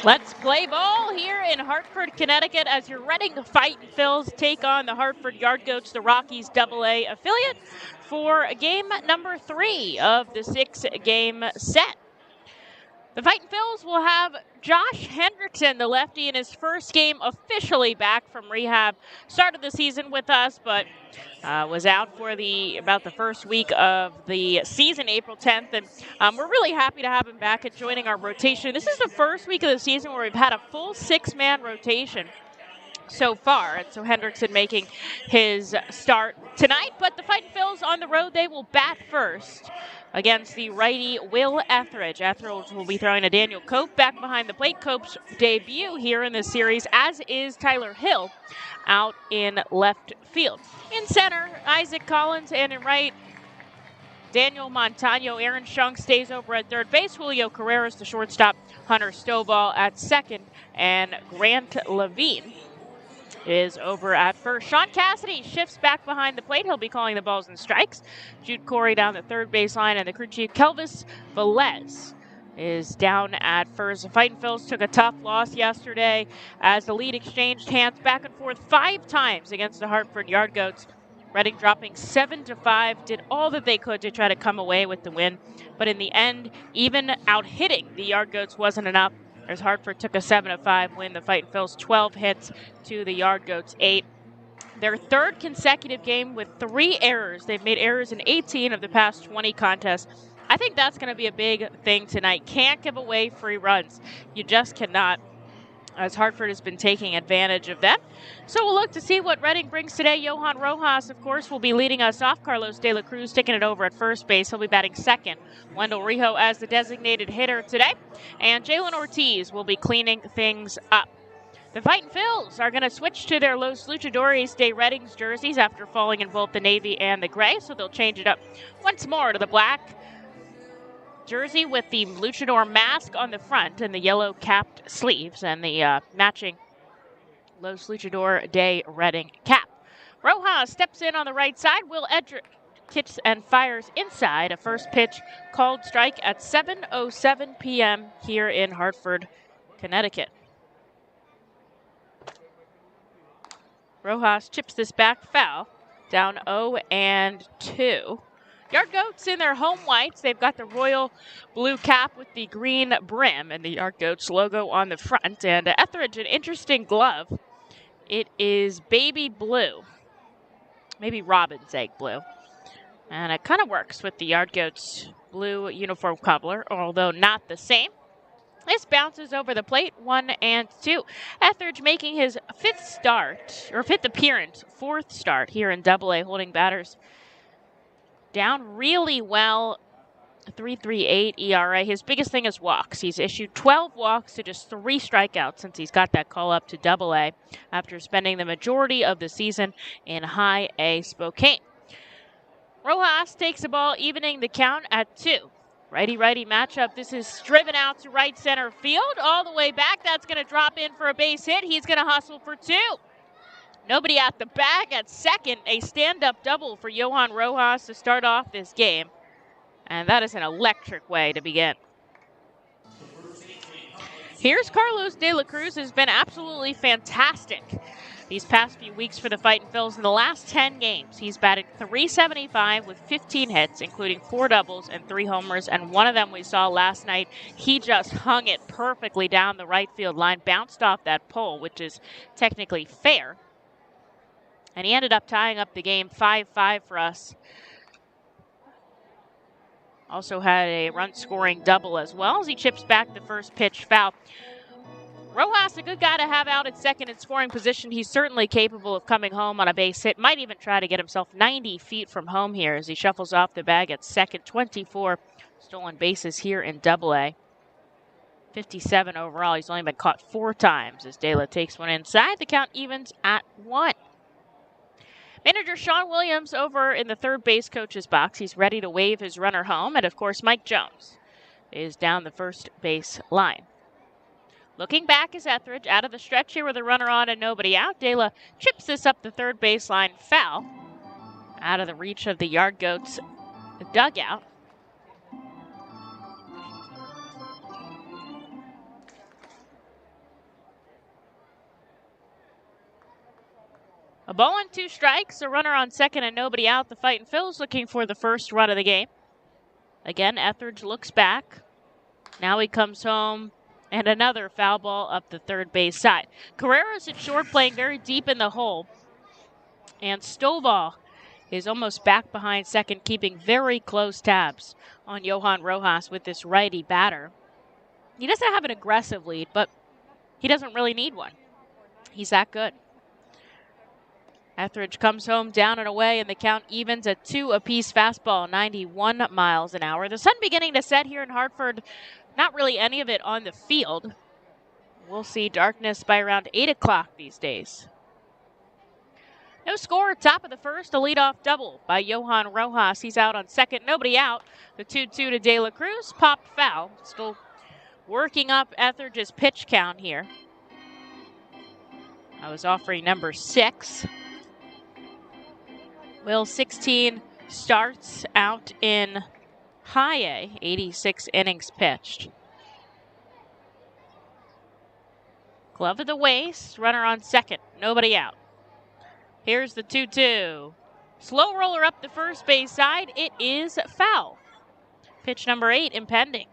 Let's play ball here in Hartford, Connecticut, as your Reading Fightin Phils take on the Hartford Yard Goats, the Rockies AA affiliate, for game number 3 of the 6-game set. The Fightin Phils will have Josh Hendrickson, the lefty, in his first game officially back from rehab. Started the season with us, but was out for about the first week of the season, April 10th. And we're really happy to have him back and joining our rotation. This is the first week of the season where we've had a full 6-man rotation so far. And so Hendrickson making his start tonight. But the Fightin Phils on the road, they will bat first against the righty Will Etheridge. Etheridge will be throwing to Daniel Cope back behind the plate. Cope's debut here in this series, as is Tyler Hill out in left field. In center, Isaac Collins, and in right, Daniel Montano. Aaron Schunk stays over at third base. Julio Carreras, the shortstop. Hunter Stovall at second. And Grant Levine is over at first. Sean Cassidy shifts back behind the plate. He'll be calling the balls and strikes. Jude Corey down the third baseline, and the crew chief Kelvis Velez is down at first. The Fightin Phils took a tough loss yesterday as the lead exchanged hands back and forth 5 times against the Hartford Yard Goats. Reading dropping 7-5, did all that they could to try to come away with the win. But in the end, even out-hitting the Yard Goats wasn't enough, as Hartford took a 7-5 win. The Fightin Phils 12 hits to the Yard Goats 8. Their third consecutive game with 3 errors. They've made errors in 18 of the past 20 contests. I think that's going to be a big thing tonight. Can't give away free runs. You just cannot, as Hartford has been taking advantage of that. So we'll look to see what Reading brings today. Johan Rojas, of course, will be leading us off. Carlos De La Cruz taking it over at first base. He'll be batting second. Wendell Rijo as the designated hitter today. And Jalen Ortiz will be cleaning things up. The Fightin Phils are going to switch to their Los Luchadores de Reading's jerseys after falling in both the navy and the gray, so they'll change it up once more to the black jersey with the luchador mask on the front and the yellow capped sleeves and the matching Los Luchador de Reading cap. Rojas steps in on the right side. Will Edrick kicks and fires inside. A first pitch called strike at 7:07 p.m. here in Hartford, Connecticut. Rojas chips this back foul, down 0-2. Yard Goats in their home whites. They've got the royal blue cap with the green brim and the Yard Goats logo on the front. And Etheridge, an interesting glove. It is baby blue, maybe robin's egg blue. And it kind of works with the Yard Goats blue uniform color, although not the same. This bounces over the plate, 1-2. Etheridge making his 5th appearance, 4th start here in AA, holding batters down really well, 3.38 ERA. His biggest thing is walks. He's issued 12 walks to just 3 strikeouts since he's got that call up to AA after spending the majority of the season in High A Spokane. Rojas takes the ball, evening the count at 2. Righty-righty matchup. This is driven out to right center field, all the way back. That's going to drop in for a base hit. He's going to hustle for 2. Nobody at the bag at second. A stand-up double for Johan Rojas to start off this game. And that is an electric way to begin. Here's Carlos De La Cruz, who's been absolutely fantastic these past few weeks for the Fightin Phils. In the last 10 games, he's batted .375 with 15 hits, including 4 doubles and 3 homers, and one of them we saw last night. He just hung it perfectly down the right field line, bounced off that pole, which is technically fair. And he ended up tying up the game 5-5 for us. Also had a run-scoring double as well as he chips back the first pitch foul. Rojas, a good guy to have out at second in scoring position. He's certainly capable of coming home on a base hit. Might even try to get himself 90 feet from home here as he shuffles off the bag at second. 24 stolen bases here in AA. 57 overall. He's only been caught 4 times as De La takes one inside. The count evens at 1. Manager Sean Williams over in the third base coach's box. He's ready to wave his runner home. And, of course, Mike Jones is down the first base line. Looking back is Etheridge out of the stretch here with a runner on and nobody out. De La chips this up the third baseline foul out of the reach of the Yard Goats dugout. A ball and 2 strikes, a runner on second and nobody out. The Fightin' Phils looking for the first run of the game. Again, Etheridge looks back. Now he comes home, and another foul ball up the third base side. Carrera's at short, playing very deep in the hole. And Stovall is almost back behind second, keeping very close tabs on Johan Rojas with this righty batter. He doesn't have an aggressive lead, but he doesn't really need one. He's that good. Etheridge comes home down and away, and the count evens at 2 apiece. Fastball, 91 miles an hour. The sun beginning to set here in Hartford. Not really any of it on the field. We'll see darkness by around 8 o'clock these days. No score, top of the first, a leadoff double by Johan Rojas. He's out on second, nobody out. The 2-2 to De La Cruz, popped foul. Still working up Etheridge's pitch count here. I was offering number 6. Will 16 starts out in high A, 86 innings pitched. Glove of the waist, runner on second, nobody out. Here's the 2-2. Slow roller up the first base side. It is foul. Pitch number 8 impending.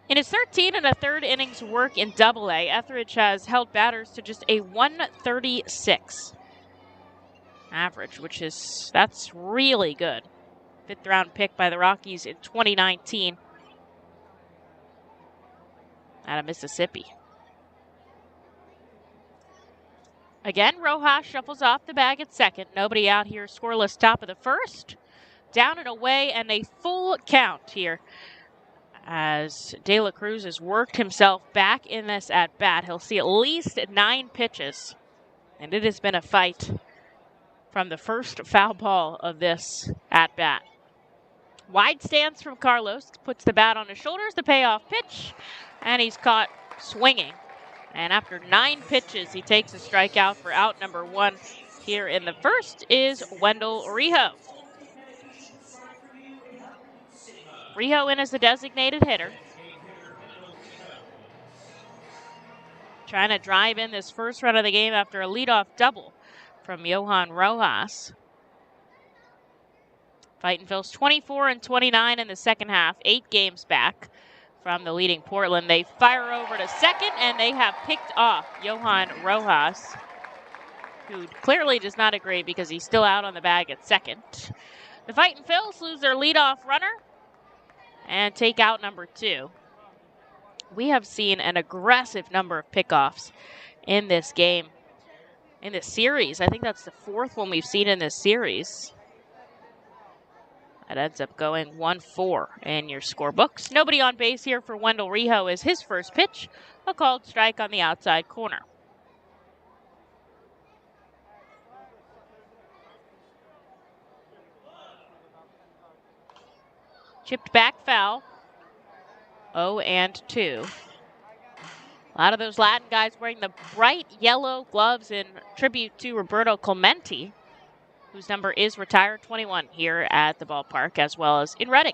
In his 13 and a third innings work in Double-A, Etheridge has held batters to just a 136 average, that's really good. 5th round pick by the Rockies in 2019 out of Mississippi. Again, Rojas shuffles off the bag at second. Nobody out here, scoreless top of the first. Down and away, and a full count here as De La Cruz has worked himself back in this at-bat. He'll see at least 9 pitches, and it has been a fight from the first foul ball of this at-bat. Wide stance from Carlos, puts the bat on his shoulders, the payoff pitch, and he's caught swinging. And after 9 pitches, he takes a strikeout for out number 1 here in the first is Wendell Rijo. Rijo in as the designated hitter. Trying to drive in this first run of the game after a leadoff double from Johan Rojas. Fightin' Phil's 24 and 29 in the second half, 8 games back from the leading Portland. They fire over to second, and they have picked off Johan Rojas, who clearly does not agree because he's still out on the bag at second. The Fightin' Phils lose their leadoff runner and take out number 2. We have seen an aggressive number of pickoffs in this game. In this series, I think that's the 4th one we've seen in this series. That ends up going 1-4 in your scorebooks. Nobody on base here for Wendell Rijo is his first pitch, a called strike on the outside corner. Chipped back foul, 0-2. A lot of those Latin guys wearing the bright yellow gloves in tribute to Roberto Clemente, whose number is retired 21 here at the ballpark, as well as in Reading.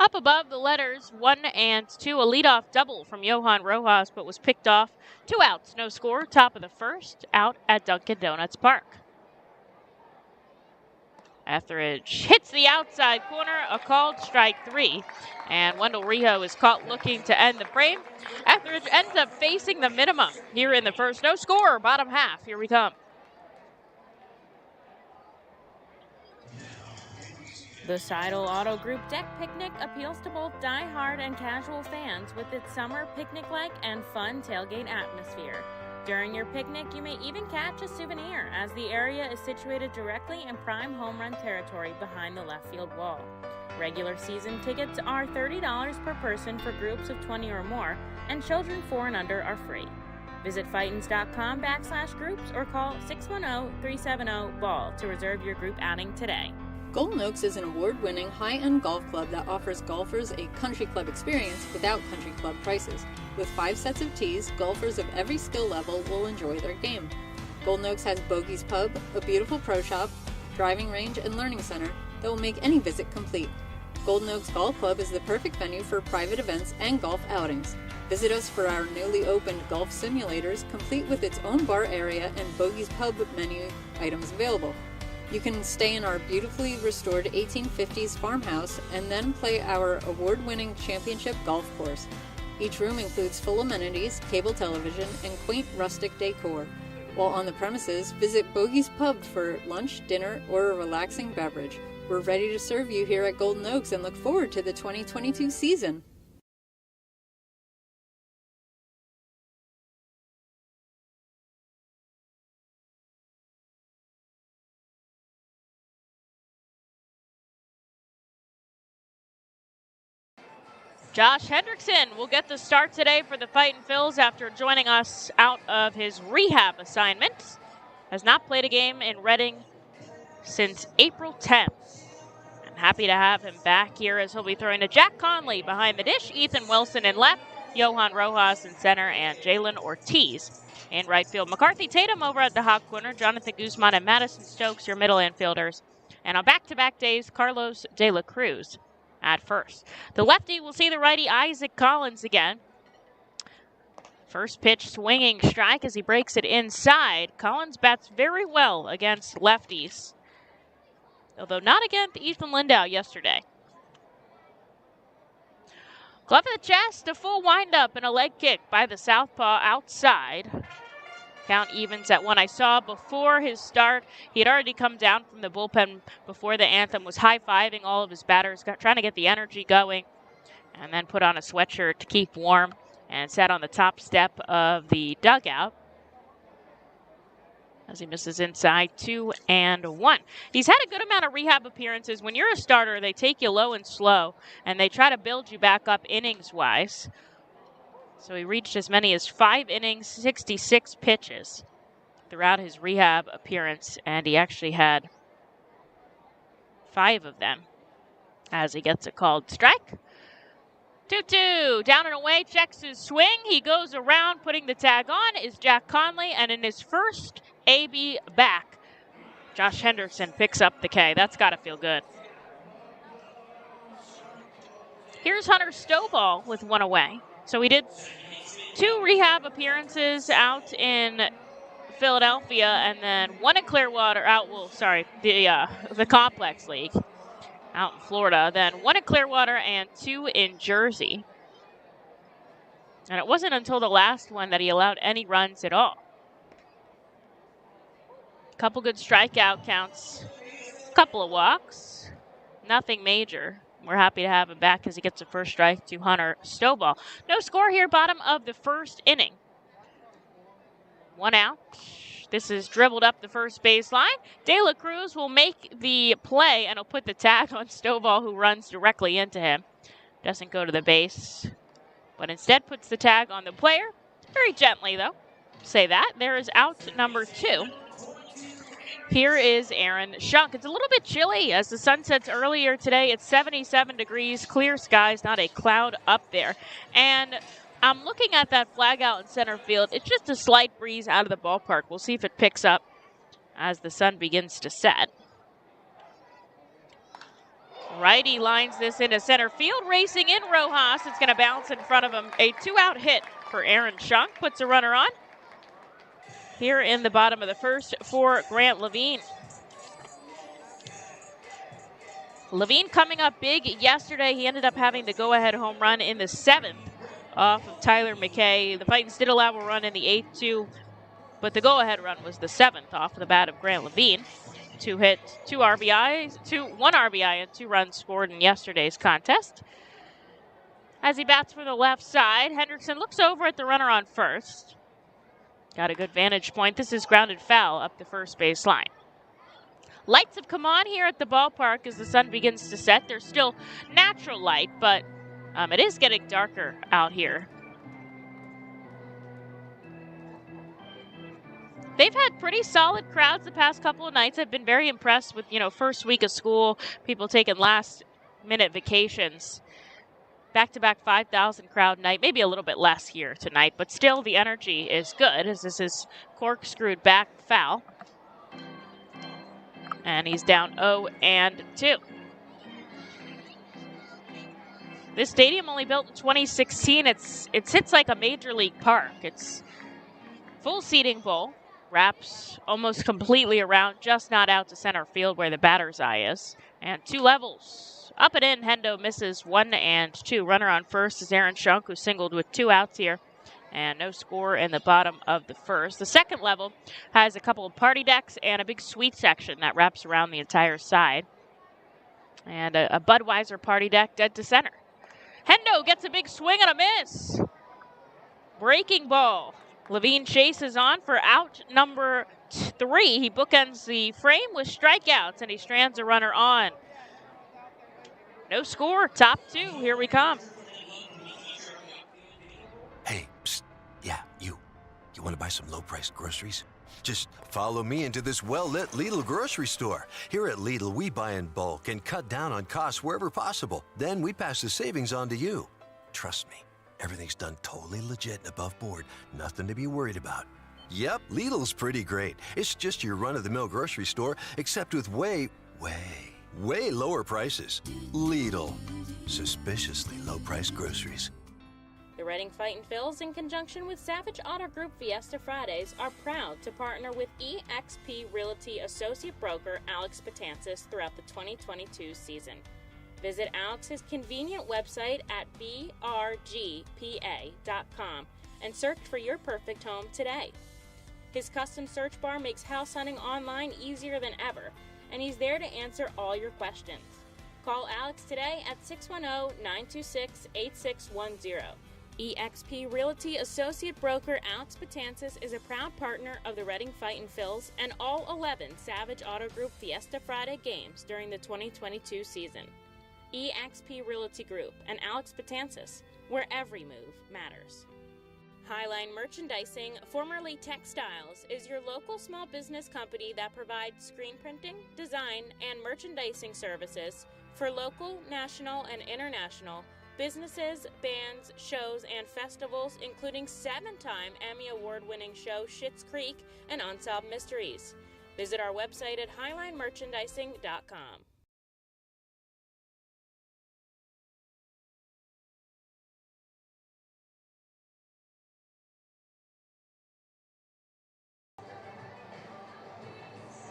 Up above the letters 1 and 2, a leadoff double from Johan Rojas, but was picked off. 2 outs, no score, top of the first, out at Dunkin Donuts Park. Etheridge hits the outside corner, a called strike 3. And Wendell Rijo is caught looking to end the frame. Etheridge ends up facing the minimum here in the first. No score, bottom half. Here we come. The Seidel Auto Group Deck Picnic appeals to both die-hard and casual fans with its summer picnic-like and fun tailgate atmosphere. During your picnic, you may even catch a souvenir, as the area is situated directly in prime home run territory behind the left field wall. Regular season tickets are $30 per person for groups of 20 or more, and children 4 and under are free. Visit Fightins.com/groups or call 610-370-BALL to reserve your group outing today. Golden Oaks is an award-winning high-end golf club that offers golfers a country club experience without country club prices. With 5 sets of tees, golfers of every skill level will enjoy their game. Golden Oaks has Bogey's Pub, a beautiful pro shop, driving range, and learning center that will make any visit complete. Golden Oaks Golf Club is the perfect venue for private events and golf outings. Visit us for our newly opened golf simulators, complete with its own bar area and Bogey's Pub menu items available. You can stay in our beautifully restored 1850s farmhouse and then play our award-winning championship golf course. Each room includes full amenities, cable television, and quaint rustic decor. While on the premises, visit Bogey's Pub for lunch, dinner, or a relaxing beverage. We're ready to serve you here at Golden Oaks and look forward to the 2022 season. Josh Hendrickson will get the start today for the Fightin Phils after joining us out of his rehab assignment. Has not played a game in Reading since April 10th. I'm happy to have him back here as he'll be throwing to Jack Conley behind the dish, Ethan Wilson in left, Johan Rojas in center, and Jalen Ortiz in right field. McCarthy Tatum over at the hot corner, Jonathan Guzman and Madison Stokes, your middle infielders. And on back-to-back days, Carlos De La Cruz at first. The lefty will see the righty Isaac Collins again. First pitch swinging strike as he breaks it inside. Collins bats very well against lefties, although not against Ethan Lindau yesterday. Glove of the chest, a full windup and a leg kick by the southpaw outside. Count evens at one. I saw before his start, he had already come down from the bullpen before the anthem, was high-fiving all of his batters, trying to get the energy going, and then put on a sweatshirt to keep warm and sat on the top step of the dugout as he misses inside 2-1. He's had a good amount of rehab appearances. When you're a starter, they take you low and slow, and they try to build you back up innings-wise. So he reached as many as 5 innings, 66 pitches throughout his rehab appearance, and he actually had 5 of them as he gets a called strike. 2-2, down and away, checks his swing. He goes around, putting the tag on is Jack Conley, and in his first AB back, Josh Hendrickson picks up the K. That's got to feel good. Here's Hunter Stovall with one away. So we did 2 rehab appearances out in Philadelphia and then 1 in Clearwater, the Complex League out in Florida. Then 1 in Clearwater and 2 in Jersey. And it wasn't until the last one that he allowed any runs at all. Couple good strikeout counts, couple of walks, nothing major. We're happy to have him back as he gets a first strike to Hunter Stovall. No score here, bottom of the first inning. 1 out. This is dribbled up the first baseline. De La Cruz will make the play and he'll put the tag on Stovall, who runs directly into him. Doesn't go to the base, but instead puts the tag on the player. Very gently, though. Say that. There is out number 2. Here is Aaron Schunk. It's a little bit chilly as the sun sets earlier today. It's 77 degrees, clear skies, not a cloud up there. And I'm looking at that flag out in center field. It's just a slight breeze out of the ballpark. We'll see if it picks up as the sun begins to set. Righty lines this into center field. Racing in Rojas. It's going to bounce in front of him. A 2-out hit for Aaron Schunk. Puts a runner on. Here in the bottom of the first for Grant Levine. Levine coming up big yesterday. He ended up having the go-ahead home run in the 7th off of Tyler McKay. The Fightins did allow a run in the 8th too, but the go-ahead run was the 7th off the bat of Grant Levine. 2 hits, 1 RBI, and 2 runs scored in yesterday's contest. As he bats from the left side, Hendrickson looks over at the runner on first. Got a good vantage point. This is grounded foul up the first base line. Lights have come on here at the ballpark as the sun begins to set. There's still natural light, but it is getting darker out here. They've had pretty solid crowds the past couple of nights. I've been very impressed with, first week of school, people taking last-minute vacations. Back-to-back 5,000 crowd night, maybe a little bit less here tonight, but still the energy is good as this is corkscrewed back foul. And he's down 0-2. This stadium only built in 2016. It sits like a major league park. It's full seating bowl, wraps almost completely around, just not out to center field where the batter's eye is. And 2 levels. Up and in, Hendo misses 1 and 2. Runner on first is Aaron Schunk, who singled with 2 outs here. And no score in the bottom of the first. The second level has a couple of party decks and a big suite section that wraps around the entire side. And a Budweiser party deck dead to center. Hendo gets a big swing and a miss. Breaking ball. Levine chases on for out number 3. He bookends the frame with strikeouts, and he strands a runner on. No score, top 2, here we come. Hey, psst. Yeah, you want to buy some low-priced groceries? Just follow me into this well-lit Lidl grocery store. Here at Lidl, we buy in bulk and cut down on costs wherever possible. Then we pass the savings on to you. Trust me, everything's done totally legit and above board. Nothing to be worried about. Yep, Lidl's pretty great. It's just your run-of-the-mill grocery store, except with way lower prices. Lidl. Suspiciously low-priced groceries. The Reading Fightin Phils, in conjunction with Savage Auto Group Fiesta Fridays, are proud to partner with eXp Realty Associate Broker Alex Betances throughout the 2022 season. Visit Alex's convenient website at brgpa.com and search for your perfect home today. His custom search bar makes house hunting online easier than ever, and he's there to answer all your questions. Call Alex today at 610-926-8610. eXp Realty Associate Broker Alex Betances is a proud partner of the Reading Fightin Phils and all 11 Savage Auto Group Fiesta Friday games during the 2022 season. eXp Realty Group and Alex Betances, where every move matters. Highline Merchandising, formerly Textiles, is your local small business company that provides screen printing, design, and merchandising services for local, national, and international businesses, bands, shows, and festivals, including 7-time Emmy Award-winning show Schitt's Creek and Unsolved Mysteries. Visit our website at highlinemerchandising.com.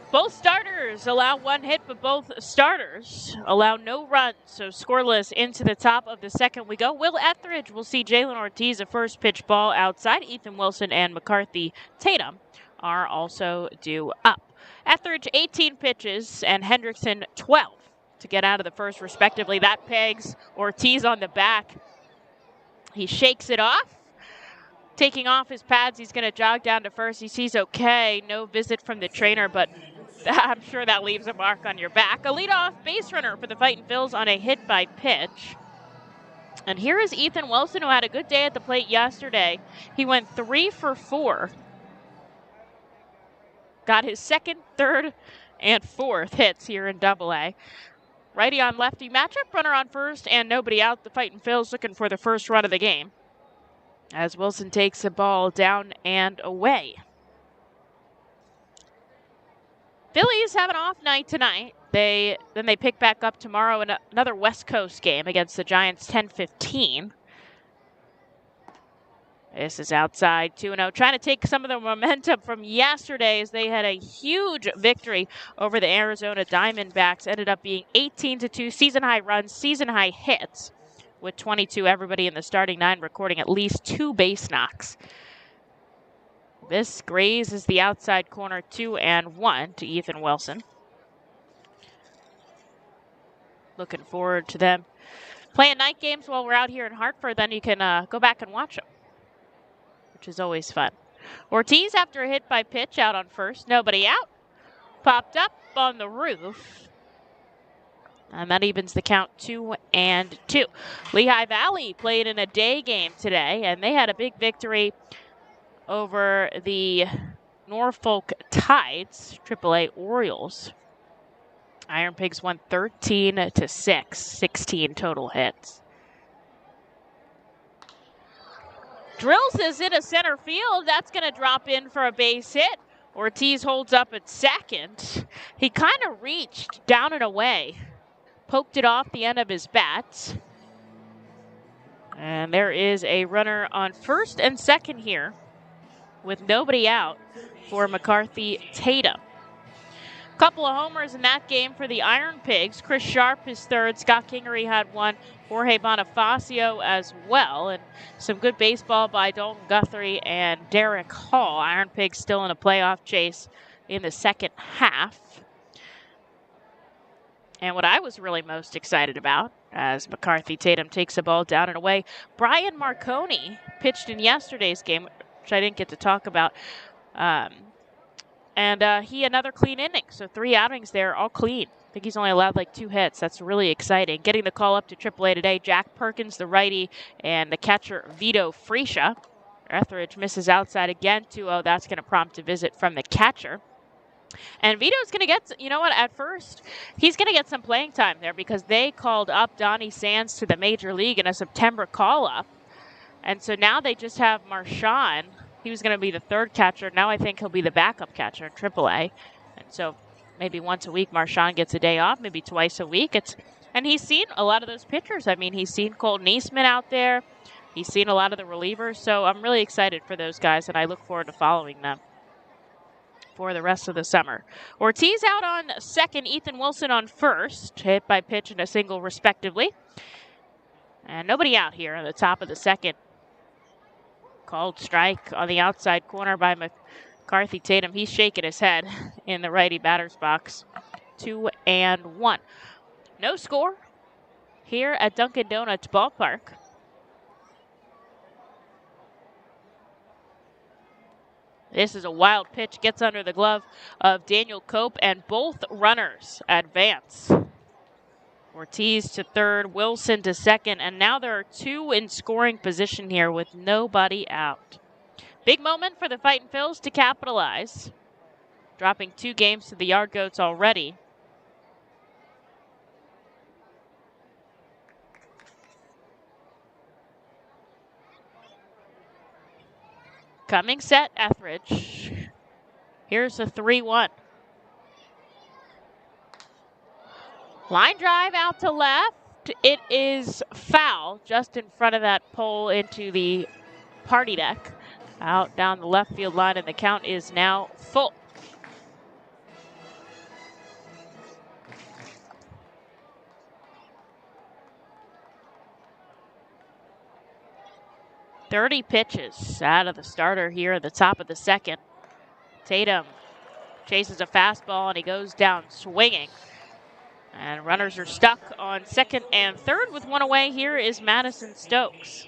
Both starters allow 1 hit, but both starters allow no runs. So scoreless into the top of the second we go. Will Etheridge will see Jalen Ortiz a first pitch ball outside. Ethan Wilson and McCarthy Tatum are also due up. Etheridge 18 pitches and Hendrickson 12 to get out of the first respectively. That pegs Ortiz on the back. He shakes it off. Taking off his pads, he's going to jog down to first. He sees okay, no visit from the trainer, but I'm sure that leaves a mark on your back. A leadoff base runner for the Fightin Phils on a hit by pitch. And here is Ethan Wilson, who had a good day at the plate yesterday. He went 3 for 4. Got his second, third, and fourth hits here in Double-A. Righty on lefty matchup, runner on first, and nobody out. The Fightin Phils looking for the first run of the game, as Wilson takes the ball down and away. Phillies have an off night tonight. Then they pick back up tomorrow in another West Coast game against the Giants, 10:15. This is outside 2-0. Trying to take some of the momentum from yesterday as they had a huge victory over the Arizona Diamondbacks. Ended up being 18-2, season-high runs, season-high hits, with 22, everybody in the starting 9 recording at least 2 base knocks. This grazes the outside corner, 2-1 to Ethan Wilson. Looking forward to them playing night games while we're out here in Hartford. Then you can go back and watch them, which is always fun. Ortiz, after a hit by pitch, out on first. Nobody out. Popped up on the roof. And that evens the count, 2-2. Lehigh Valley played in a day game today, and they had a big victory over the Norfolk Tides, AAA Orioles. Iron Pigs won 13-6, 16 total hits. Drills is into center field. That's going to drop in for a base hit. Ortiz holds up at second. He kind of reached down and away. Poked it off the end of his bat. And there is a runner on first and second here with nobody out for McCarthy Tatum. Couple of homers in that game for the Iron Pigs. Chris Sharp is third. Scott Kingery had one. Jorge Bonifacio as well. And some good baseball by Dalton Guthrie and Derek Hall. Iron Pigs still in a playoff chase in the second half. And what I was really most excited about, as McCarthy Tatum takes the ball down and away, Brian Marconi pitched in yesterday's game, which I didn't get to talk about. He another clean inning, so 3 outings there, all clean. I think he's only allowed like 2 hits. That's really exciting. Getting the call up to AAA today, Jack Perkins, the righty, and the catcher, Vito Freesia. Etheridge misses outside again, 2-0. That's going to prompt a visit from the catcher. And Vito's going to get, you know what, at first, he's going to get some playing time there because they called up Donnie Sands to the major league in a September call-up. And so now they just have Marchand. He was going to be the third catcher. Now I think he'll be the backup catcher in AAA. And so maybe once a week Marchand gets a day off, maybe twice a week. And he's seen a lot of those pitchers. I mean, he's seen Colton Eastman out there. He's seen a lot of the relievers. So I'm really excited for those guys, and I look forward to following them for the rest of the summer. Ortiz out on second, Ethan Wilson on first, hit by pitch and a single respectively. And nobody out here on the top of the second. Called strike on the outside corner by McCarthy Tatum. He's shaking his head in the righty batter's box. 2-1. No score here at Dunkin' Donuts Ballpark. This is a wild pitch, gets under the glove of Daniel Cope, and both runners advance. Ortiz to third, Wilson to second, and now there are 2 in scoring position here with nobody out. Big moment for the Fightin' Phils to capitalize, dropping 2 games to the Yard Goats already. Coming set, Etheridge. Here's a 3-1. Line drive out to left. It is foul just in front of that pole into the party deck. Out down the left field line, and the count is now full. .30 pitches out of the starter here at the top of the second. Tatum chases a fastball, and he goes down swinging. And runners are stuck on second and third with 1 away. Here is Madison Stokes.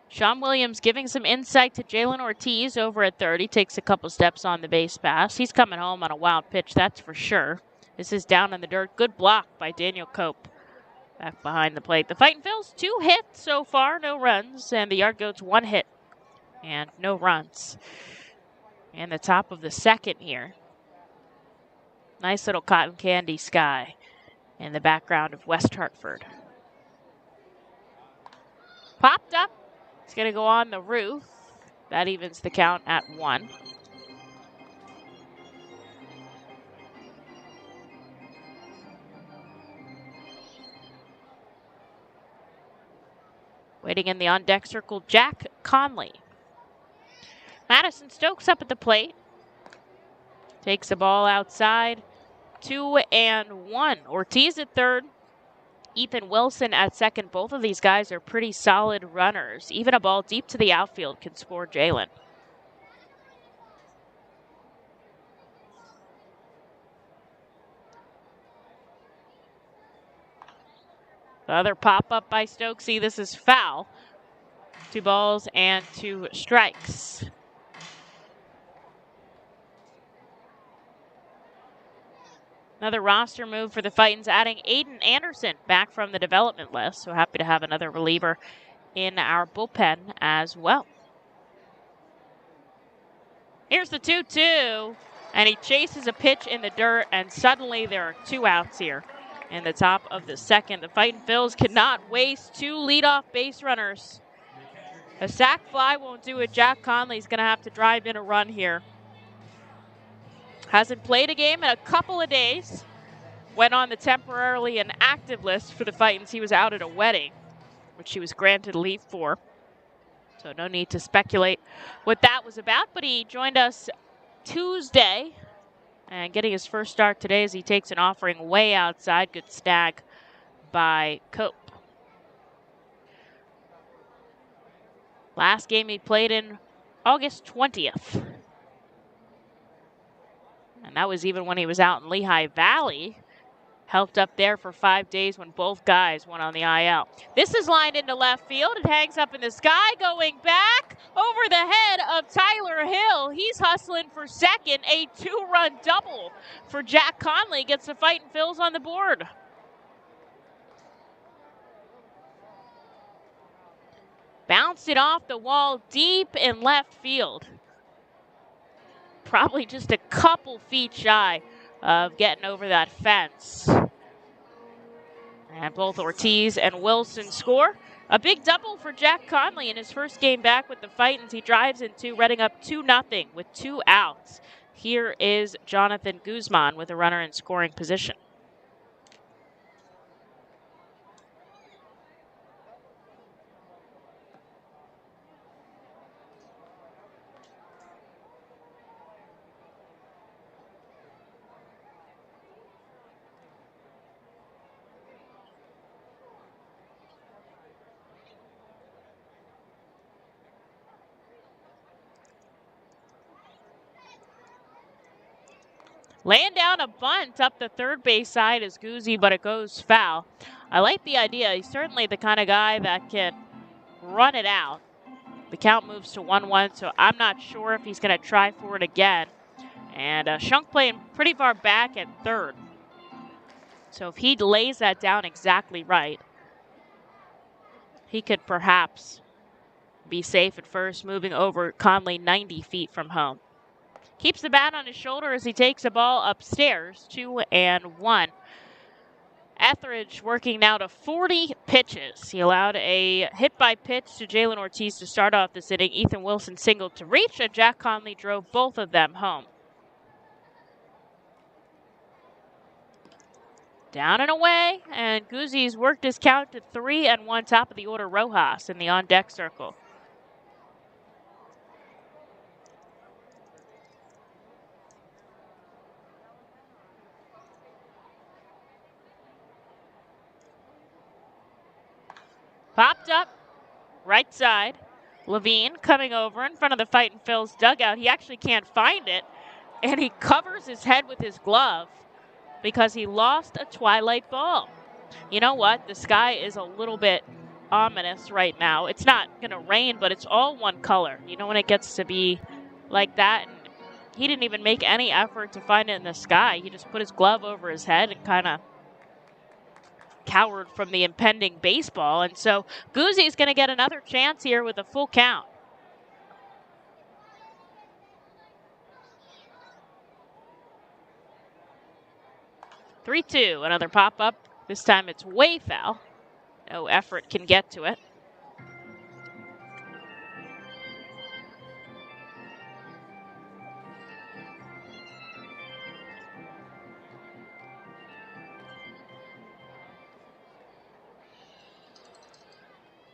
Sean Williams giving some insight to Jalen Ortiz over at third. He takes a couple steps on the base pass. He's coming home on a wild pitch, that's for sure. This is down in the dirt. Good block by Daniel Cope back behind the plate. The Fightin' Phils 2 hits so far, no runs. And the Yard Goats 1 hit and no runs. And the top of the second here. Nice little cotton candy sky in the background of West Hartford. Popped up. It's going to go on the roof. That evens the count at 1. Waiting in the on-deck circle, Jack Conley. Madison Stokes up at the plate. Takes the ball outside. 2-1. Ortiz at third. Ethan Wilson at second. Both of these guys are pretty solid runners. Even a ball deep to the outfield can score Jalen. Another pop-up by Stokesy. This is foul. 2 balls and 2 strikes. Another roster move for the Fightins, adding Aiden Anderson back from the development list. So happy to have another reliever in our bullpen as well. Here's the 2-2, and he chases a pitch in the dirt, and suddenly there are 2 outs here in the top of the second. The Fightin' Phils cannot waste two leadoff base runners. A sac fly won't do it. Jack Conley's going to have to drive in a run here. Hasn't played a game in a couple of days. Went on the temporarily inactive list for the Fightins. He was out at a wedding, which he was granted leave for. So no need to speculate what that was about. But he joined us Tuesday and getting his first start today as he takes an offering way outside. Good snag by Cope. Last game he played in August 20th. And that was even when he was out in Lehigh Valley. Helped up there for 5 days when both guys went on the IL. This is lined into left field. It hangs up in the sky, going back over the head of Tyler Hill. He's hustling for second. A two-run double for Jack Conley gets the Fightin' Phils on the board. Bounced it off the wall deep in left field. Probably just a couple feet shy of getting over that fence. And both Ortiz and Wilson score. A big double for Jack Conley in his first game back with the Fightins. He drives into Reading up 2-0 with 2 outs. Here is Jonathan Guzman with a runner in scoring position. Laying down a bunt up the third base side is Guzzi, but it goes foul. I like the idea. He's certainly the kind of guy that can run it out. The count moves to 1-1, so I'm not sure if he's going to try for it again. And Schunk playing pretty far back at third. So if he lays that down exactly right, he could perhaps be safe at first, moving over Conley 90 feet from home. Keeps the bat on his shoulder as he takes the ball upstairs, 2-1. Etheridge working now to 40 pitches. He allowed a hit by pitch to Jalen Ortiz to start off this inning. Ethan Wilson singled to reach, and Jack Conley drove both of them home. Down and away, and Guzzi's worked his count to 3-1, top of the order Rojas in the on-deck circle. Popped up, right side. Levine coming over in front of the Fightin' Phils dugout. He actually can't find it, and he covers his head with his glove because he lost a twilight ball. You know what? The sky is a little bit ominous right now. It's not going to rain, but it's all one color. You know when it gets to be like that? And he didn't even make any effort to find it in the sky. He just put his glove over his head and kind of cowered from the impending baseball. And so Guzzi's going to get another chance here with a full count. (3-2), another pop-up. This time it's way foul. No effort can get to it.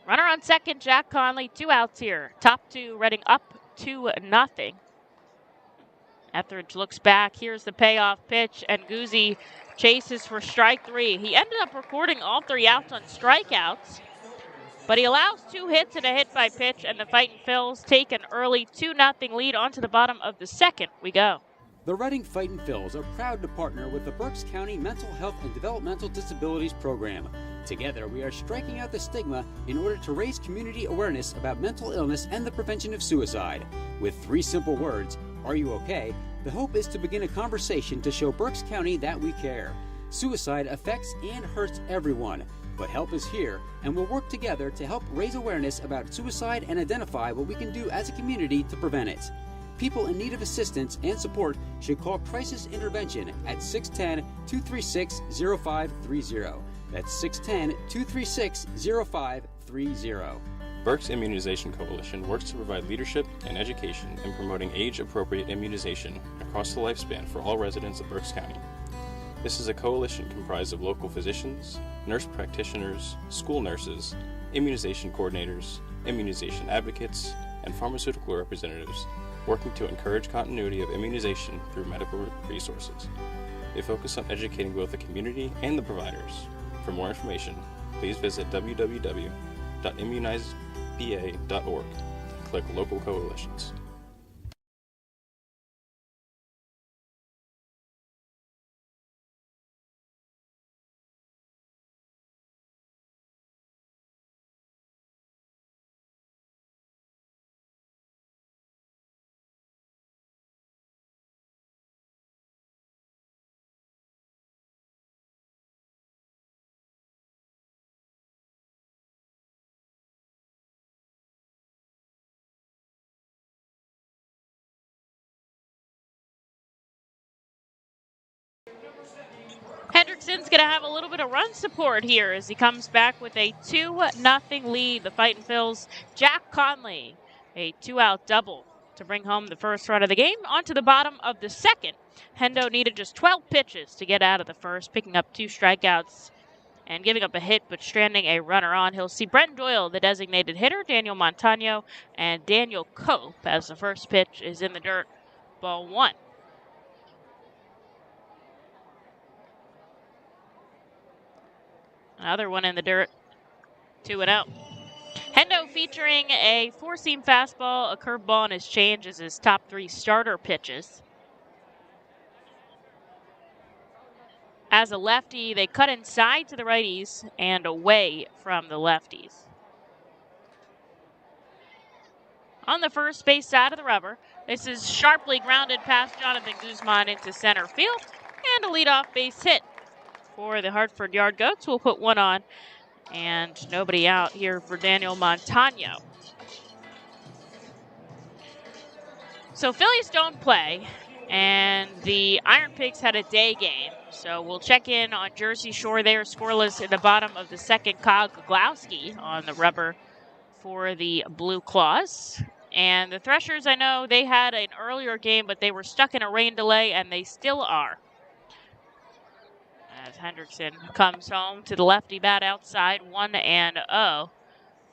Runner on second, Jack Conley, 2 outs here. Top 2, Reading up 2-0. Etheridge looks back. Here's the payoff pitch, and Guzzi chases for strike 3. He ended up recording all 3 outs on strikeouts, but he allows 2 hits and a hit by pitch, and the Fightin' Phils take an early 2-0 lead onto the bottom of the second. We go. The Reading Fightin' Phils are proud to partner with the Berks County Mental Health and Developmental Disabilities Program. Together, we are striking out the stigma in order to raise community awareness about mental illness and the prevention of suicide. With 3 simple words, "Are you okay?" the hope is to begin a conversation to show Berks County that we care. Suicide affects and hurts everyone, but help is here, and we'll work together to help raise awareness about suicide and identify what we can do as a community to prevent it. People in need of assistance and support should call Crisis Intervention at 610-236-0530. That's 610-236-0530. Berk's Immunization Coalition works to provide leadership and education in promoting age-appropriate immunization across the lifespan for all residents of Berks County. This is a coalition comprised of local physicians, nurse practitioners, school nurses, immunization coordinators, immunization advocates, and pharmaceutical representatives working to encourage continuity of immunization through medical resources. They focus on educating both the community and the providers. For more information, please visit www.immunizeba.org and click Local Coalitions. Hendrickson's going to have a little bit of run support here as he comes back with a 2-0 lead. The Fightin' Phil's Jack Conley, a 2-out double to bring home the first run of the game. On to the bottom of the second. Hendo needed just 12 pitches to get out of the first, picking up 2 strikeouts and giving up a hit but stranding a runner on. He'll see Brent Doyle, the designated hitter, Daniel Montano, and Daniel Cope as the first pitch is in the dirt, ball 1. Another one in the dirt, 2-0. Hendo featuring a 4-seam fastball, a curveball, and his change as his top 3 starter pitches. As a lefty, they cut inside to the righties and away from the lefties. On the first base side of the rubber, this is sharply grounded past Jonathan Guzman into center field, and a leadoff base hit for the Hartford Yard Goats. We'll put one on and nobody out here for Daniel Montano. So Phillies don't play, and the Iron Pigs had a day game. So we'll check in on Jersey Shore. They are scoreless in the bottom of the second. Kyle Goglowski on the rubber for the Blue Claws. And the Threshers, I know they had an earlier game, but they were stuck in a rain delay, and they still are. As Hendrickson comes home to the lefty bat outside, 1-0.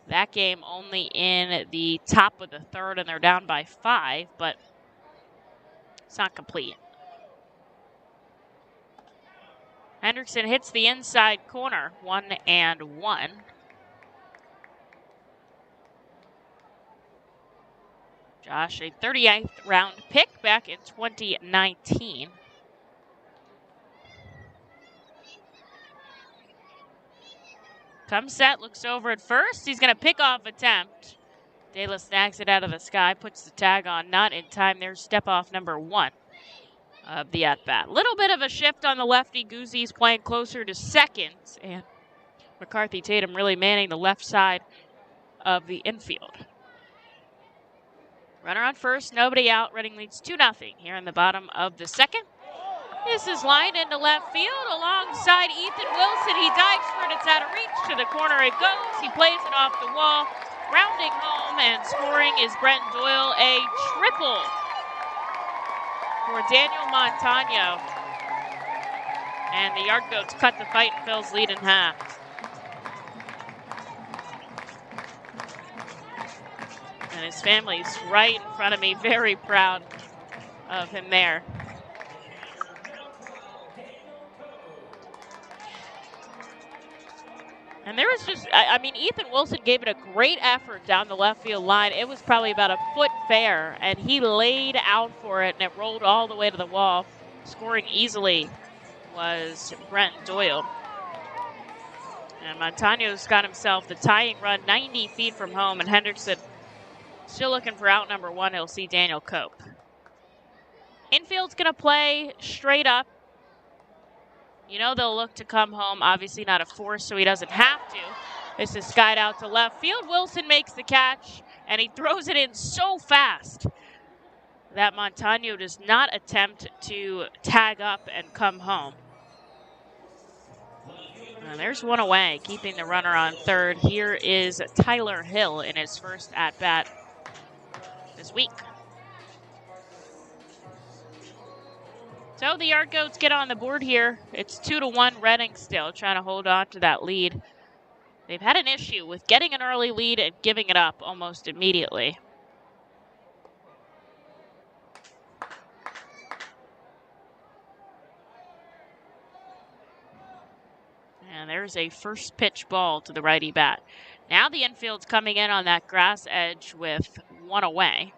That game only in the top of the third, and they're down by 5, but it's not complete. Hendrickson hits the inside corner, 1-1. Josh, a 38th round pick back in 2019. Comes set, looks over at first. He's going to pick off attempt. Dela snags it out of the sky, puts the tag on, not in time. There's step off number 1 of the at-bat. Little bit of a shift on the lefty. Guzzi's playing closer to second, and McCarthy Tatum really manning the left side of the infield. Runner on first, nobody out. Reading leads 2-0 here in the bottom of the second. This is lined into left field alongside Ethan Wilson. He dives for it. It's out of reach. To the corner it goes. He plays it off the wall. Rounding home and scoring is Brent Doyle. A triple for Daniel Montano. And the Yard Goats cut the Fightin' Phil's lead in half. And his family's right in front of me. Very proud of him there. And there was just, I mean, Ethan Wilson gave it a great effort down the left field line. It was probably about a foot fair, and he laid out for it, and it rolled all the way to the wall. Scoring easily was Brent Doyle. And Montano's got himself the tying run 90 feet from home, and Hendrickson still looking for out number 1. He'll see Daniel Cope. Infield's going to play straight up. You know they'll look to come home. Obviously not a force, so he doesn't have to. This is skied out to left field. Wilson makes the catch, and he throws it in so fast that Montano does not attempt to tag up and come home. And there's one away, keeping the runner on third. Here is Tyler Hill in his first at-bat this week. So the Yard Goats get on the board here. It's 2-1 Reading still, trying to hold on to that lead. They've had an issue with getting an early lead and giving it up almost immediately. And there's a first pitch ball to the righty bat. Now the infield's coming in on that grass edge with one away.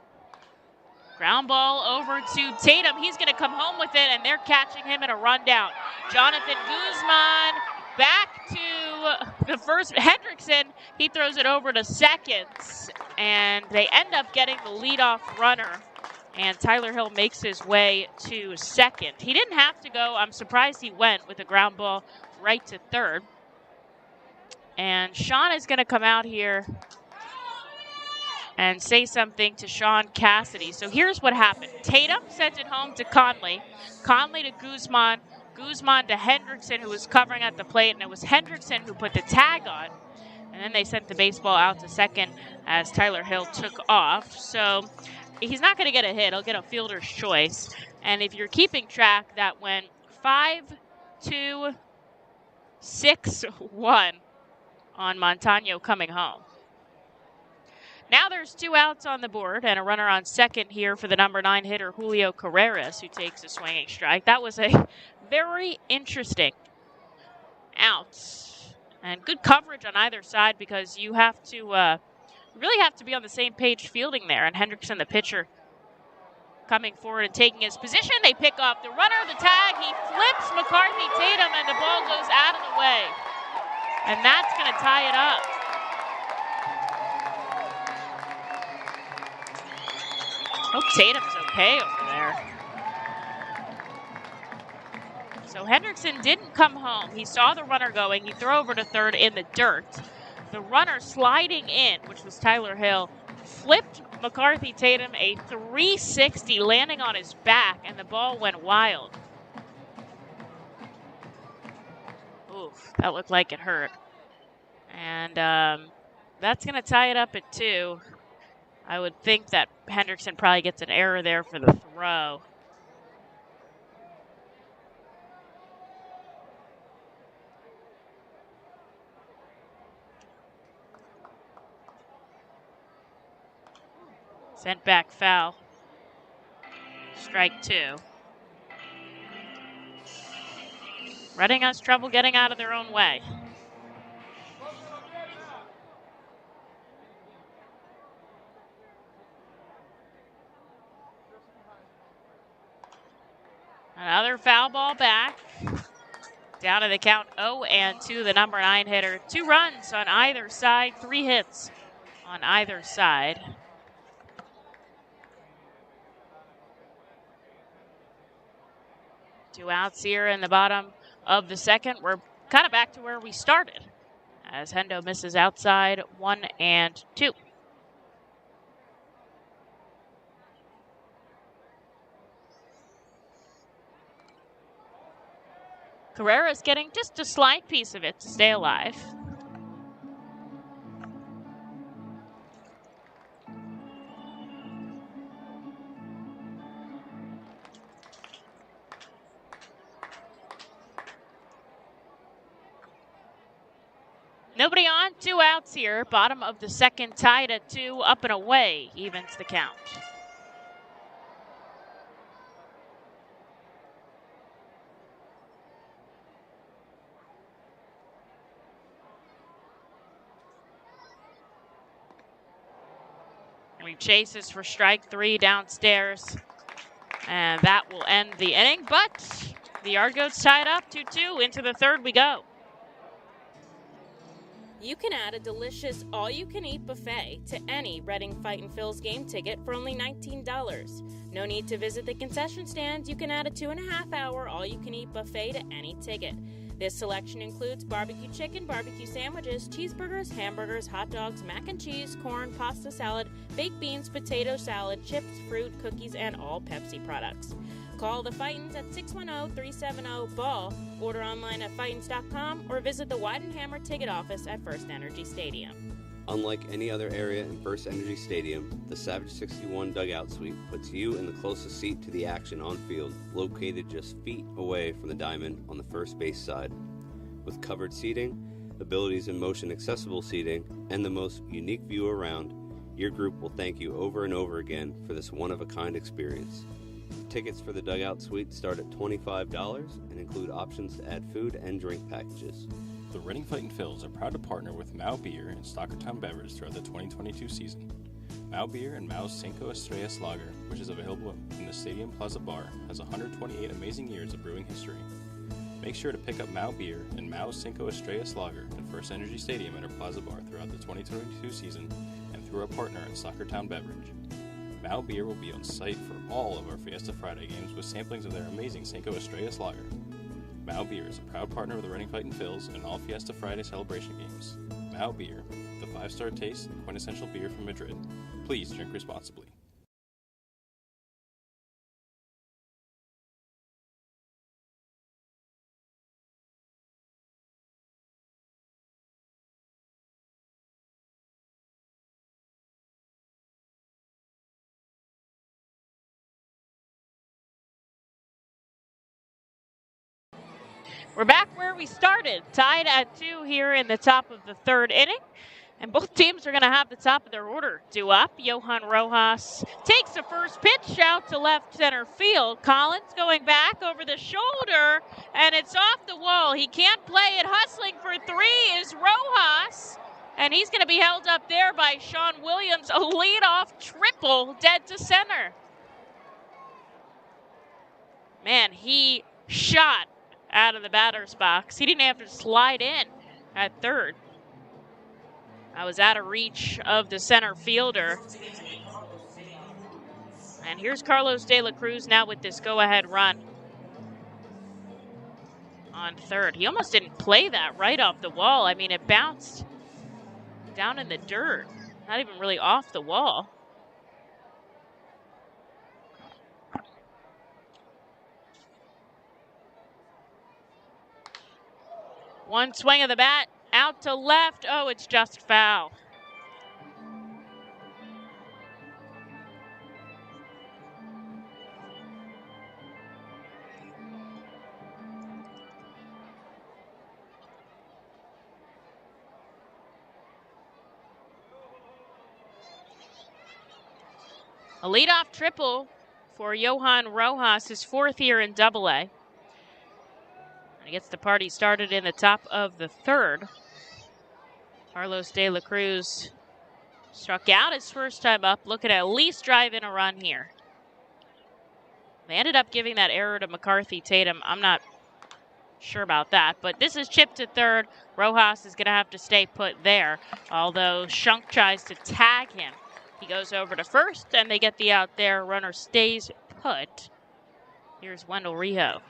Ground ball over to Tatum. He's going to come home with it, and they're catching him in a rundown. Jonathan Guzman back to the first. Hendrickson, he throws it over to second, and they end up getting the leadoff runner. And Tyler Hill makes his way to second. He didn't have to go. I'm surprised he went with a ground ball right to third. And Sean is going to come out here and say something to Sean Cassidy. So here's what happened. Tatum sent it home to Conley. Conley to Guzman. Guzman to Hendrickson, who was covering at the plate. And it was Hendrickson who put the tag on. And then they sent the baseball out to second as Tyler Hill took off. So he's not going to get a hit. He'll get a fielder's choice. And if you're keeping track, that went 5-2, 6-1 on Montano coming home. Now there's 2 outs on the board and a runner on second here for the number 9 hitter, Julio Carreras, who takes a swinging strike. That was a very interesting out. And good coverage on either side because you have to really have to be on the same page fielding there. And Hendrickson, the pitcher, coming forward and taking his position. They pick up the runner, the tag. He flips McCarthy Tatum, and the ball goes out of the way. And that's going to tie it up. Hope Tatum's okay over there. So Hendrickson didn't come home. He saw the runner going. He threw over to third in the dirt. The runner sliding in, which was Tyler Hill, flipped McCarthy Tatum a 360, landing on his back, and the ball went wild. Oof, that looked like it hurt. And that's going to tie it up at 2. I would think that Hendrickson probably gets an error there for the throw. Sent back foul. Strike 2. Reading has trouble getting out of their own way. Another foul ball back. Down to the count 0-2, the number 9 hitter. 2 runs on either side, 3 hits on either side. Two outs here in the bottom of the second. We're kind of back to where we started as Hendo misses outside 1-2. Carrera's getting just a slight piece of it to stay alive. Nobody on, 2 outs here. Bottom of the second, tied at 2, up and away, evens the count. He chases for strike 3 downstairs, and that will end the inning. But the Yard Goats tied up 2-2. Into the third we go. You can add a delicious all-you-can-eat buffet to any Reading Fightin' Phil's game ticket for only $19. No need to visit the concession stand. You can add a 2.5-hour all-you-can-eat buffet to any ticket. This selection includes barbecue chicken, barbecue sandwiches, cheeseburgers, hamburgers, hot dogs, mac and cheese, corn, pasta salad, baked beans, potato salad, chips, fruit, cookies, and all Pepsi products. Call the Fightins at 610-370-BALL, order online at Fightins.com, or visit the Weidenhammer ticket office at First Energy Stadium. Unlike any other area in First Energy Stadium, the Savage 61 dugout suite puts you in the closest seat to the action on field, located just feet away from the diamond on the first base side. With covered seating, abilities in motion accessible seating, and the most unique view around, your group will thank you over and over again for this one-of-a-kind experience. Tickets for the dugout suite start at $25 and include options to add food and drink packages. The Reading Fightin' Phils are proud to partner with Mao Beer and Stockertown Beverage throughout the 2022 season. Mao Beer and Mao's Cinco Estrellas Lager, which is available in the Stadium Plaza Bar, has 128 amazing years of brewing history. Make sure to pick up Mao Beer and Mao's Cinco Estrellas Lager at First Energy Stadium at our Plaza Bar throughout the 2022 season and through our partner at Stockertown Beverage. Mao Beer will be on site for all of our Fiesta Friday games with samplings of their amazing Cinco Estrellas Lager. Mao Beer is a proud partner of the Reading Fightin' Phils and all Fiesta Friday celebration games. Mao Beer, the 5-star taste and quintessential beer from Madrid. Please drink responsibly. We're back where we started, tied at 2 here in the top of the 3rd inning. And both teams are going to have the top of their order due up. Johan Rojas takes the first pitch out to left center field. Collins going back over the shoulder, and it's off the wall. He can't play it. Hustling for 3 is Rojas, and he's going to be held up there by Sean Williams. A leadoff triple dead to center. Man, he shot out of the batter's box. He didn't have to slide in at third. I was out of reach of the center fielder. And here's Carlos De La Cruz now with this go-ahead run on third. He almost didn't play that right off the wall. I mean, it bounced down in the dirt, not even really off the wall. One swing of the bat, out to left. Oh, it's just foul. A leadoff triple for Johan Rojas, his 4th year in Double-A. He gets the party started in the top of the 3rd. Carlos De La Cruz struck out his first time up, looking at least drive in a run here. They ended up giving that error to McCarthy Tatum. I'm not sure about that, but this is chipped to third. Rojas is going to have to stay put there, although Schunk tries to tag him. He goes over to first, and they get the out there. Runner stays put. Here's Wendell Rijo.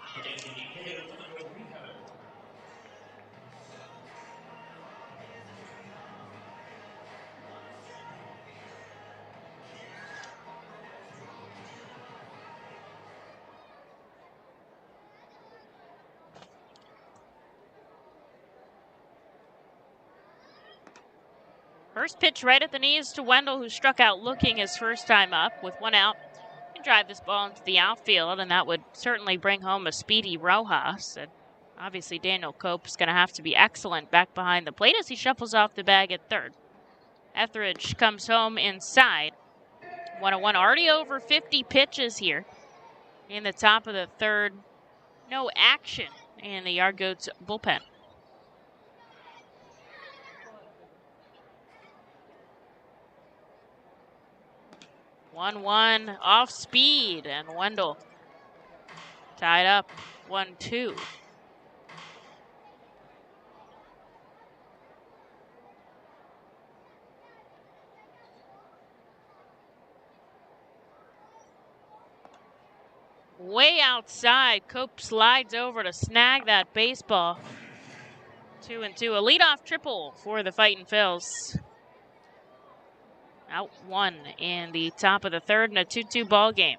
First pitch right at the knees to Wendell, who struck out looking his first time up. With 1 out, he can drive this ball into the outfield, and that would certainly bring home a speedy Rojas. And obviously, Daniel Cope's going to have to be excellent back behind the plate as he shuffles off the bag at third. Etheridge comes home inside. 1-1, already over 50 pitches here in the top of the 3rd. No action in the Yard Goats bullpen. 1-1 off speed, and Wendell tied up 1-2. way outside. Cope slides over to snag that baseball. 2-2. A leadoff triple for the Fightin' Phils. Out one in the top of the third in a 2-2 ball game.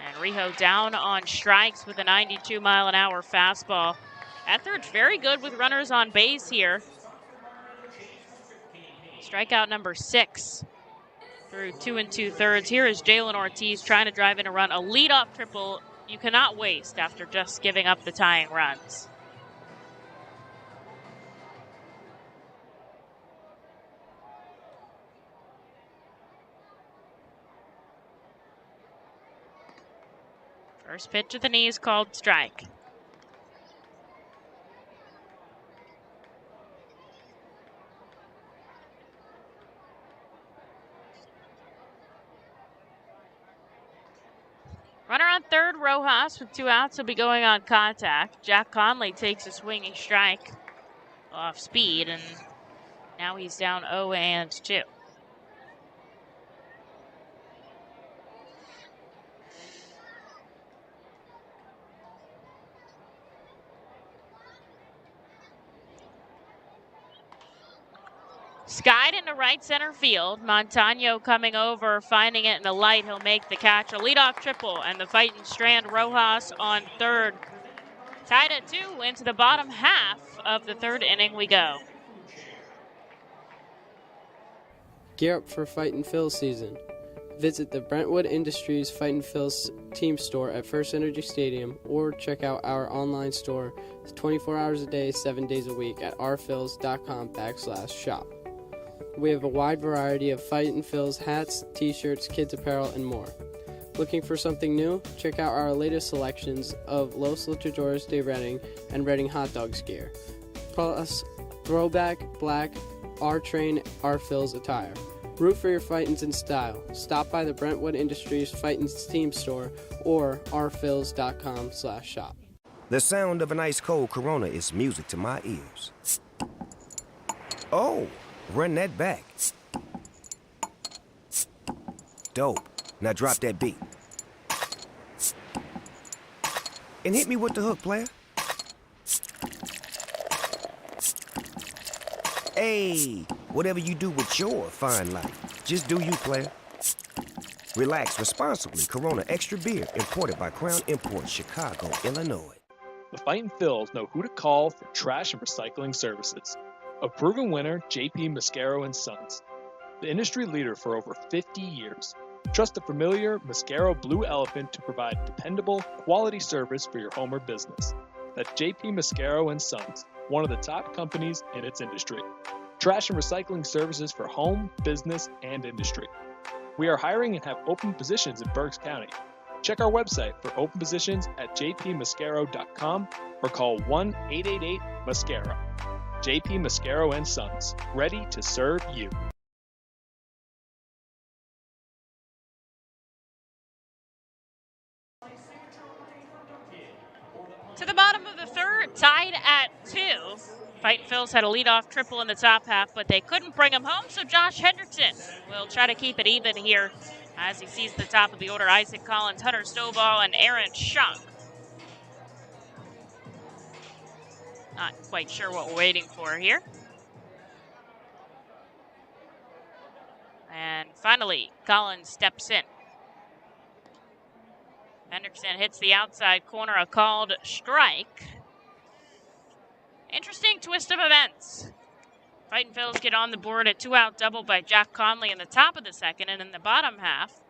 And Rijo down on strikes with a 92-mile-an-hour fastball. Etheridge very good with runners on base here. Strikeout number 6 through 2 2/3. Here is Jalen Ortiz trying to drive in a run. A leadoff triple you cannot waste after just giving up the tying runs. First pitch at the knees called strike. Runner on third, Rojas, with 2 outs, will be going on contact. Jack Conley takes a swinging strike off speed, and now he's down 0-2. Skied into right center field. Montano coming over, finding it in the light. He'll make the catch. A leadoff triple, and the Fightin' Strand Rojas on third. Tied at 2 into the bottom half of the third inning we go. Gear up for Fightin' Phils season. Visit the Brentwood Industries Fightin' Phils team store at First Energy Stadium or check out our online store 24 hours a day, 7 days a week at rphils.com/shop. We have a wide variety of Fightin' Phils hats, t-shirts, kids apparel, and more. Looking for something new? Check out our latest selections of Los Luchadores de Reading and Reading Hot Dogs gear. Plus, throwback, black, R-Train, R-Phils attire. Root for your Fightins in style. Stop by the Brentwood Industries Fightins team store or rphils.com/shop. The sound of an ice-cold Corona is music to my ears. Oh, run that back. Dope. Now drop that beat. And hit me with the hook, player. Hey, whatever you do with your fine life, just do you, player. Relax responsibly. Corona Extra Beer, imported by Crown Imports, Chicago, Illinois. The Fightin' Phils know who to call for trash and recycling services. A proven winner, JP Mascaro & Sons. The industry leader for over 50 years. Trust the familiar Mascaro Blue Elephant to provide dependable, quality service for your home or business. That's JP Mascaro & Sons, one of the top companies in its industry. Trash and recycling services for home, business, and industry. We are hiring and have open positions in Berks County. Check our website for open positions at jpmascaro.com or call 1-888-MASCARO. JP Mascaro & Sons, ready to serve you. To the bottom of the third, tied at 2. Fightin' Phils had a leadoff triple in the top half, but they couldn't bring him home, so Josh Hendrickson will try to keep it even here as he sees the top of the order. Isaac Collins, Hunter Stovall, and Aaron Schunk. Not quite sure what we're waiting for here. And finally, Collins steps in. Hendrickson hits the outside corner, a called strike. Interesting twist of events. Fightin' Phils get on the board, a 2-out double by Jack Conley in the top of the second, and in the bottom half,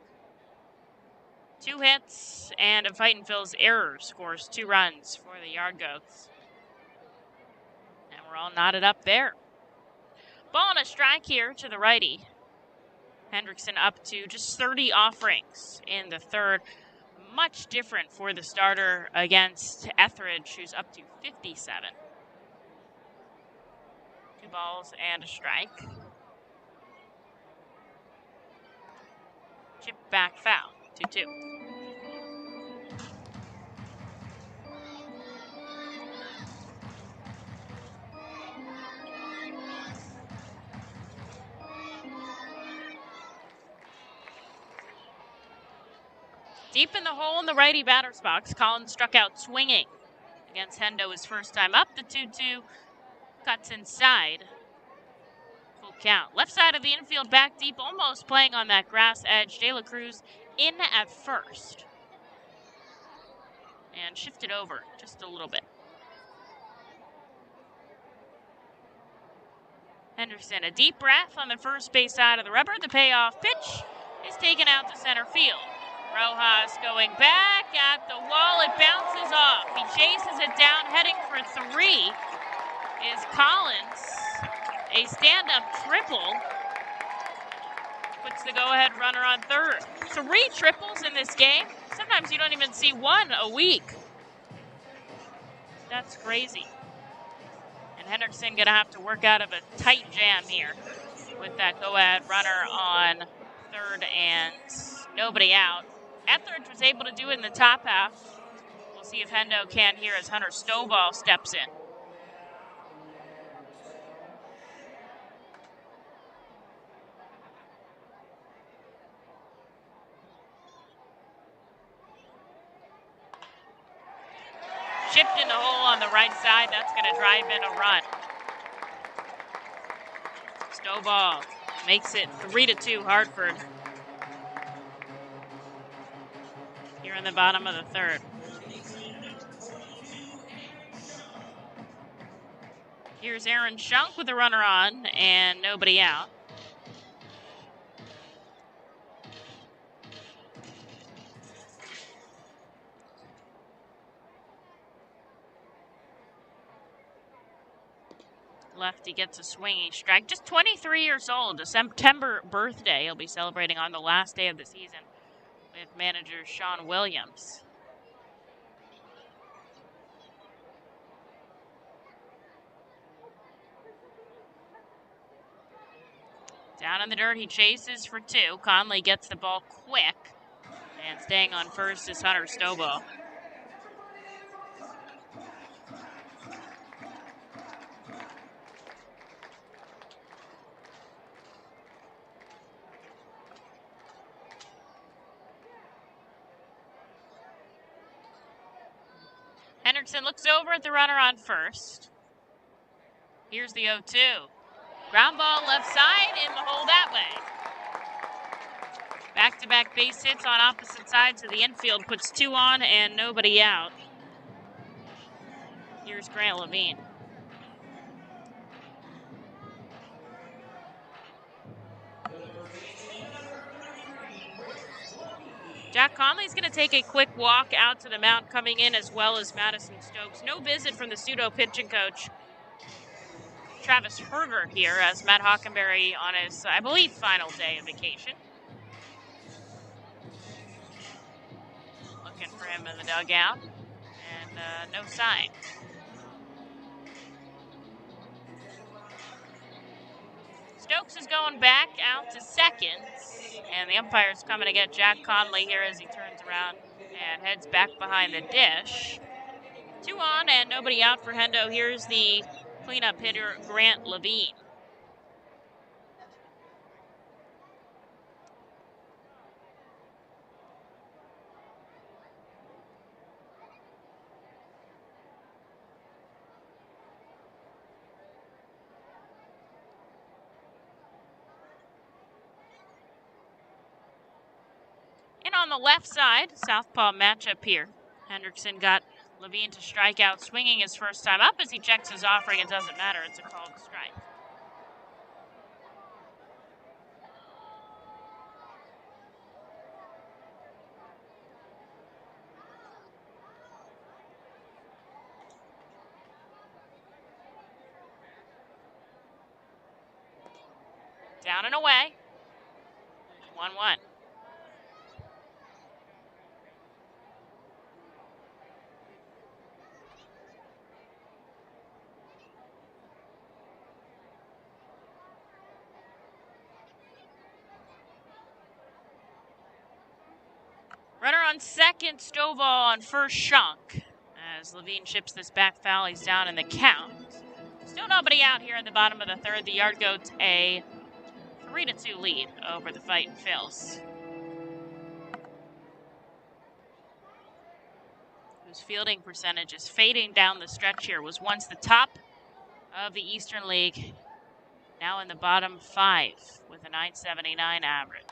2 hits and a Fightin' Phils error scores 2 runs for the Yard Goats. And we're all knotted up there. Ball and a strike here to the righty. Hendrickson up to just 30 offerings in the third. Much different for the starter against Etheridge, who's up to 57. 2 balls and a strike. Chip back foul, 2-2. Deep in the hole in the righty batter's box, Collins struck out swinging against Hendo his first time up. The 2-2 cuts inside. Full count. Left side of the infield, back deep, almost playing on that grass edge. De La Cruz in at first. And shifted over just a little bit. Hendrickson, a deep breath on the first base side of the rubber. The payoff pitch is taken out to center field. Rojas going back at the wall. It bounces off. He chases it down, heading for 3 is Collins. A stand-up triple puts the go-ahead runner on third. 3 triples in this game. Sometimes you don't even see one a week. That's crazy. And Hendrickson going to have to work out of a tight jam here with that go-ahead runner on third and nobody out. Etheridge was able to do it in the top half. We'll see if Hendo can here as Hunter Stovall steps in. Chipped in the hole on the right side. That's going to drive in a run. Stovall makes it 3-2 Hartford. Here in the bottom of the third. Here's Aaron Schunk with a runner on and nobody out. Lefty gets a swinging strike. Just 23 years old, a September birthday. He'll be celebrating on the last day of the season with manager Sean Williams. Down in the dirt, he chases for 2. Conley gets the ball quick. And staying on first is Hunter Stovall. Hendrickson looks over at the runner on first. Here's the 0-2. Ground ball left side in the hole that way. Back-to-back base hits on opposite sides of the infield puts 2 on and nobody out. Here's Grant Levine. Jack Conley's going to take a quick walk out to the mound, coming in as well as Madison Stokes. No visit from the pseudo pitching coach, Travis Herger, here as Matt Hockenberry on his, I believe, final day of vacation. Looking for him in the dugout, and no sign. Stokes is going back out to second, and the umpire's coming to get Jack Conley here as he turns around and heads back behind the dish. 2 on and nobody out for Hendo. Here's the cleanup hitter, Grant Levine. And on the left side, southpaw matchup here. Hendrickson got Levine to strike out, swinging his first time up. As he checks his offering, it doesn't matter. It's a called strike. Down and away. 1-1. Runner on second, Stovall on first, Schunk. As Levine chips this back foul, he's down in the count. Still nobody out here in the bottom of the third. The Yard Goats a 3-2 lead over the Fightin Phils. whose fielding percentage is fading down the stretch here, was once the top of the Eastern League, now in the bottom 5 with a .979 average.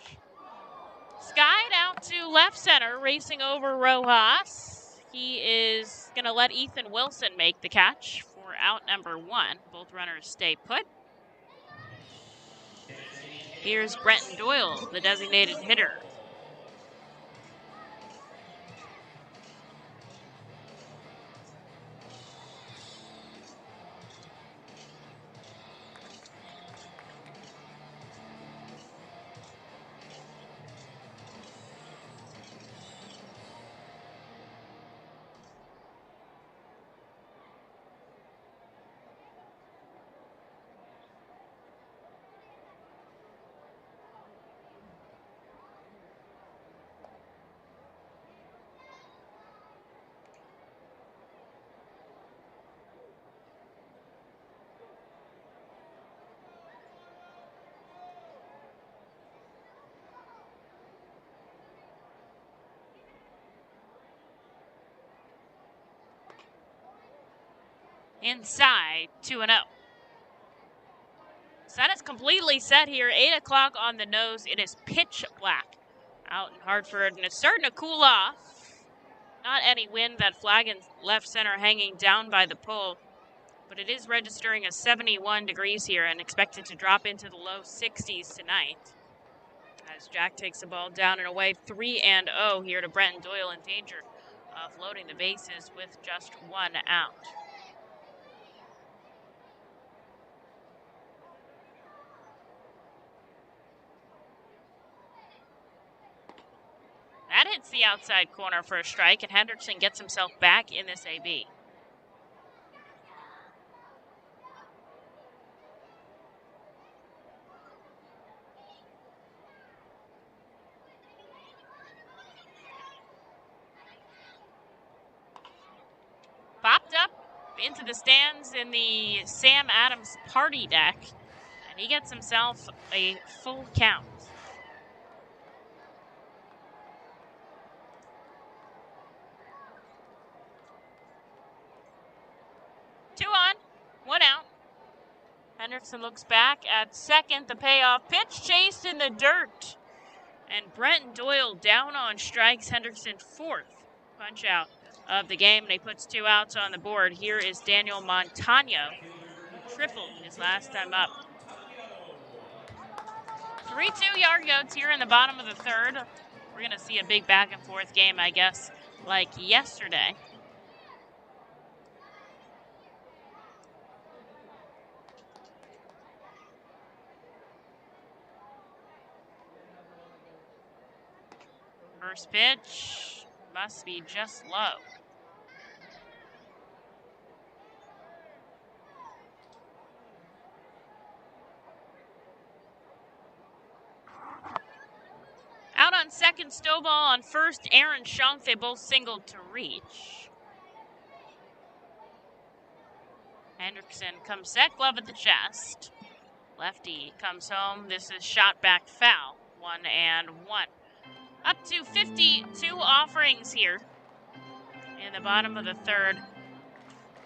Skied out to left center, racing over Rojas. He is going to let Ethan Wilson make the catch for out number 1. Both runners stay put. Here's Brent Doyle, the designated hitter. Inside, 2-0. Sun is completely set here. 8 o'clock on the nose. It is pitch black out in Hartford, and it's starting to cool off. Not any wind. That flag in left center hanging down by the pole, but it is registering as 71 degrees here and expected to drop into the low 60s tonight. As Jack takes the ball down and away, 3-0 here to Bretton Doyle, in danger of loading the bases with just 1 out. That hits the outside corner for a strike, and Hendrickson gets himself back in this AB. Popped up into the stands in the Sam Adams party deck, and he gets himself a full count. Two on, 1 out. Hendrickson looks back at second. The payoff pitch chased in the dirt. And Brent Doyle down on strikes. Hendrickson 4th punch out of the game. And he puts 2 outs on the board. Here is Daniel Montano, who tripled his last time up. 3-2 Yard Goats here in the bottom of the 3rd. We're going to see a big back and forth game, I guess, like yesterday. First pitch must be just low. Out on second, Stovall. On first, Aaron Schunk. They both singled to reach. Hendrickson comes set, glove at the chest. Lefty comes home. This is shot back foul. 1-1. Up to 52 offerings here in the bottom of the 3rd.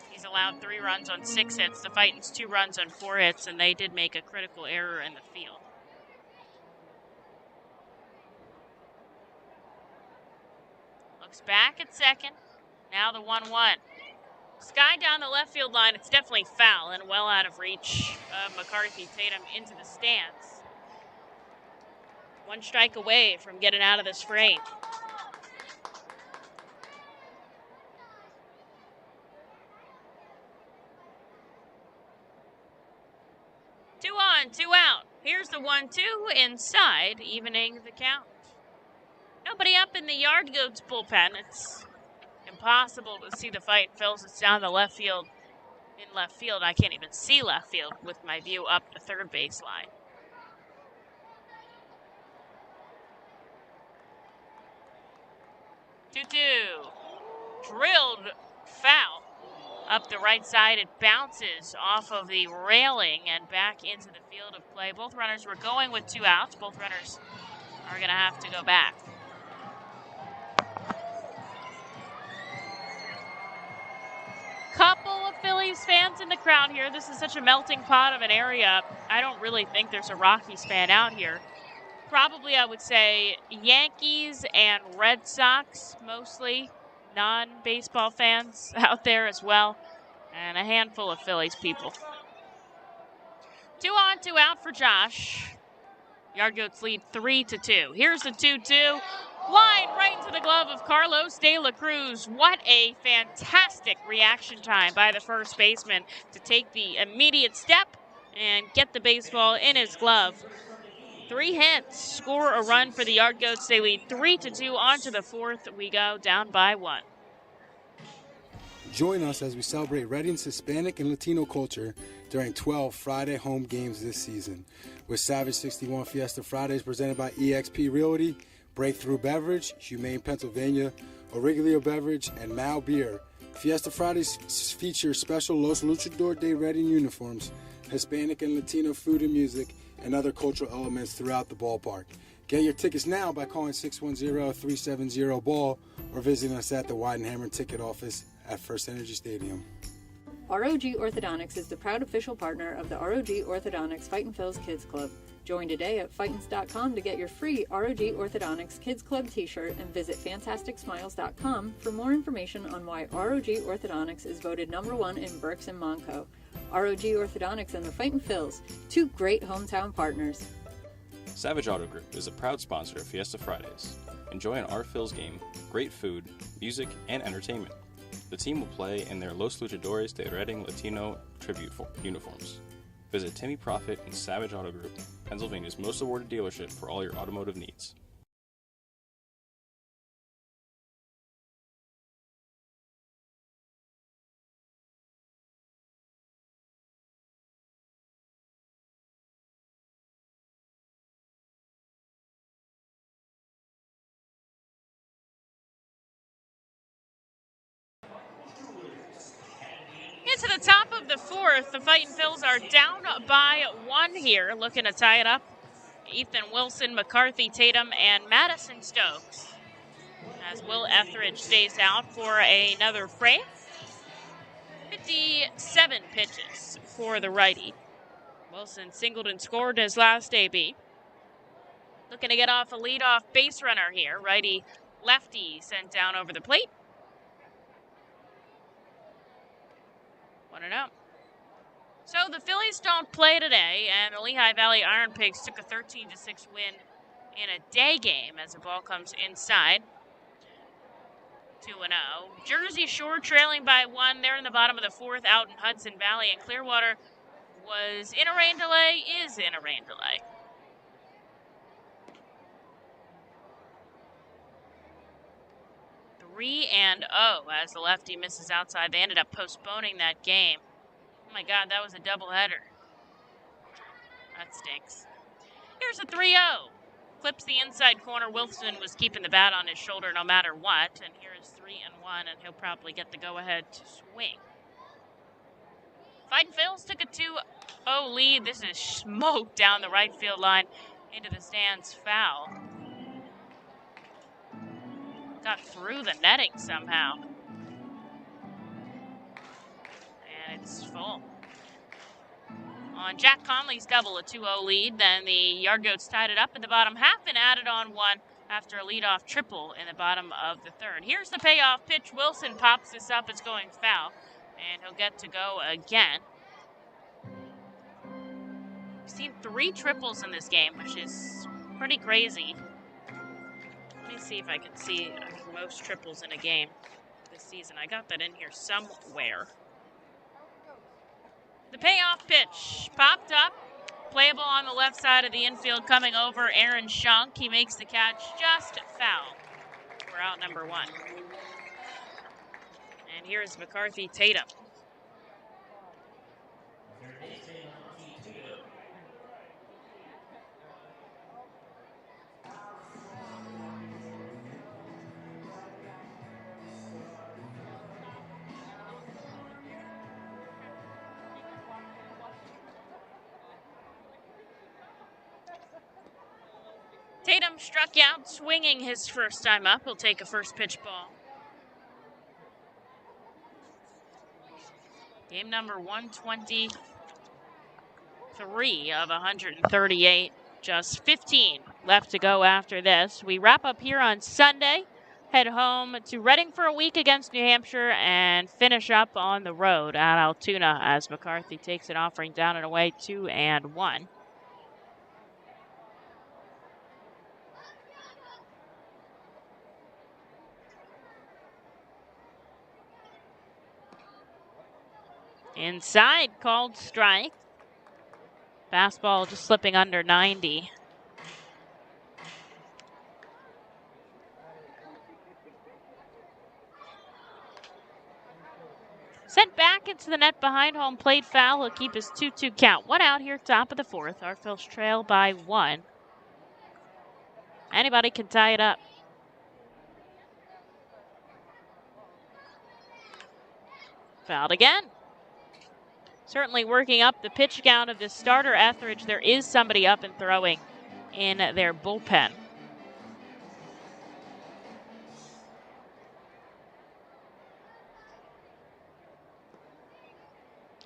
He's allowed 3 runs on 6 hits. The Fightins 2 runs on 4 hits, and they did make a critical error in the field. Looks back at second. Now the 1-1. Sky down the left field line. It's definitely foul and well out of reach of McCarthy. Tatum into the stands. 1 strike away from getting out of this frame. Two on, 2 out. Here's the 1-2 inside, evening the count. Nobody up in the Yard Goats bullpen. It's impossible to see the fight. Phillies is down the left field. In left field, I can't even see left field with my view up the 3rd base line. 2-2. Drilled foul up the right side. It bounces off of the railing and back into the field of play. Both runners were going with 2 outs. Both runners are going to have to go back. Phillies fans in the crowd here. This is such a melting pot of an area. I don't really think there's a Rockies fan out here. Probably, I would say, Yankees and Red Sox, mostly non-baseball fans out there as well, and a handful of Phillies people. 2 on, 2 out for Josh. Yard Goats lead 3-2. Here's the 2-2. Line right into the glove of Carlos De La Cruz. What a fantastic reaction time by the first baseman to take the immediate step and get the baseball in his glove. 3 hits, score a run for the Yard Goats. They lead 3-2. On to the 4th. We go down by 1. Join us as we celebrate Reading's Hispanic and Latino culture during 12 Friday home games this season. With Savage 61 Fiesta Fridays presented by eXp Realty, Breakthrough Beverage, Humane Pennsylvania, Auriglia Beverage, and Mal Beer. Fiesta Fridays feature special Los Luchador de Reading uniforms, Hispanic and Latino food and music, and other cultural elements throughout the ballpark. Get your tickets now by calling 610-370-BALL or visiting us at the Weidenhammer ticket office at First Energy Stadium. ROG Orthodontics is the proud official partner of the ROG Orthodontics Fightin' Phil's Kids Club. Join today at Fightins.com to get your free ROG Orthodontics Kids Club t-shirt and visit FantasticSmiles.com for more information on why ROG Orthodontics is voted #1 in Berks and Monco. ROG Orthodontics and the Fightin' Phils, 2 great hometown partners. Savage Auto Group is a proud sponsor of Fiesta Fridays. Enjoy an R-Phil's game, great food, music, and entertainment. The team will play in their Los Luchadores de Reading Latino tribute uniforms. Visit Timmy Profit and Savage Auto Group, Pennsylvania's most awarded dealership for all your automotive needs. To the top of the 4th, the Fightin' Phils are down by 1 here, looking to tie it up. Ethan Wilson, McCarthy Tatum, and Madison Stokes. As Will Etheridge stays out for another frame. 57 pitches for the righty. Wilson singled and scored his last AB. Looking to get off a leadoff base runner here. Righty lefty sent down over the plate. 1-0. So the Phillies don't play today, and the Lehigh Valley Iron Pigs took a 13-6 win in a day game as the ball comes inside. 2-0. Jersey Shore trailing by 1. They're in the bottom of the 4th out in Hudson Valley, and Clearwater was in a rain delay, is in a rain delay. Three and 0 as the lefty misses outside. They ended up postponing that game. Oh my God, that was a doubleheader. That stinks. Here's a 3-0. Clips the inside corner. Wilson was keeping the bat on his shoulder no matter what. And here is 3-1, and he'll probably get the go-ahead to swing. Fightin' Phils took a 2-0 lead. This is smoked down the right field line into the stands. Foul. Got through the netting somehow. And it's full. On Jack Conley's double, a 2-0 lead. Then the Yard Goats tied it up in the bottom half and added on 1 after a leadoff triple in the bottom of the 3rd. Here's the payoff pitch. Wilson pops this up. It's going foul. And he'll get to go again. We've seen 3 triples in this game, which is pretty crazy. Let me see if I can see most triples in a game this season. I got that in here somewhere. The payoff pitch popped up. Playable on the left side of the infield coming over. Aaron Schunk. He makes the catch. Just foul. We're out number 1. And here's McCarthy Tatum. Tatum struck out, swinging his first time up. He'll take a first pitch ball. Game number 123 of 138. Just 15 left to go after this. We wrap up here on Sunday, head home to Reading for a week against New Hampshire, and finish up on the road at Altoona as McCarthy takes an offering down and away 2-1. Inside, called strike. Fastball just slipping under 90. Sent back into the net behind home plate foul. He'll keep his 2-2 count. One out here, top of the fourth. Our Phils trail by 1. Anybody can tie it up. Fouled again. Certainly working up the pitch count of this starter Etheridge. There is somebody up and throwing in their bullpen.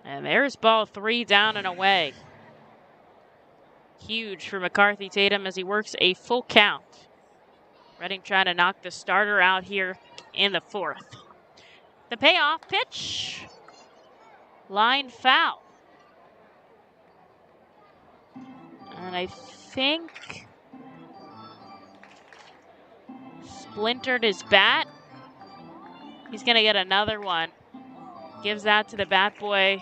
And there's ball 3 down and away. Huge for McCarthy Tatum as he works a full count. Reading trying to knock the starter out here in the fourth. The payoff pitch. Line foul. And I think splintered his bat. He's going to get another one. Gives that to the bat boy.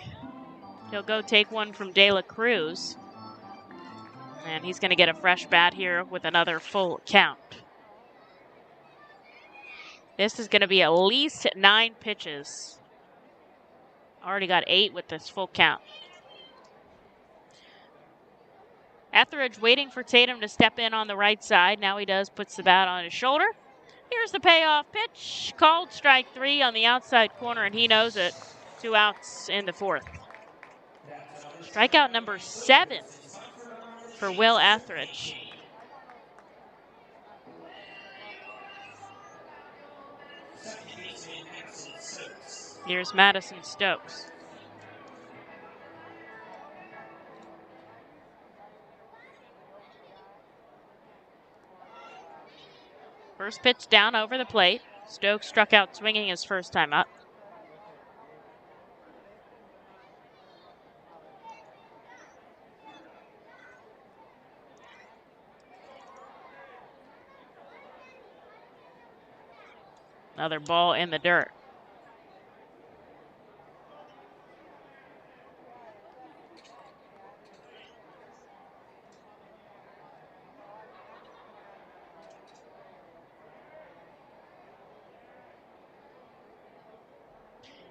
He'll go take one from De La Cruz. And he's going to get a fresh bat here with another full count. This is going to be at least 9 pitches. Already got 8 with this full count. Etheridge waiting for Tatum to step in on the right side. Now he does, puts the bat on his shoulder. Here's the payoff pitch. Called strike 3 on the outside corner, and he knows it. 2 outs in the fourth. Strikeout number 7 for Will Etheridge. Here's Madison Stokes. First pitch down over the plate. Stokes struck out swinging his first time up. Another ball in the dirt.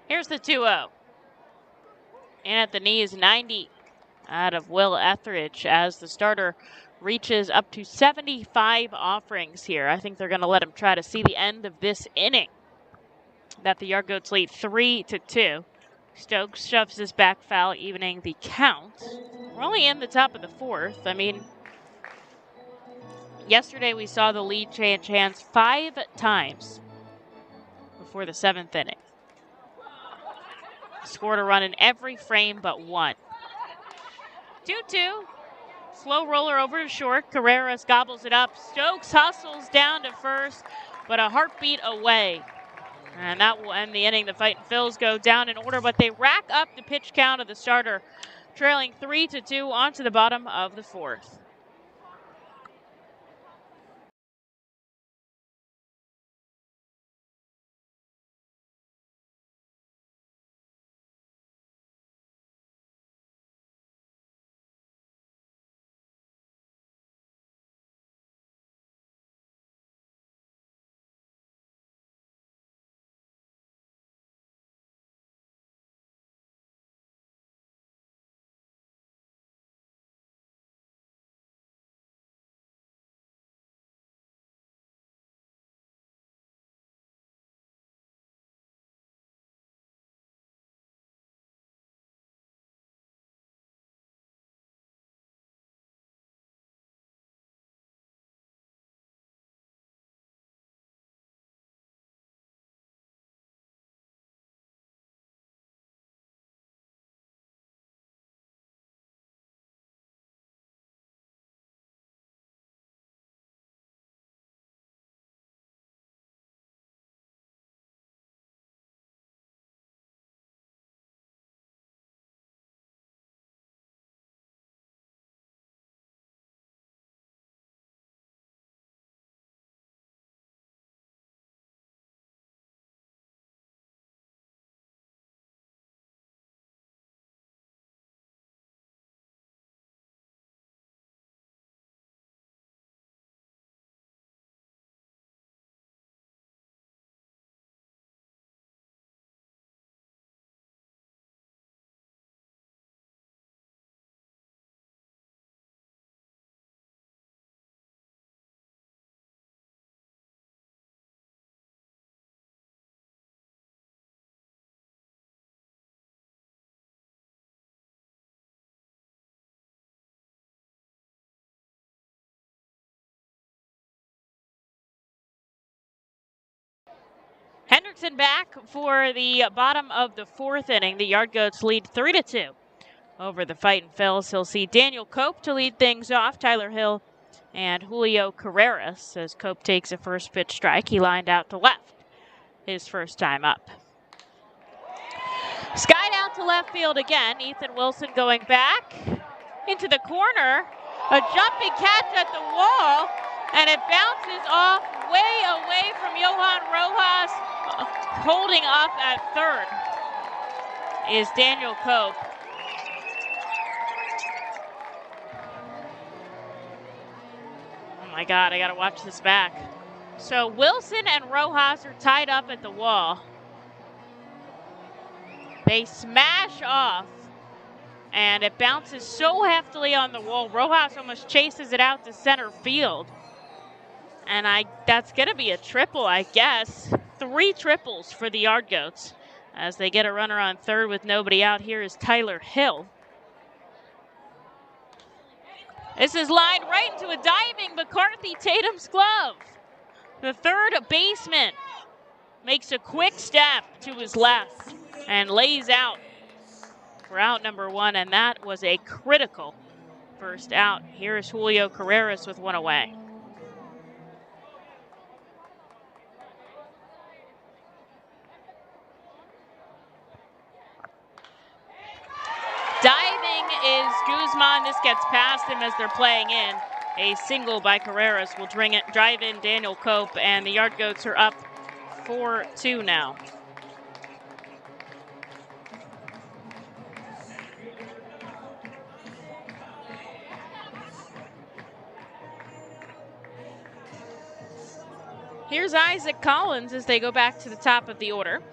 Here's the 2-0. In at the knees, 90 out of Will Etheridge as the starter reaches up to 75 offerings here. I think they're going to let him try to see the end of this inning. That the Yardgoats lead 3-2. Stokes shoves his back foul, evening the count. We're only in the top of the fourth. I mean, yesterday we saw the lead change hands 5 times before the 7th inning. Scored a run in every frame but one. 2-2. Slow roller over to short. Carreras gobbles it up. Stokes hustles down to first, but a heartbeat away. And that will end the inning. The Fightin' Phils go down in order, but they rack up the pitch count of the starter, trailing 3-2 onto the bottom of the fourth. Hendrickson back for the bottom of the fourth inning. The Yard Goats lead 3-2 over the Fightin' Phils. He'll see Daniel Cope to lead things off, Tyler Hill and Julio Carreras as Cope takes a first pitch strike. He lined out to left his first time up. Skied out to left field again. Ethan Wilson going back into the corner. A jumping catch at the wall, and it bounces off way away from Johan Rojas. Holding up at third is Daniel Cope. Oh my God, I gotta watch this back. So Wilson and Rojas are tied up at the wall. They smash off, and it bounces so heftily on the wall. Rojas almost chases it out to center field. And that's going to be a triple, I guess. 3 triples for the Yard Goats as they get a runner on third with nobody out. Here is Tyler Hill. This is lined right into a diving McCarthy Tatum's glove. The third baseman makes a quick step to his left and lays out for out number 1, and that was a critical first out. Here's Julio Carreras with one away. Diving is Guzman. This gets past him as they're playing in. A single by Carreras will drive in Daniel Cope, and the Yard Goats are up 4-2 now. Here's Isaac Collins as they go back to the top of the order.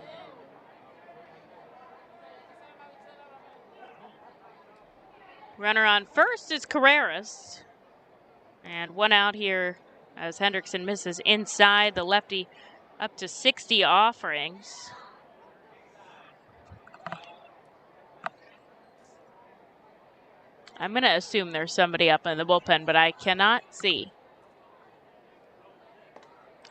Runner on first is Carreras. And one out here as Hendrickson misses inside. The lefty up to 60 offerings. I'm going to assume there's somebody up in the bullpen, but I cannot see.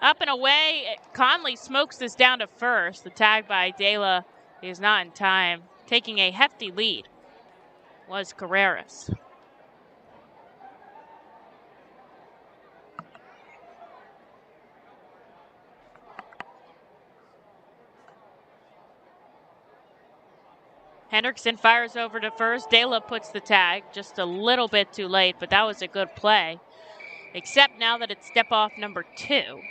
Up and away, Conley smokes this down to first. The tag by Doyle is not in time. Taking a hefty lead was Carreras. Hendrickson fires over to first. Doyle puts the tag just a little bit too late, but that was a good play. Except now that it's step-off number 2.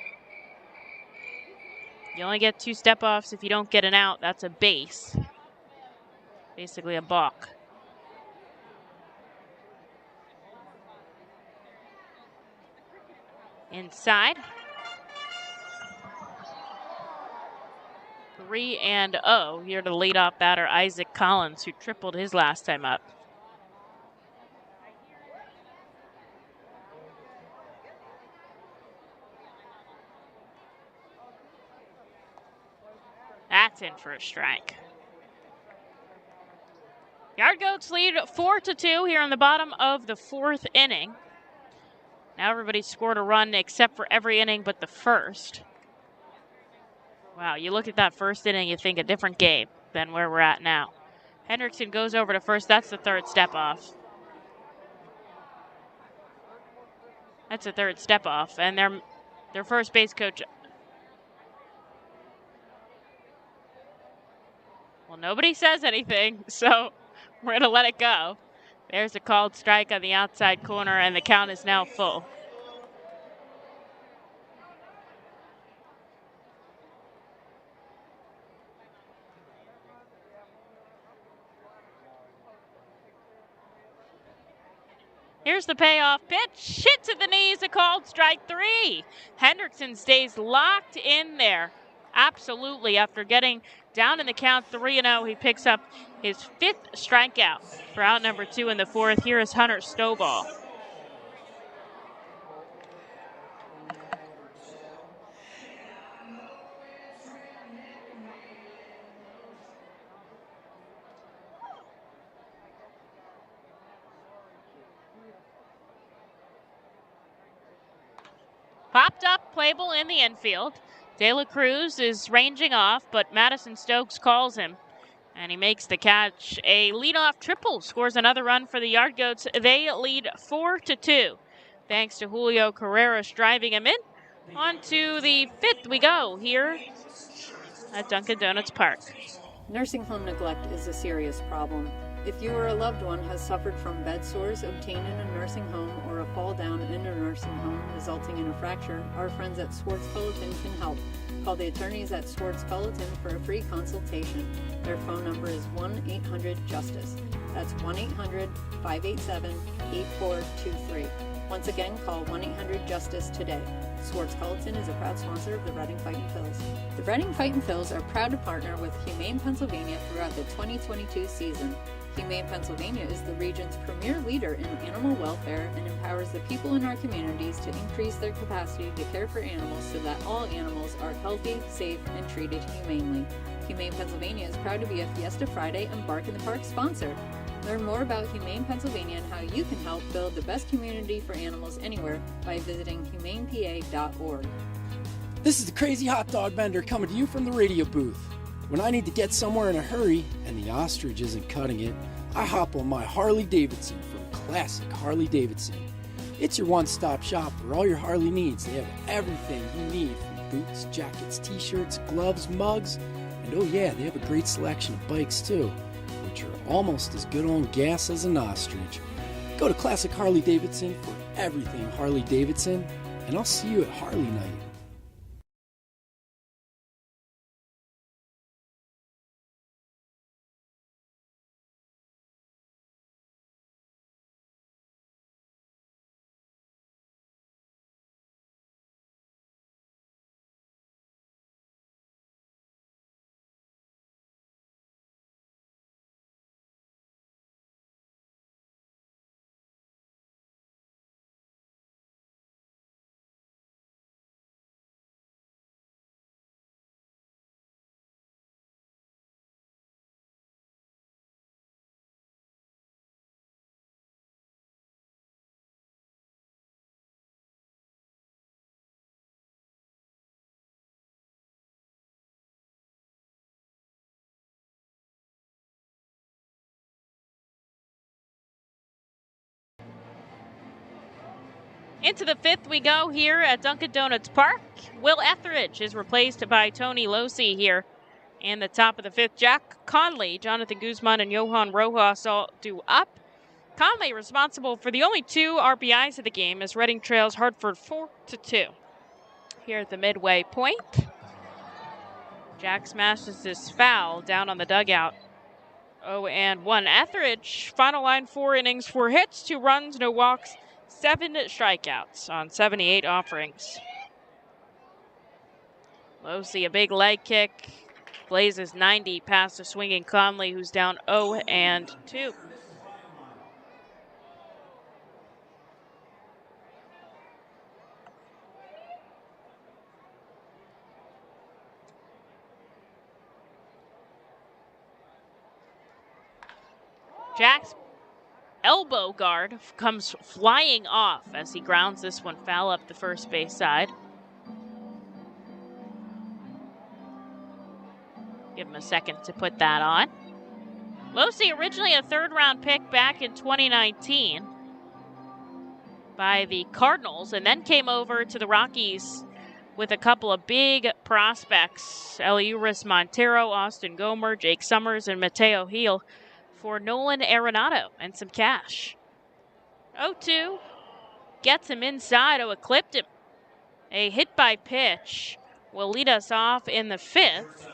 You only get 2 step-offs if you don't get an out. That's a base. Basically a balk. Inside. 3-0 here to leadoff batter Isaac Collins, who tripled his last time up. That's in for a strike. Yard Goats lead 4-2 here on the bottom of the 4th inning. Now everybody's scored a run except for every inning but the first. Wow, you look at that first inning, you think a different game than where we're at now. Hendrickson goes over to first. That's the 3rd step off. That's the 3rd step off. And their first base coach. Well, nobody says anything, so we're going to let it go. There's a called strike on the outside corner, and the count is now full. Here's the payoff pitch. Hit to the knees, a called strike 3. Hendrickson stays locked in there. Absolutely. After getting down in the count 3-0, he picks up his 5th strikeout for out number 2 in the 4th. Here is Hunter Stovall. Popped up, playable in the infield. De La Cruz is ranging off, but Madison Stokes calls him, and he makes the catch. A leadoff triple scores another run for the Yard Goats. They lead 4-2, thanks to Julio Carreras driving him in. On to the 5th we go here at Dunkin' Donuts Park. Nursing home neglect is a serious problem. If you or a loved one has suffered from bed sores obtained in a nursing home or a fall down in a nursing home resulting in a fracture, our friends at Swartz Culleton can help. Call the attorneys at Swartz Culleton for a free consultation. Their phone number is 1-800-JUSTICE. That's 1-800-587-8423. Once again, call 1-800-JUSTICE today. Swartz Culleton is a proud sponsor of the Reading Fightin' Phils. The Reading Fightin' Phils are proud to partner with Humane Pennsylvania throughout the 2022 season. Humane Pennsylvania is the region's premier leader in animal welfare and empowers the people in our communities to increase their capacity to care for animals so that all animals are healthy, safe, and treated humanely. Humane Pennsylvania is proud to be a Fiesta Friday and Bark in the Park sponsor. Learn more about Humane Pennsylvania and how you can help build the best community for animals anywhere by visiting humanepa.org. This is the Crazy Hot Dog Vendor coming to you from the radio booth. When I need to get somewhere in a hurry and the ostrich isn't cutting it, I hop on my Harley Davidson from Classic Harley Davidson. It's your one-stop shop for all your Harley needs. They have everything you need from boots, jackets, t-shirts, gloves, mugs, and oh yeah, they have a great selection of bikes too, which are almost as good on gas as an ostrich. Go to Classic Harley Davidson for everything Harley Davidson, and I'll see you at Harley Night. Into the 5th we go here at Dunkin' Donuts Park. Will Etheridge is replaced by Tony Losi here. In the top of the 5th, Jack Conley, Jonathan Guzman, and Johan Rojas all due up. Conley responsible for the only 2 RBIs of the game as Reading trails Hartford 4-2. Here at the midway point, Jack smashes his foul down on the dugout. 0-1. Etheridge, final line 4 innings, 4 hits, 2 runs, no walks, 7 strikeouts on 78 offerings. Losi, a big leg kick, blazes 90 past the swinging Conley, who's down 0-2. Jack's elbow guard comes flying off as he grounds this one foul up the first base side. Give him a second to put that on. Losi, originally a 3rd-round pick back in 2019 by the Cardinals, and then came over to the Rockies with a couple of big prospects, Eliuris Montero, Austin Gomer, Jake Summers, and Mateo Heel, for Nolan Arenado and some cash. 0-2, gets him inside. It clipped him. A hit by pitch will lead us off in the 5th.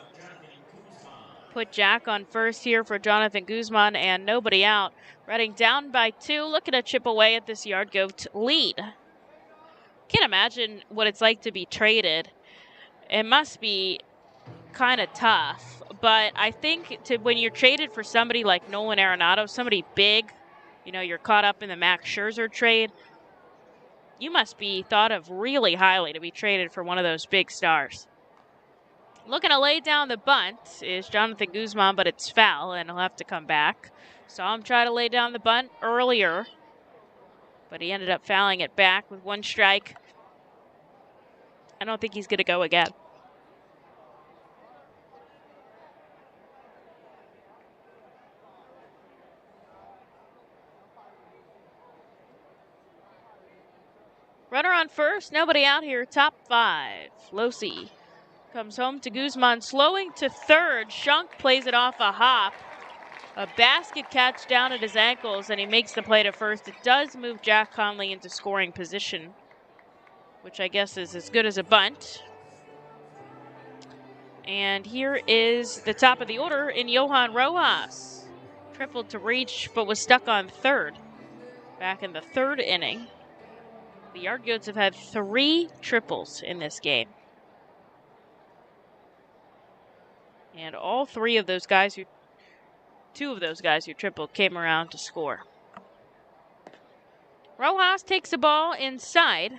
Put Jack on first here for Jonathan Guzman and nobody out. Reading down by 2, looking to chip away at this Yard Goat lead. Can't imagine what it's like to be traded. It must be kind of tough, but I think when you're traded for somebody like Nolan Arenado, somebody big, you're caught up in the Max Scherzer trade, you must be thought of really highly to be traded for one of those big stars. Looking to lay down the bunt is Jonathan Guzman, but it's foul, and he'll have to come back. Saw him try to lay down the bunt earlier, but he ended up fouling it back with 1 strike. I don't think he's going to go again. Runner on first, nobody out here, top 5. Losi comes home to Guzman, slowing to third. Schunk plays it off a hop. A basket catch down at his ankles, and he makes the play to first. It does move Jack Conley into scoring position, which I guess is as good as a bunt. And here is the top of the order in Johan Rojas. Tripled to reach, but was stuck on third back in the third inning. The Yard Goats have had 3 triples in this game. And all 2 of those guys who tripled came around to score. Rojas takes the ball inside.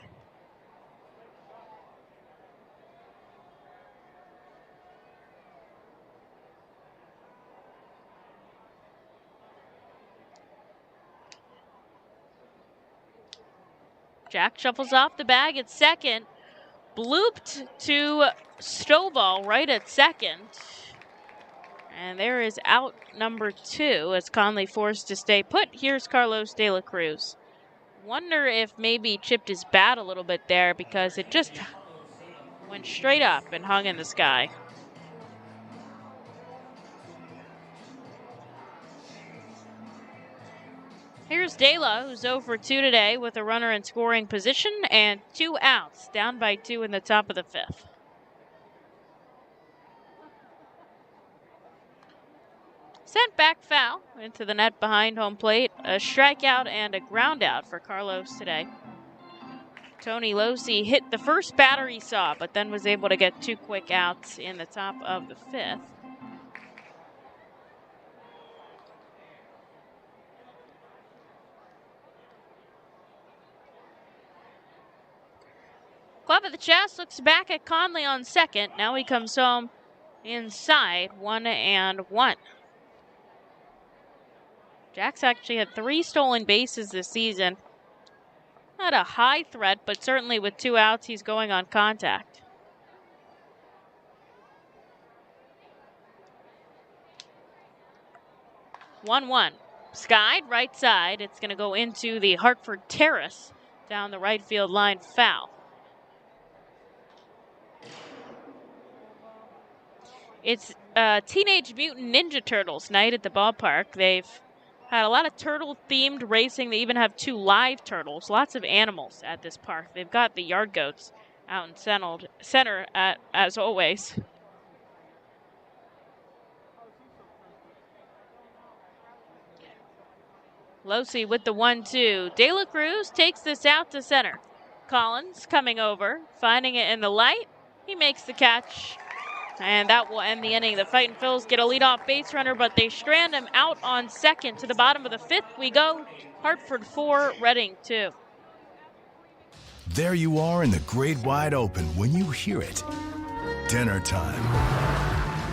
Jack shuffles off the bag at second. Blooped to Stovall right at second. And there is out number 2 as Conley forced to stay put. Here's Carlos De La Cruz. Wonder if maybe chipped his bat a little bit there because it just went straight up and hung in the sky. Here's De La, who's 0 for 2 today with a runner in scoring position and 2 outs, down by 2 in the top of the 5th. Sent back foul into the net behind home plate. A strikeout and a ground out for Carlos today. Tony Losi hit the first batter he saw, but then was able to get 2 quick outs in the top of the 5th. Club of the chest looks back at Conley on second. Now he comes home inside, 1-1. Jack's actually had 3 stolen bases this season. Not a high threat, but certainly with 2 outs, he's going on contact. One. Skied, right side. It's going to go into the Hartford terrace down the right field line, foul. It's Teenage Mutant Ninja Turtles night at the ballpark. They've had a lot of turtle-themed racing. They even have 2 live turtles. Lots of animals at this park. They've got the Yard Goats out in center as always. Losi with the 1-2. De La Cruz takes this out to center. Collins coming over, finding it in the light. He makes the catch. And that will end the inning. The Fightin' Phils get a leadoff base runner, but they strand him out on second. To the bottom of the 5th we go. Hartford 4, Reading 2. There you are in the great wide open when you hear it. Dinner time.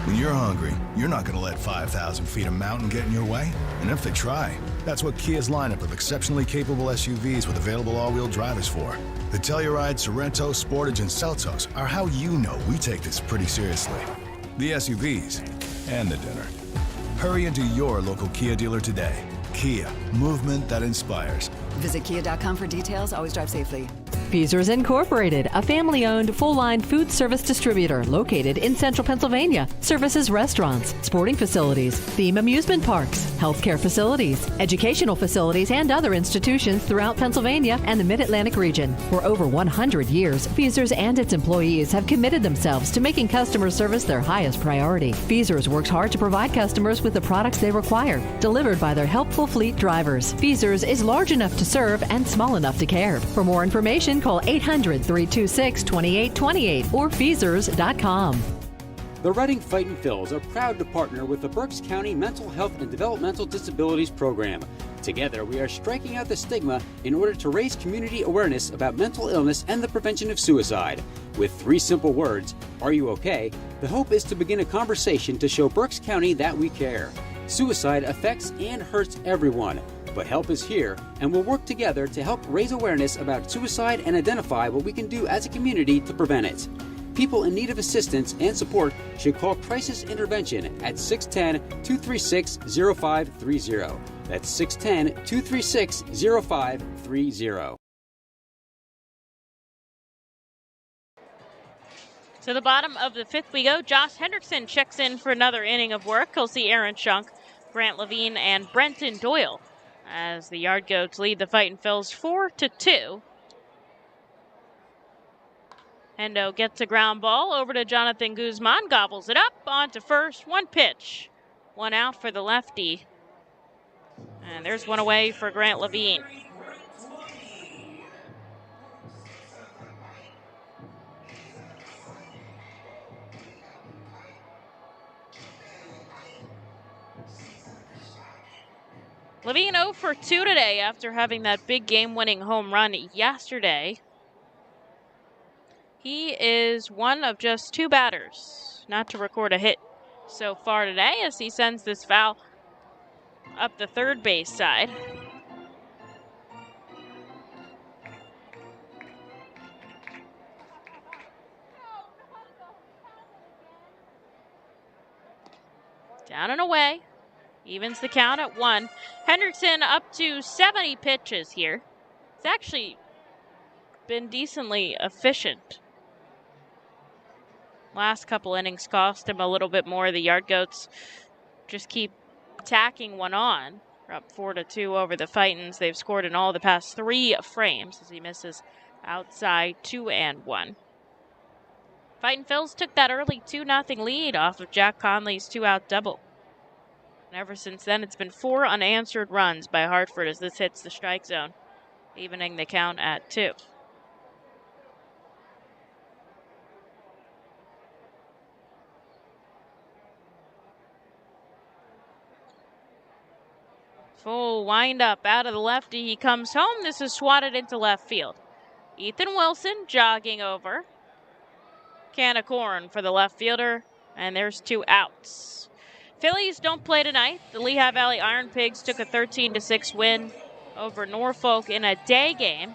When you're hungry, you're not going to let 5,000 feet of mountain get in your way. And if they try, that's what Kia's lineup of exceptionally capable SUVs with available all-wheel drive is for. The Telluride, Sorento, Sportage, and Seltos are how you know we take this pretty seriously. The SUVs and the dinner. Hurry into your local Kia dealer today. Kia, movement that inspires. Visit kia.com for details. Always drive safely. Feasers Incorporated, a family-owned, full-line food service distributor located in central Pennsylvania. Services restaurants, sporting facilities, theme amusement parks, healthcare facilities, educational facilities, and other institutions throughout Pennsylvania and the Mid-Atlantic region. For over 100 years, Feasers and its employees have committed themselves to making customer service their highest priority. Feasers works hard to provide customers with the products they require, delivered by their helpful fleet drivers. Feasers is large enough to serve and small enough to care. For more information, call 800-326-2828 or Feasers.com. The Reading Fightin' Phils are proud to partner with the Berks County Mental Health and Developmental Disabilities Program. Together, we are striking out the stigma in order to raise community awareness about mental illness and the prevention of suicide. With 3 simple words, "Are you okay?" the hope is to begin a conversation to show Berks County that we care. Suicide affects and hurts everyone, but help is here, and we'll work together to help raise awareness about suicide and identify what we can do as a community to prevent it. People in need of assistance and support should call Crisis Intervention at 610-236-0530. That's 610-236-0530. To the bottom of the fifth we go. Josh Hendrickson checks in for another inning of work. He'll see Aaron Schunk, Grant Levine, and Brenton Doyle as the Yard Goats lead the Fightin' Phils 4-2. Hendo gets a ground ball over to Jonathan Guzman, gobbles it up onto first. One pitch, one out for the lefty. And there's one away for Grant Levine. Levine 0 for 2 today after having that big game-winning home run yesterday. He is one of just 2 batters not to record a hit so far today as he sends this foul up the third base side. Down and away. Evens the count at 1. Hendrickson up to 70 pitches here. It's actually been decently efficient. Last couple innings cost him a little bit more. The Yard Goats just keep tacking one on. We're up 4-2 over the Fightins. They've scored in all the past 3 frames as he misses outside 2 and 1. Fightin' Phils took that early 2-0 lead off of Jack Conley's 2-out double. And ever since then, it's been 4 unanswered runs by Hartford as this hits the strike zone, evening the count at 2. Full windup out of the lefty. He comes home. This is swatted into left field. Ethan Wilson jogging over. Can of corn for the left fielder, and there's 2 outs. Phillies don't play tonight. The Lehigh Valley Iron Pigs took a 13-6 win over Norfolk in a day game.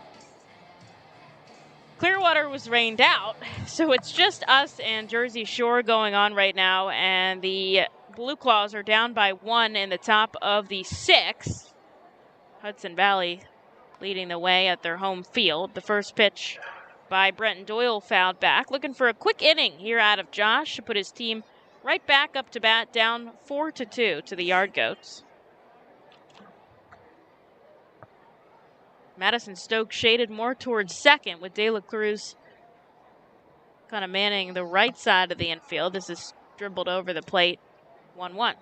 Clearwater was rained out, so it's just us and Jersey Shore going on right now, and the Blue Claws are down by 1 in the top of the 6th. Hudson Valley leading the way at their home field. The first pitch by Brent Doyle fouled back. Looking for a quick inning here out of Josh to put his team right back up to bat, down 4-2 to the Yard Goats. Madison Stokes shaded more towards second with De La Cruz kind of manning the right side of the infield. This is dribbled over the plate, 1-1.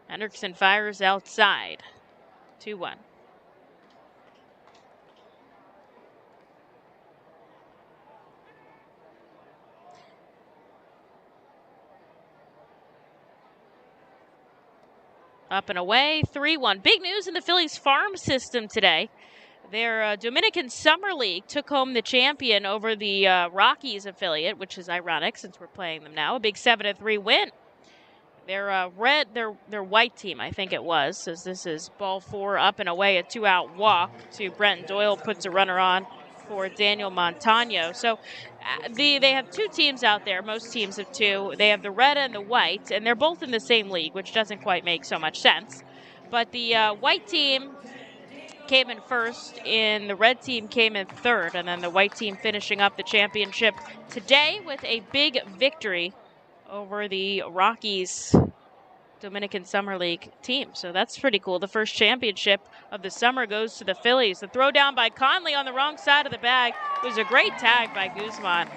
Hendrickson fires outside, 2-1. Up and away, 3-1. Big news in the Phillies farm system today. Their Dominican Summer League took home the champion over the Rockies affiliate, which is ironic since we're playing them now. A big 7-3 win. Their their white team, I think it was, as this is ball 4 up and away, a 2-out walk to Brent Doyle, puts a runner on for Daniel Montano. So they have 2 teams out there. Most teams have 2. They have the red and the white, and they're both in the same league, which doesn't quite make so much sense. But the white team came in first, and the red team came in third, and then the white team finishing up the championship today with a big victory over the Rockies Dominican Summer League team. So that's pretty cool. The first championship of the summer goes to the Phillies. The throw down by Conley on the wrong side of the bag. It was a great tag by Guzman,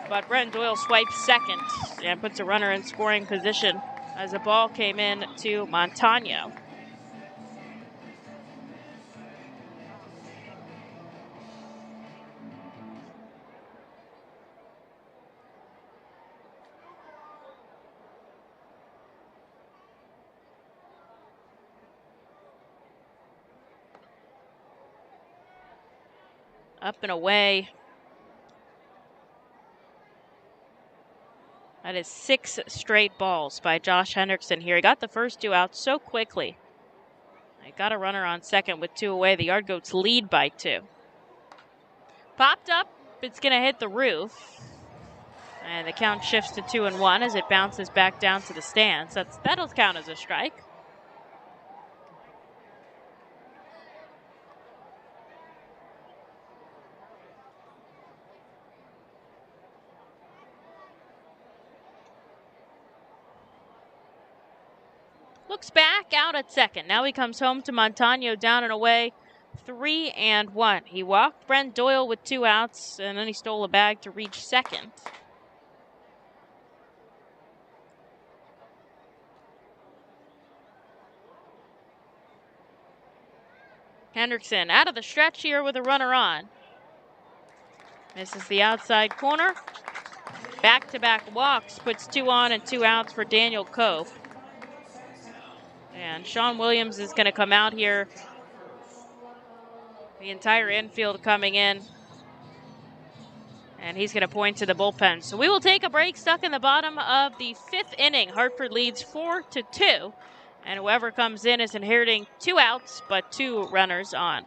but Brent Doyle swipes second and puts a runner in scoring position as the ball came in to Montano. Up and away. That is 6 straight balls by Josh Hendrickson here. He got the first 2 outs so quickly. He got a runner on second with 2 away. The Yard Goats lead by 2. Popped up. It's going to hit the roof. And the count shifts to 2-1 as it bounces back down to the stands. That'll count as a strike. Looks back out at second. Now he comes home to Montano down and away, 3-1. He walked Brent Doyle with 2 outs, and then he stole a bag to reach second. Hendrickson out of the stretch here with a runner on. Misses the outside corner. Back-to-back walks, puts 2 on and 2 outs for Daniel Cope. And Sean Williams is going to come out here. The entire infield coming in. And he's going to point to the bullpen. So we will take a break, stuck in the bottom of the 5th inning. Hartford leads 4-2. And whoever comes in is inheriting 2 outs, but 2 runners on.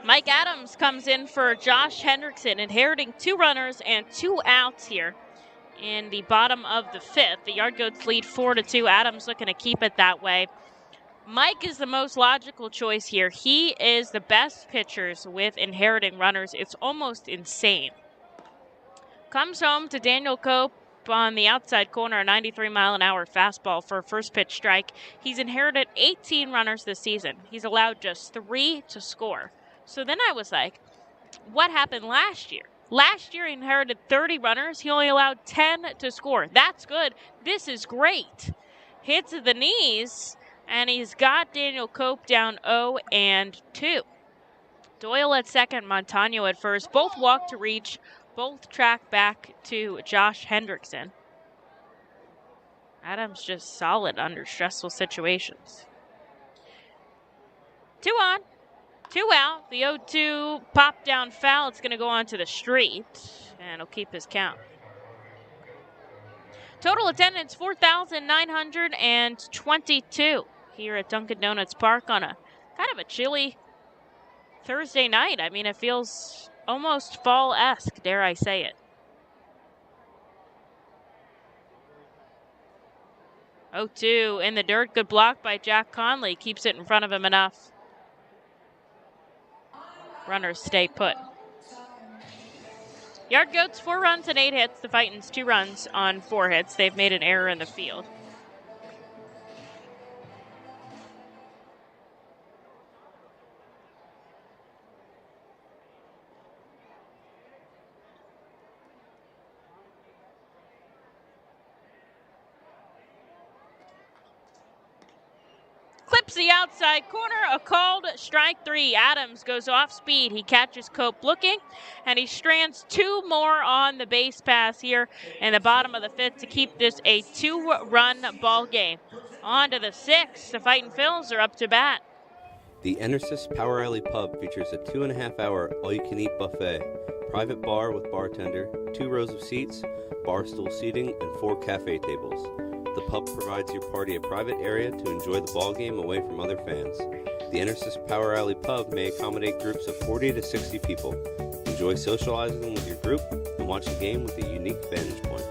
Mike Adams comes in for Josh Hendrickson, inheriting 2 runners and 2 outs here in the bottom of the 5th. The Yardgoats lead 4-2. Adams looking to keep it that way. Mike is the most logical choice here. He is the best pitchers with inheriting runners. It's almost insane. Comes home to Daniel Cope on the outside corner, a 93-mile-an-hour fastball for a first pitch strike. He's inherited 18 runners this season. He's allowed just 3 to score. So then I was like, what happened last year? Last year he inherited 30 runners. He only allowed 10 to score. That's good. This is great. Hits the knees, and he's got Daniel Cope down 0-2. Doyle at second, Montano at first. Both walk to reach. Both track back to Josh Hendrickson. Adams just solid under stressful situations. 2 on. 2 out. The 0-2 pop down foul. It's going to go onto the street, and he'll keep his count. Total attendance 4,922 here at Dunkin' Donuts Park on a kind of a chilly Thursday night. I mean, it feels almost fall-esque, dare I say it. 0-2 in the dirt. Good block by Jack Conley. Keeps it in front of him enough. Runners stay put. Yardgoats 4 runs and 8 hits. The Fightins 2 runs on 4 hits. They've made an error in the field. Tips the outside corner, a called strike 3. Adams goes off speed. He catches Cope looking, and he strands 2 more on the base pass here in the bottom of the 5th to keep this a 2-run ball game. On to the 6th. The Fightin' Phils are up to bat. The Enersys Power Alley Pub features a 2.5-hour all-you-can-eat buffet, private bar with bartender, 2 rows of seats, bar stool seating, and 4 cafe tables. The pub provides your party a private area to enjoy the ball game away from other fans. The Enersys Power Alley Pub may accommodate groups of 40 to 60 people. Enjoy socializing with your group and watch the game with a unique vantage point.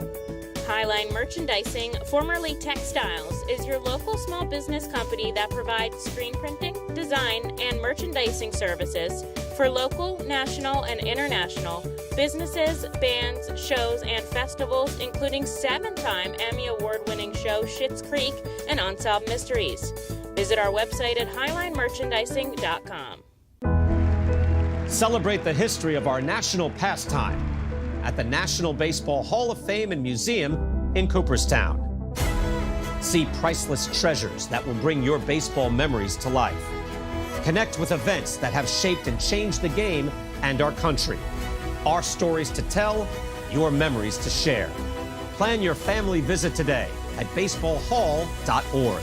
Highline Merchandising, formerly Textiles, is your local small business company that provides screen printing, design, and merchandising services for local, national, and international businesses, bands, shows, and festivals, including 7-time Emmy Award-winning show Schitt's Creek and Unsolved Mysteries. Visit our website at highlinemerchandising.com. Celebrate the history of our national pastime at the National Baseball Hall of Fame and Museum in Cooperstown. See priceless treasures that will bring your baseball memories to life. Connect with events that have shaped and changed the game and our country. Our stories to tell, your memories to share. Plan your family visit today at baseballhall.org.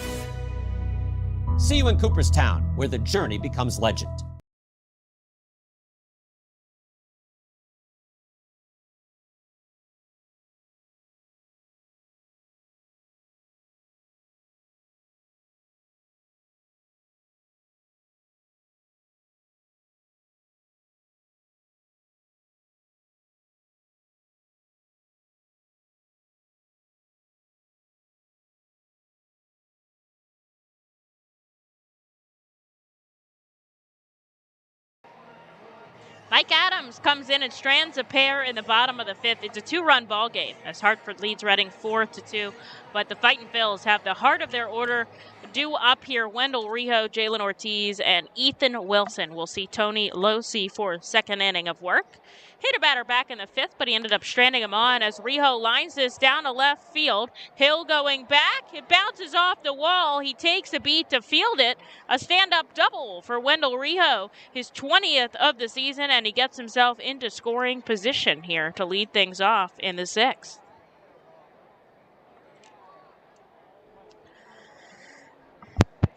See you in Cooperstown, where the journey becomes legend. Mike Adams comes in and strands a pair in the bottom of the 5th. It's a 2-run ball game as Hartford leads Reading 4-2. But the Fightin' Phils have the heart of their order due up here. Wendell Rijo, Jalen Ortiz, and Ethan Wilson. We'll see Tony Losi for a second inning of work. Hit a batter back in the 5th, but he ended up stranding him on as Rijo lines this down to left field. Hill going back. It bounces off the wall. He takes a beat to field it. A stand-up double for Wendell Rijo, his 20th of the season, and he gets himself into scoring position here to lead things off in the 6th.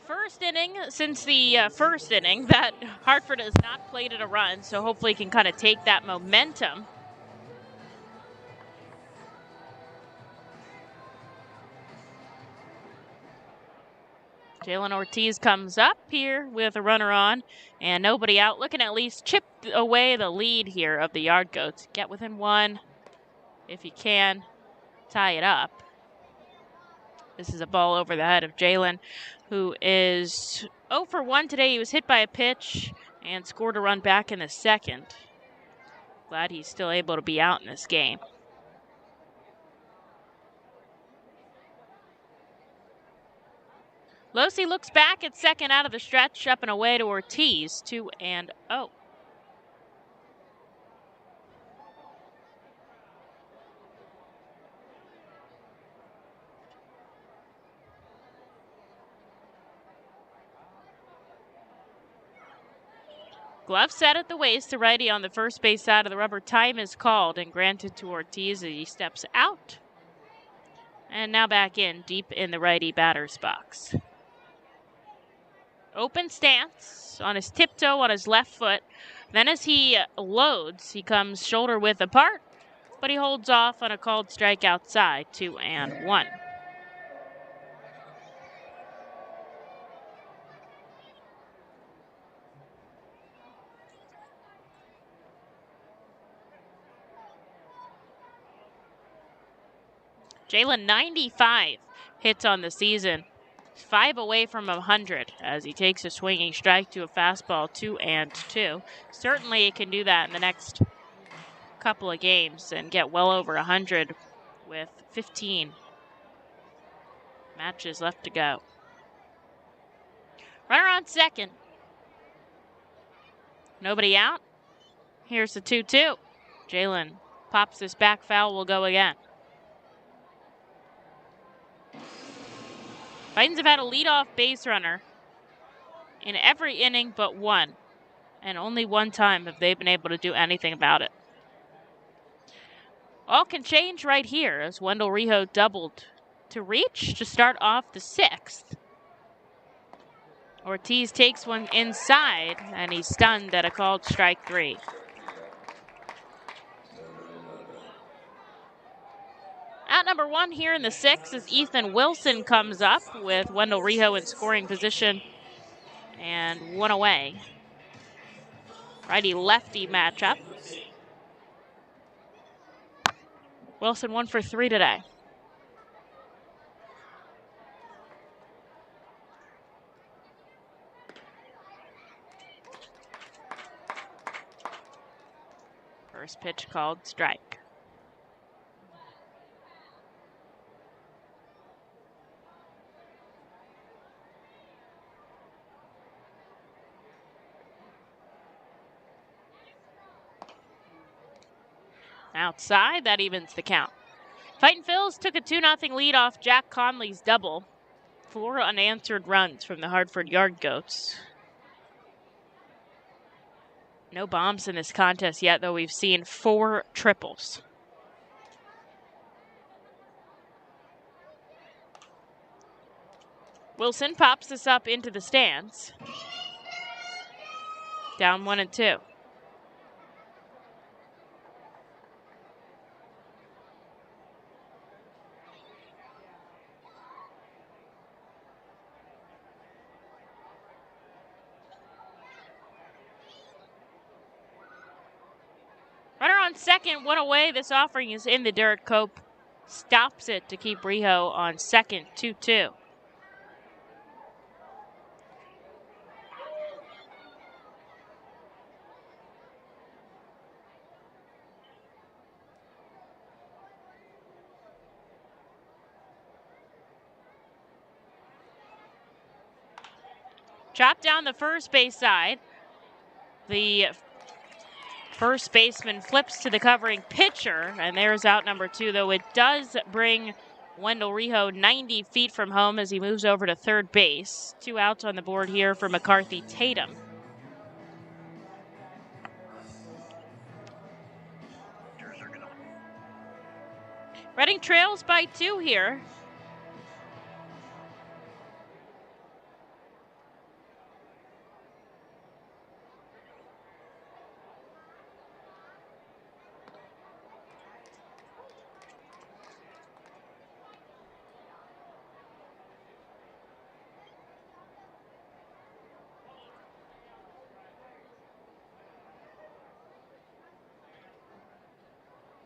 First inning since the first inning that Hartford has not played at a run, so hopefully can kind of take that momentum. Jalen Ortiz comes up here with a runner on and nobody out, looking to at least chip away the lead here of the Yard Goats. Get within 1 if you can, tie it up. This is a ball over the head of Jalen, who is 0 for 1 today. He was hit by a pitch and scored a run back in the 2nd. Glad he's still able to be out in this game. Losi looks back at second out of the stretch, up and away to Ortiz, 2-0. Glove set at the waist to righty on the first base side of the rubber. Time is called and granted to Ortiz as he steps out. And now back in, deep in the righty batter's box. Open stance on his tiptoe on his left foot. Then as he loads, he comes shoulder width apart, but he holds off on a called strike outside, 2-1. Jalen, 95 hits on the season. 5 away from 100 as he takes a swinging strike to a fastball, 2-2. Certainly he can do that in the next couple of games and get well over 100 with 15 matches left to go. Runner on second. Nobody out. Here's the 2-2. Jalen pops this back foul, will go again. Titans have had a leadoff base runner in every inning but one. And only one time have they been able to do anything about it. All can change right here as Wendell Rijo doubled to reach to start off the 6th. Ortiz takes one inside, and he's stunned at a called strike 3. Out number 1 here in the 6th as Ethan Wilson comes up with Wendell Rijo in scoring position and 1 away. Righty-lefty matchup. Wilson 1 for 3 today. First pitch called strike. Outside, that evens the count. Fightin' Phils took a 2-0 lead off Jack Conley's double. 4 unanswered runs from the Hartford Yard Goats. No bombs in this contest yet, though we've seen 4 triples. Wilson pops this up into the stands. Down 1-2. Runner on second, 1 away. This offering is in the dirt. Cope stops it to keep Rijo on second, 2-2. Chopped down the first base side. The first baseman flips to the covering pitcher, and there's out number 2, though it does bring Wendell Rijo 90 feet from home as he moves over to third base. 2 outs on the board here for McCarthy Tatum. Reading trails by 2 here.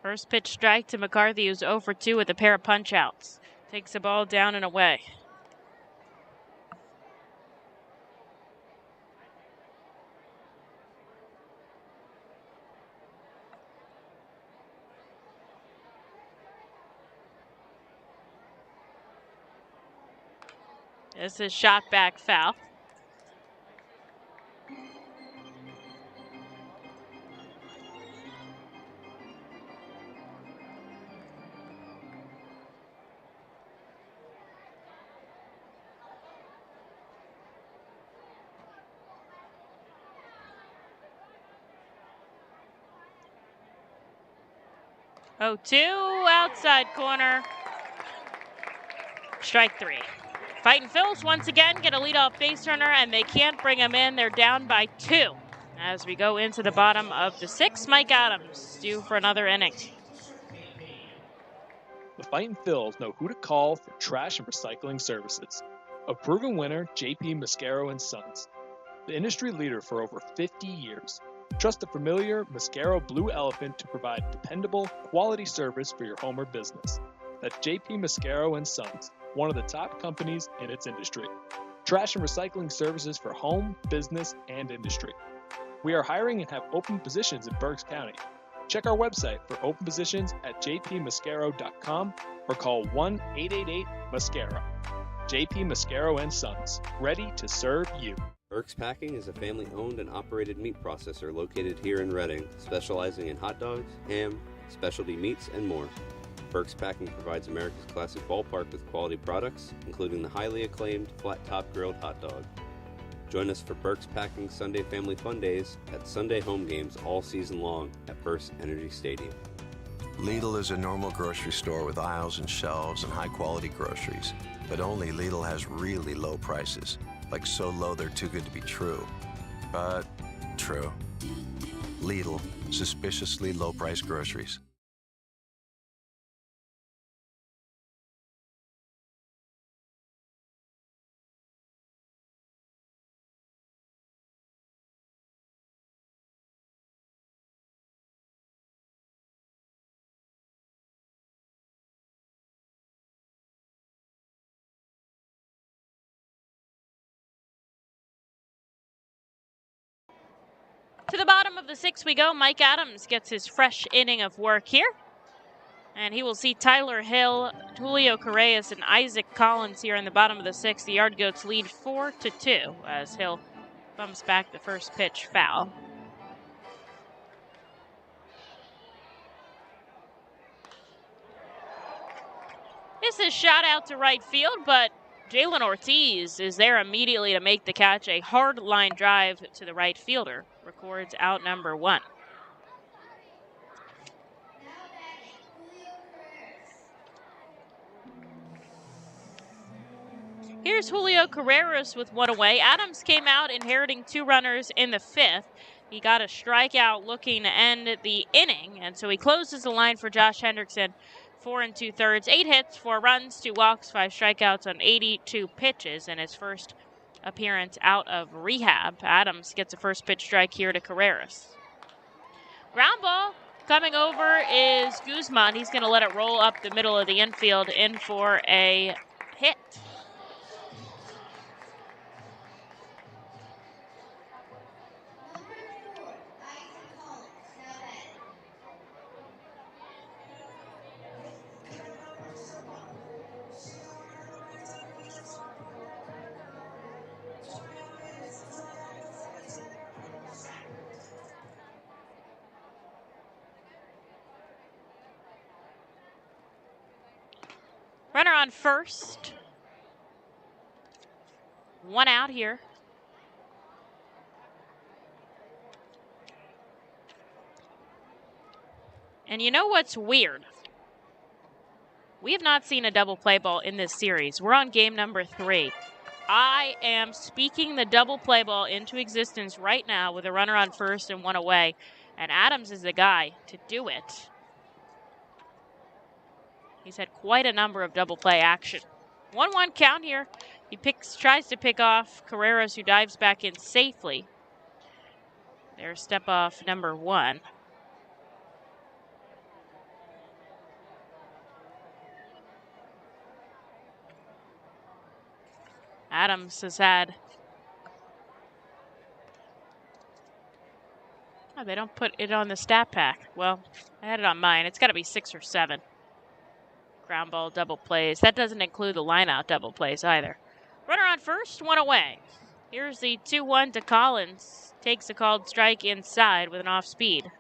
First pitch strike to McCarthy, who's 0 for 2 with a pair of punch-outs. Takes the ball down and away. This is shot back foul. Oh, 2 outside corner. Strike 3. Fightin' Phils once again get a leadoff base runner, and they can't bring him in. They're down by 2. As we go into the bottom of the 6th, Mike Adams due for another inning. The Fightin' Phils know who to call for trash and recycling services. A proven winner, JP Mascaro & Sons. The industry leader for over 50 years. Trust the familiar Mascaro Blue Elephant to provide dependable, quality service for your home or business. That's JP Mascaro & Sons, one of the top companies in its industry. Trash and recycling services for home, business, and industry. We are hiring and have open positions in Berks County. Check our website for open positions at jpmascaro.com or call 1-888-MASCARO. JP Mascaro & Sons, ready to serve you. Berks Packing is a family-owned and operated meat processor located here in Reading, specializing in hot dogs, ham, specialty meats, and more. Berks Packing provides America's classic ballpark with quality products, including the highly acclaimed flat-top grilled hot dog. Join us for Berks Packing Sunday Family Fun Days at Sunday home games all season long at First Energy Stadium. Lidl is a normal grocery store with aisles and shelves and high-quality groceries. But only Lidl has really low prices. Like so low they're too good to be true. But true. Lidl, suspiciously low-priced groceries. To the bottom of the 6th we go. Mike Adams gets his fresh inning of work here. And he will see Tyler Hill, Julio Correas, and Isaac Collins here in the bottom of the 6th. The Yard Goats lead 4-2 as Hill bumps back the first pitch foul. This is shot out to right field, but Jalen Ortiz is there immediately to make the catch. A hard line drive to the right fielder records out number 1. Here's Julio Correas with 1 away. Adams came out inheriting 2 runners in the 5th. He got a strikeout looking to end the inning, and so he closes the line for Josh Hendrickson. 4 2/3, 8 hits, 4 runs, 2 walks, 5 strikeouts on 82 pitches in his first appearance out of rehab. Adams gets a first pitch strike here to Correas. Ground ball coming over is Guzman. He's going to let it roll up the middle of the infield in for a hit. Runner on first. 1 out here. And you know what's weird? We have not seen a double play ball in this series. We're on game number 3. I am speaking the double play ball into existence right now with a runner on first and 1 away. And Adams is the guy to do it. He's had quite a number of double play action. 1-1 count here. He tries to pick off Correas, who dives back in safely. There's step off number 1. Adams has had... Oh, they don't put it on the stat pack. Well, I had it on mine. It's got to be 6 or 7. Ground ball double plays. That doesn't include the line-out double plays either. Runner on first, 1 away. Here's the 2-1 to Collins. Takes a called strike inside with an off-speed.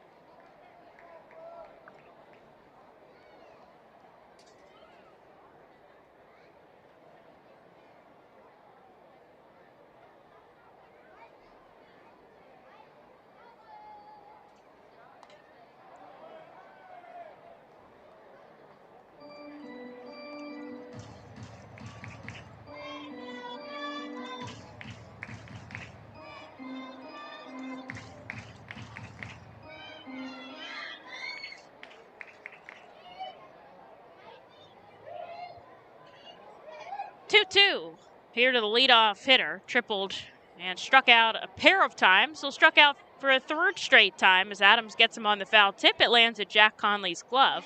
Here to the leadoff hitter, tripled and struck out a pair of times. So struck out for a 3rd straight time as Adams gets him on the foul tip. It lands at Jack Conley's glove.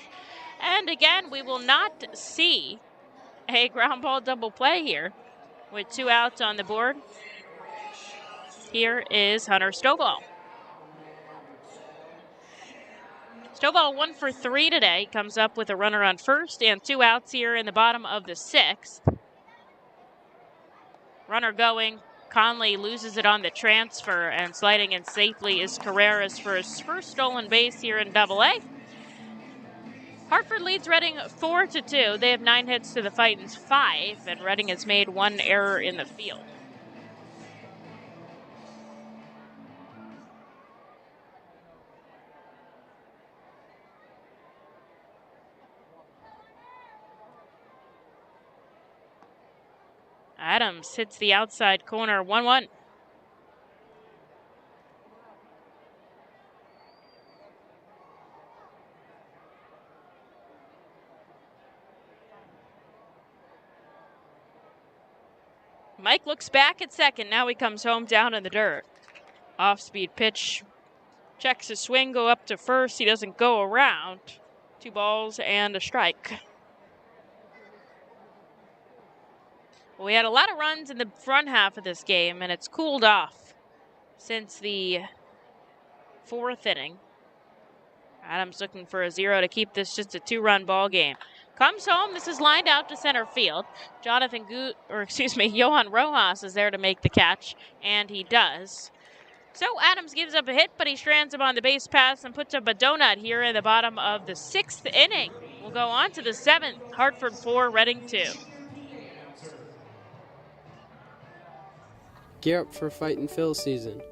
And again, we will not see a ground ball double play here with 2 outs on the board. Here is Hunter Stovall. Stovall 1 for 3 today. Comes up with a runner on first and 2 outs here in the bottom of the 6th. Runner going. Conley loses it on the transfer, and sliding in safely is Correas for his first stolen base here in Double-A. Hartford leads Reading 4-2. They have 9 hits to the Fightin's 5, and Reading has made 1 error in the field. Adams hits the outside corner, 1-1. Mike looks back at second. Now he comes home down in the dirt. Off-speed pitch. Checks his swing, go up to first. He doesn't go around. 2 balls and a strike. Well, we had a lot of runs in the front half of this game, and it's cooled off since the 4th inning. Adams looking for a 0 to keep this just a 2-run ball game. Comes home. This is lined out to center field. Johan Rojas is there to make the catch, and he does. So Adams gives up a hit, but he strands him on the base pass and puts up a donut here in the bottom of the 6th inning. We'll go on to the 7th. Hartford 4, Reading 2. Gear up for Fightin' Phil's season.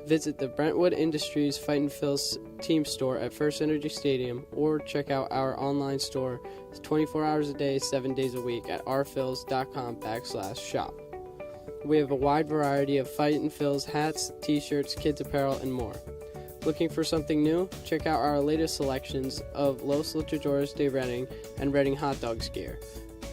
Visit the Brentwood Industries Fightin' Phil's team store at First Energy Stadium or check out our online store 24 hours a day, 7 days a week at rphils.com/shop. We have a wide variety of Fightin' Phil's hats, t-shirts, kids apparel, and more. Looking for something new? Check out our latest selections of Los Luchadores de Reading and Reading Hot Dogs gear.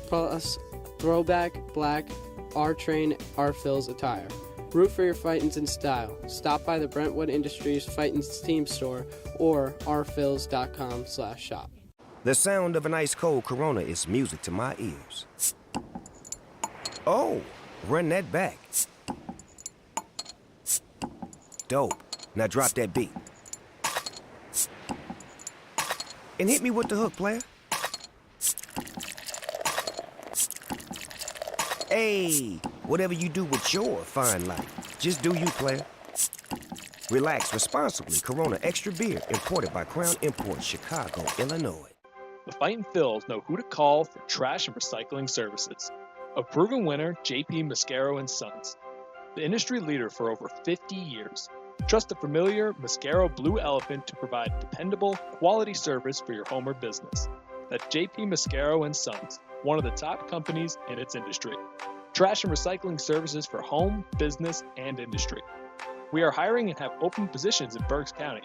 Plus, throwback, black, R-Train, R-Phil's attire. Root for your Fightins in style. Stop by the Brentwood Industries Fightins team store or rphils.com/shop. The sound of an ice-cold Corona is music to my ears. Oh, run that back. Dope. Now drop that beat. And hit me with the hook, player. Hey, whatever you do with your fine life, just do you, player. Relax responsibly. Corona Extra Beer, imported by Crown Imports, Chicago, Illinois. The Fightin' Phils know who to call for trash and recycling services. A proven winner, JP Mascaro & Sons. The industry leader for over 50 years. Trust the familiar Mascaro Blue Elephant to provide dependable, quality service for your home or business. That's JP Mascaro & Sons, one of the top companies in its industry. Trash and recycling services for home, business, and industry. We are hiring and have open positions in Berks County.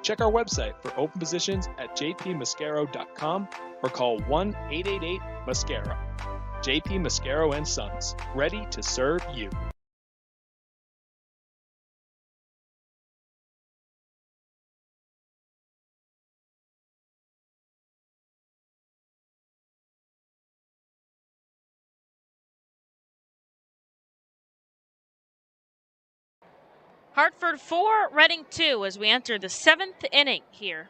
Check our website for open positions at jpmascaro.com or call 1-888-MASCARO. JP Mascaro & Sons, ready to serve you. Hartford 4, Reading 2 as we enter the 7th inning here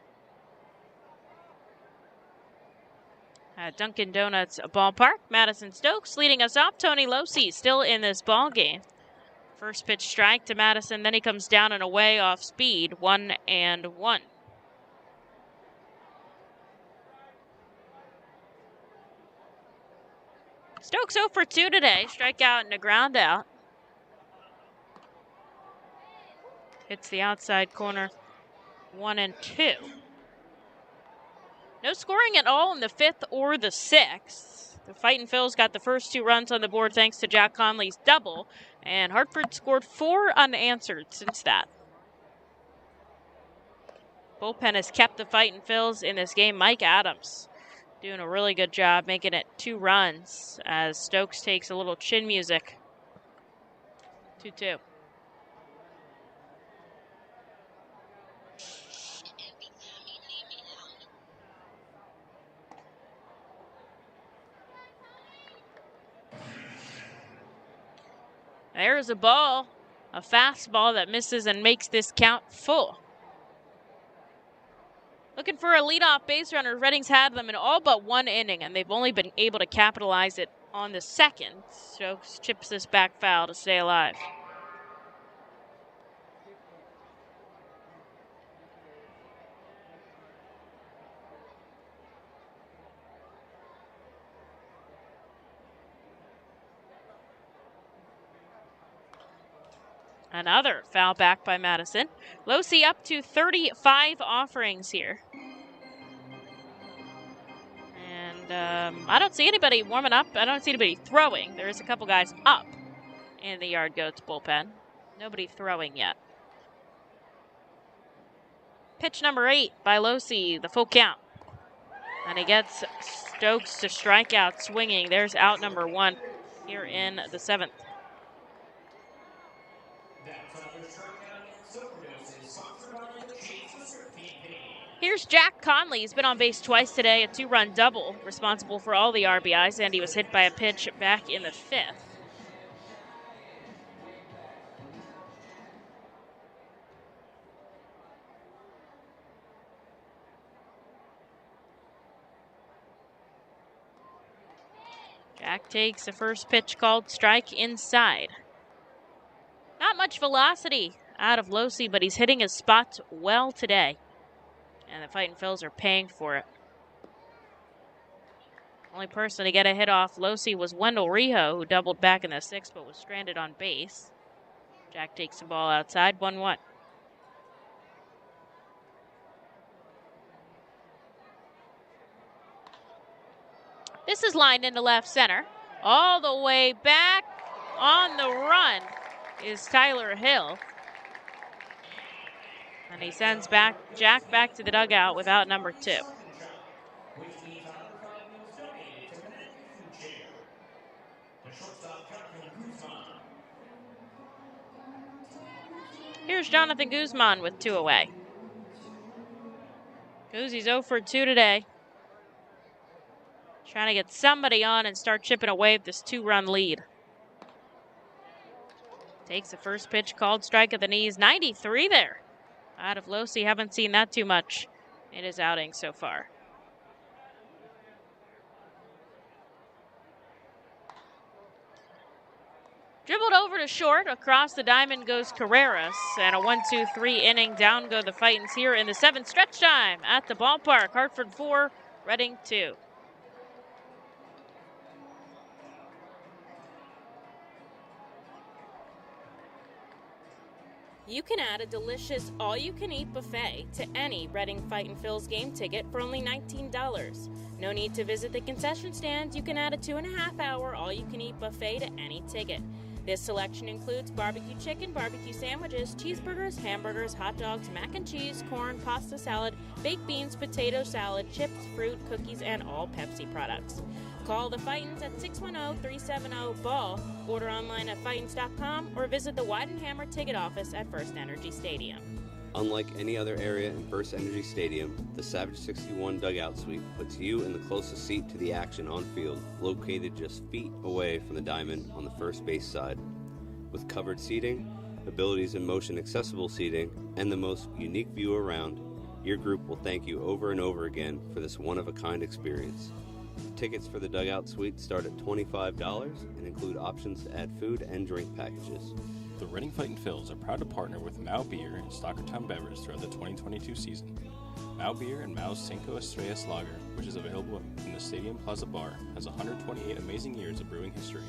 at Dunkin' Donuts ballpark. Madison Stokes leading us off. Tony Losi still in this ball game. First pitch strike to Madison, then he comes down and away off speed, 1-1. Stokes 0 for 2 today, strikeout and a ground out. Hits the outside corner, 1-2. No scoring at all in the 5th or the 6th. The Fightin' Phils got the first 2 runs on the board thanks to Jack Conley's double, and Hartford scored 4 unanswered since that. Bullpen has kept the Fightin' Phils in this game. Mike Adams doing a really good job making it 2 runs as Stokes takes a little chin music. 2-2. There's a ball, a fastball that misses and makes this count full. Looking for a leadoff base runner. Reading's had them in all but 1 inning, and they've only been able to capitalize it on the 2nd. Stokes chips this back foul to stay alive. Another foul back by Madison. Losi up to 35 offerings here. And I don't see anybody warming up. I don't see anybody throwing. There's a couple guys up in the Yard Goats bullpen. Nobody throwing yet. Pitch number 8 by Losi, the full count. And he gets Stokes to strike out swinging. There's out number 1 here in the 7th. Here's Jack Conley. He's been on base twice today, a 2-run double, responsible for all the RBIs, and he was hit by a pitch back in the 5th. Jack takes the first pitch called strike inside. Not much velocity out of Losi, but he's hitting his spots well today. And the Fightin' Phils are paying for it. Only person to get a hit off Losi was Wendell Rijo, who doubled back in the 6th but was stranded on base. Jack takes the ball outside, 1-1. This is lined into left center. All the way back on the run is Tyler Hill. And he sends Jack back to the dugout without number 2. Here's Jonathan Guzman with 2 away. Guzzi's 0 for 2 today. Trying to get somebody on and start chipping away at this 2-run lead. Takes the first pitch called strike at the knees. 93 there. Out of Losi, haven't seen that too much in his outing so far. Dribbled over to short. Across the diamond goes Carreras. And a 1-2-3 inning. Down go the Fightins here in the 7th. Stretch time at the ballpark. Hartford 4, Reading 2. You can add a delicious all-you-can-eat buffet to any Reading Fightin' Phils game ticket for only $19. No need to visit the concession stands. You can add a 2.5-hour all-you-can-eat buffet to any ticket. This selection includes barbecue chicken, barbecue sandwiches, cheeseburgers, hamburgers, hot dogs, mac and cheese, corn, pasta salad, baked beans, potato salad, chips, fruit, cookies, and all Pepsi products. Call the Fightins at 610-370-BALL, order online at Fightins.com, or visit the Weidenhammer ticket office at First Energy Stadium. Unlike any other area in First Energy Stadium, the Savage 61 dugout suite puts you in the closest seat to the action on field, located just feet away from the diamond on the first base side. With covered seating, abilities in motion accessible seating, and the most unique view around, your group will thank you over and over again for this one-of-a-kind experience. Tickets for the dugout suite start at $25 and include options to add food and drink packages. The Reading Fightin' Phils are proud to partner with Mao Beer and Stockertown Beverage throughout the 2022 season. Mao Beer and Mao's Cinco Estrellas Lager, which is available in the Stadium Plaza Bar, has 128 amazing years of brewing history.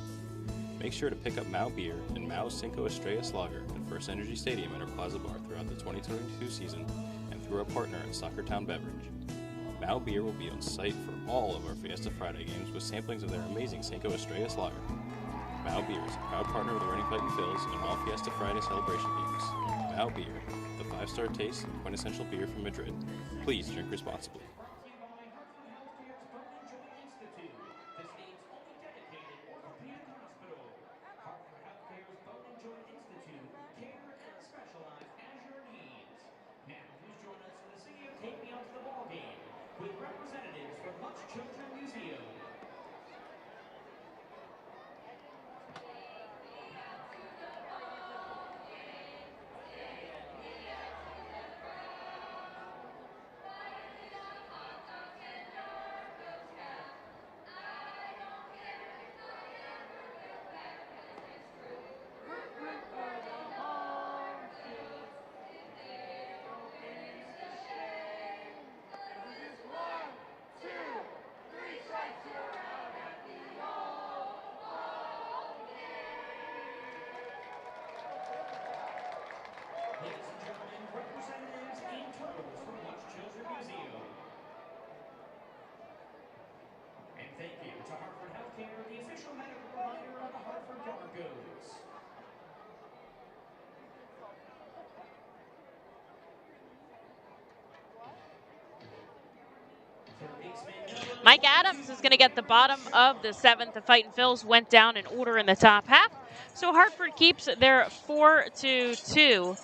Make sure to pick up Mao Beer and Mao's Cinco Estrellas Lager at First Energy Stadium at our Plaza Bar throughout the 2022 season and through our partner at Stockertown Beverage. Mao Beer will be on site for all of our Fiesta Friday games with samplings of their amazing Cinco Estrellas Lager. Mao Beer is a proud partner with the Reading Fightin' Phils in all Fiesta Friday celebration games. Mao Beer, the 5-star taste and quintessential beer from Madrid. Please drink responsibly. thank you to Hartford Healthcare, the official medical provider of the Hartford Yargos. Mike Adams is going to get the bottom of the 7th. The Fightin' Phils went down in order in the top half. So Hartford keeps their 4-2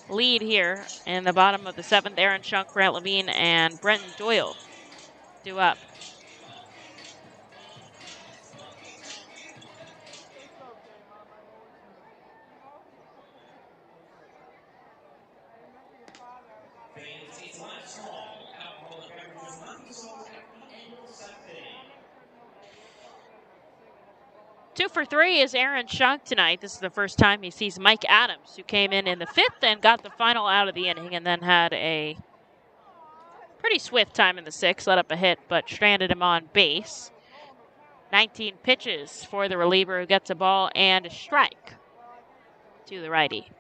lead here in the bottom of the 7th. Aaron Schunk, Grant Levine, and Bretton Doyle due up. Two for three is Aaron Schunk tonight. This is the first time he sees Mike Adams, who came in the 5th and got the final out of the inning and then had a pretty swift time in the 6th, let up a hit, but stranded him on base. 19 pitches for the reliever, who gets a ball and a strike to the righty.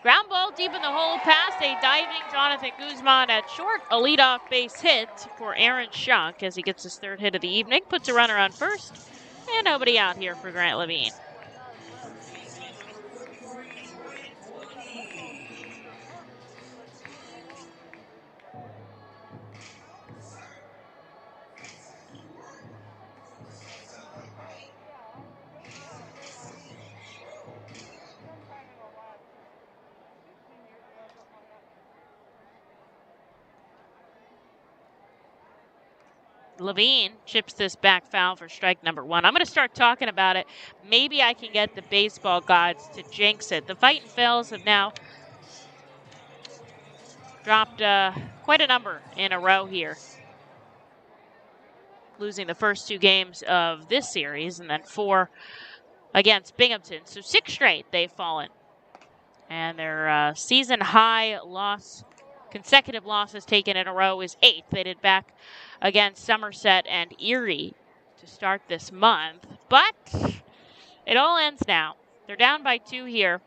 Ground ball deep in the hole past a diving Jonathan Guzman at short. A leadoff base hit for Aaron Schunk as he gets his 3rd hit of the evening. Puts a runner on first, and nobody out here for Grant Levine. Levine chips this back foul for strike number 1. I'm going to start talking about it. Maybe I can get the baseball gods to jinx it. The Fightin' Phils have now dropped quite a number in a row here, losing the first 2 games of this series and then 4 against Binghamton. So 6 straight they've fallen. And their season high consecutive losses taken in a row is 8. They did back against Somerset and Erie to start this month. But it all ends now. They're down by 2 here.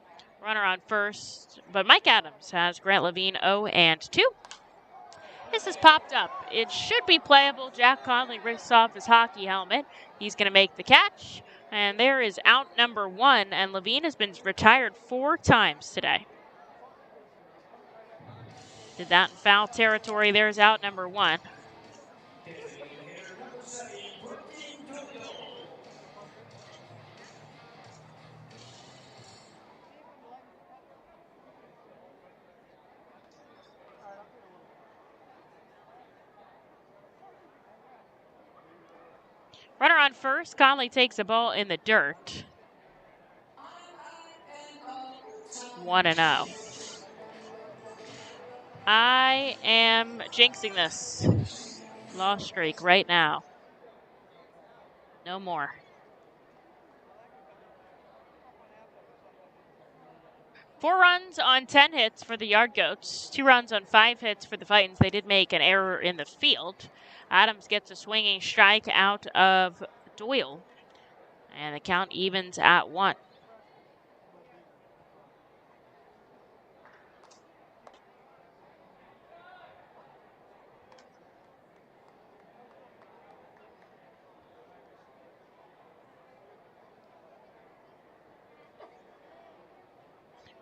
Runner on first. But Mike Adams has Grant Levine 0-2. This has popped up. It should be playable. Jack Conley rips off his hockey helmet. He's going to make the catch. And there is out number 1. And Levine has been retired 4 times today. Did that in foul territory. There's out number 1. Runner on first. Conley takes a ball in the dirt. 1-0. I am jinxing this loss streak right now. No more. Four runs on 10 hits for the Yard Goats. 2 runs on 5 hits for the Fightins. They did make an error in the field. Adams gets a swinging strike out of Doyle. And the count evens at 1.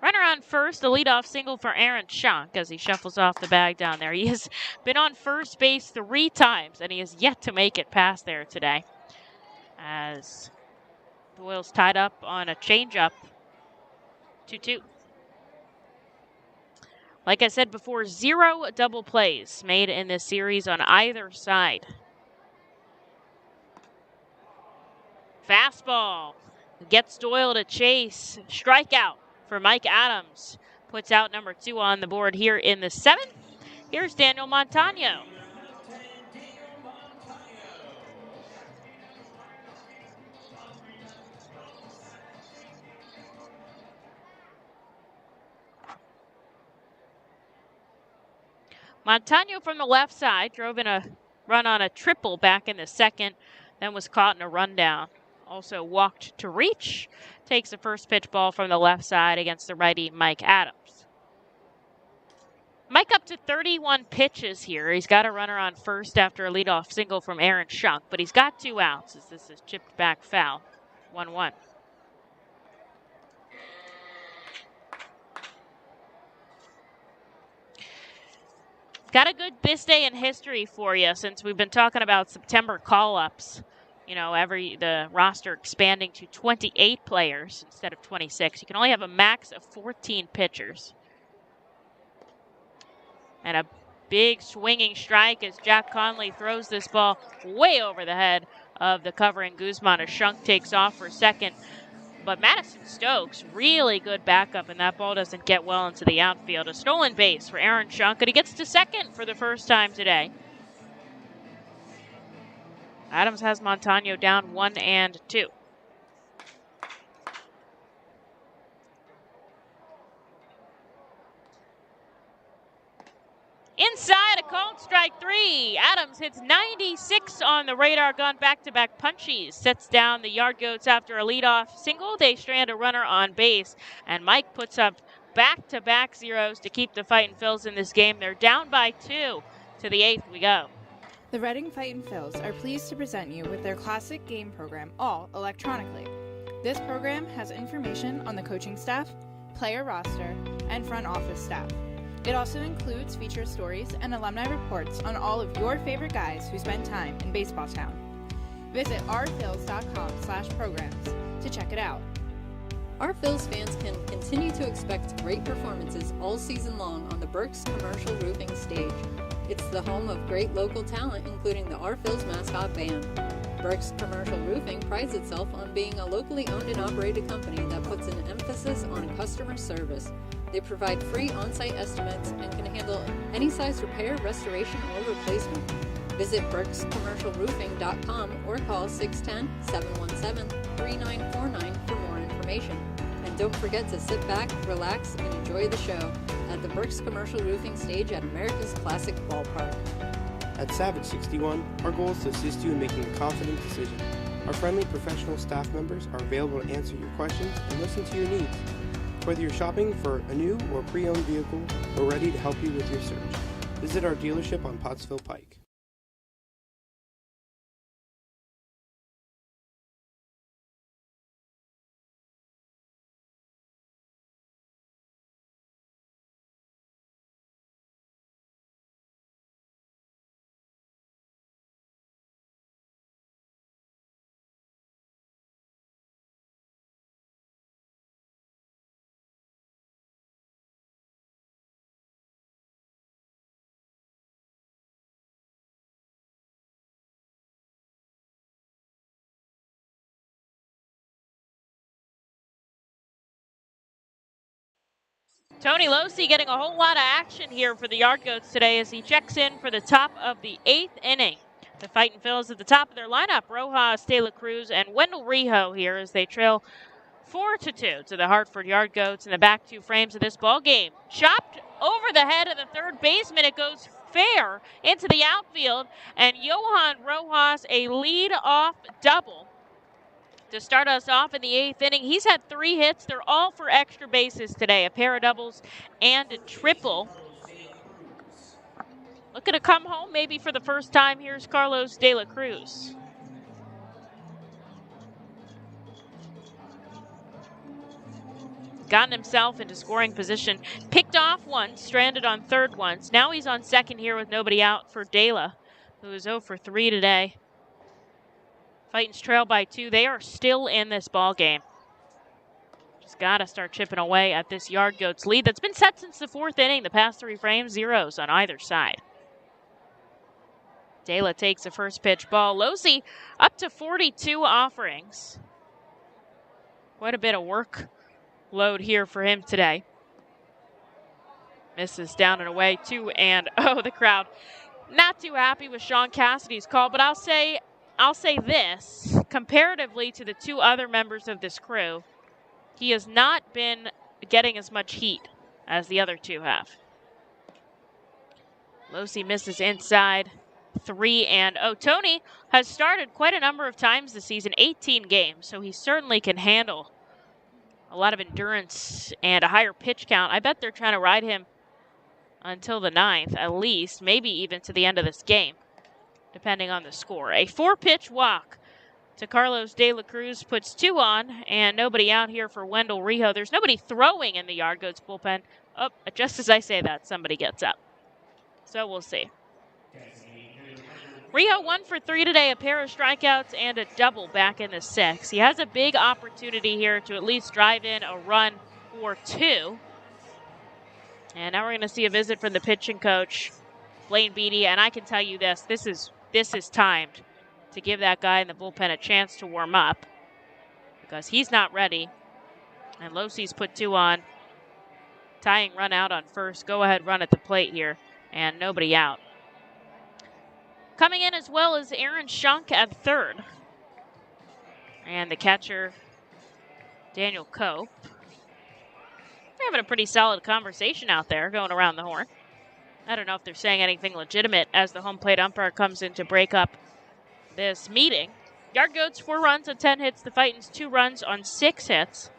Runner on first, the leadoff single for Aaron Schunk as he shuffles off the bag down there. He has been on first base 3 times, and he has yet to make it past there today. As Doyle's tied up on a changeup, 2-2. Like I said before, 0 double plays made in this series on either side. Fastball gets Doyle to chase. Strikeout for Mike Adams. Puts out number 2 on the board here in the 7th. Here's Daniel Montano. Montano from the left side drove in a run on a triple back in the 2nd, then was caught in a rundown. Also walked to reach. Takes the first pitch ball from the left side against the righty Mike Adams. Mike up to 31 pitches here. He's got a runner on first after a leadoff single from Aaron Schunk, but he's got 2 outs as this is chipped back foul. 1-1. Got a good this day in history for you since we've been talking about September call-ups. You know, the roster expanding to 28 players instead of 26. You can only have a max of 14 pitchers. And a big swinging strike as Jack Conley throws this ball way over the head of the covering Guzman as Schunk takes off for second. But Madison Stokes, really good backup, and that ball doesn't get well into the outfield. A stolen base for Aaron Schunk, and he gets to second for the first time today. Adams has Montano down 1-2. Inside, a called strike 3. Adams hits 96 on the radar gun, back-to-back punchies. Sets down the Yard Goats after a leadoff single. They strand a runner on base, and Mike puts up back-to-back zeros to keep the Fightin' Phils in this game. They're down by 2. To the 8th we go. The Reading Fightin' Phils are pleased to present you with their classic game program, all electronically. This program has information on the coaching staff, player roster, and front office staff. It also includes feature stories and alumni reports on all of your favorite guys who spend time in baseball town. Visit ourphils.com/programs to check it out. Our Phils fans can continue to expect great performances all season long on the Burke's Commercial Roofing stage. It's the home of great local talent, including the Our Phils mascot band. Burke's Commercial Roofing prides itself on being a locally owned and operated company that puts an emphasis on customer service. They provide free on-site estimates and can handle any size repair, restoration, or replacement. Visit burkscommercialroofing.com or call 610-717-3949 for more information. And don't forget to sit back, relax, and enjoy the show at the Burke's Commercial Roofing stage at America's Classic Ballpark. At Savage 61, our goal is to assist you in making a confident decision. Our friendly professional staff members are available to answer your questions and listen to your needs. Whether you're shopping for a new or pre-owned vehicle, we're ready to help you with your search. Visit our dealership on Pottsville Pike. Tony Losey getting a whole lot of action here for the Yard Goats today as he checks in for the top of the 8th inning. The Fightin' Phils at the top of their lineup, Rojas, De La Cruz, and Wendell Rijo here as they trail 4-2 to the Hartford Yard Goats in the back 2 frames of this ball game. Chopped over the head of the third baseman. It goes fair into the outfield, and Johan Rojas a lead-off double to start us off in the 8th inning. He's had 3 hits. They're all for extra bases today, a pair of doubles and a triple. Looking to come home maybe for the first time. Here's Carlos De La Cruz. Gotten himself into scoring position. Picked off once, stranded on third once. Now he's on second here with nobody out for De La, who is 0 for 3 today. Fightin's trail by 2. They are still in this ball game. Just got to start chipping away at this Yard Goats lead that's been set since the 4th inning. The past 3 frames, zeros on either side. De La takes the first pitch ball. Losey up to 42 offerings. Quite a bit of workload here for him today. Misses down and away, 2-0. The crowd not too happy with Sean Cassidy's call, but I'll say this, comparatively to the 2 other members of this crew, he has not been getting as much heat as the other 2 have. Losey misses inside, 3-0. Tony has started quite a number of times this season, 18 games, so he certainly can handle a lot of endurance and a higher pitch count. I bet they're trying to ride him until the 9th, at least, maybe even to the end of this game, depending on the score. A 4-pitch walk to Carlos De La Cruz puts 2 on, and nobody out here for Wendell Rijo. There's nobody throwing in the Yard Goats bullpen. Oh, just as I say that, somebody gets up. So we'll see. Rijo 1 for 3 today, a pair of strikeouts and a double back in the 6th. He has a big opportunity here to at least drive in a run or 2. And now we're going to see a visit from the pitching coach, Blaine Beatty, and I can tell you this is timed to give that guy in the bullpen a chance to warm up because he's not ready. And Losey's put 2 on, tying run out on first, go-ahead run at the plate here, and nobody out. Coming in as well as Aaron Schunk at third. And the catcher, Daniel Cope. They're having a pretty solid conversation out there going around the horn. I don't know if they're saying anything legitimate as the home plate umpire comes in to break up this meeting. Yard Goats 4 runs on 10 hits. The Fightins 2 runs on 6 hits.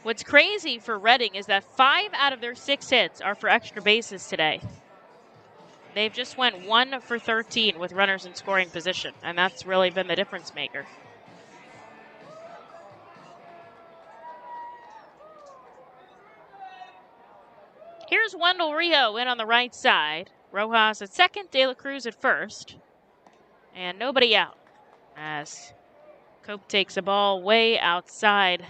What's crazy for Reading is that 5 out of their 6 hits are for extra bases today. They've just went 1 for 13 with runners in scoring position, and that's really been the difference maker. Here's Wendell Rijo in on the right side. Rojas at second, De La Cruz at first. And nobody out as Cope takes a ball way outside.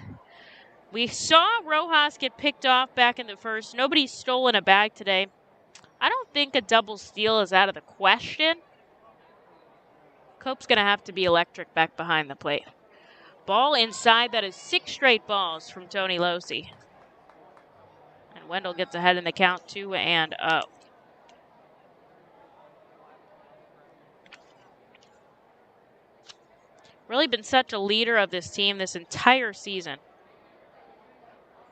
We saw Rojas get picked off back in the first. Nobody's stolen a bag today. I don't think a double steal is out of the question. Cope's going to have to be electric back behind the plate. Ball inside. That is 6 straight balls from Tony Losey. And Wendell gets ahead in the count 2-0. Really been such a leader of this team this entire season.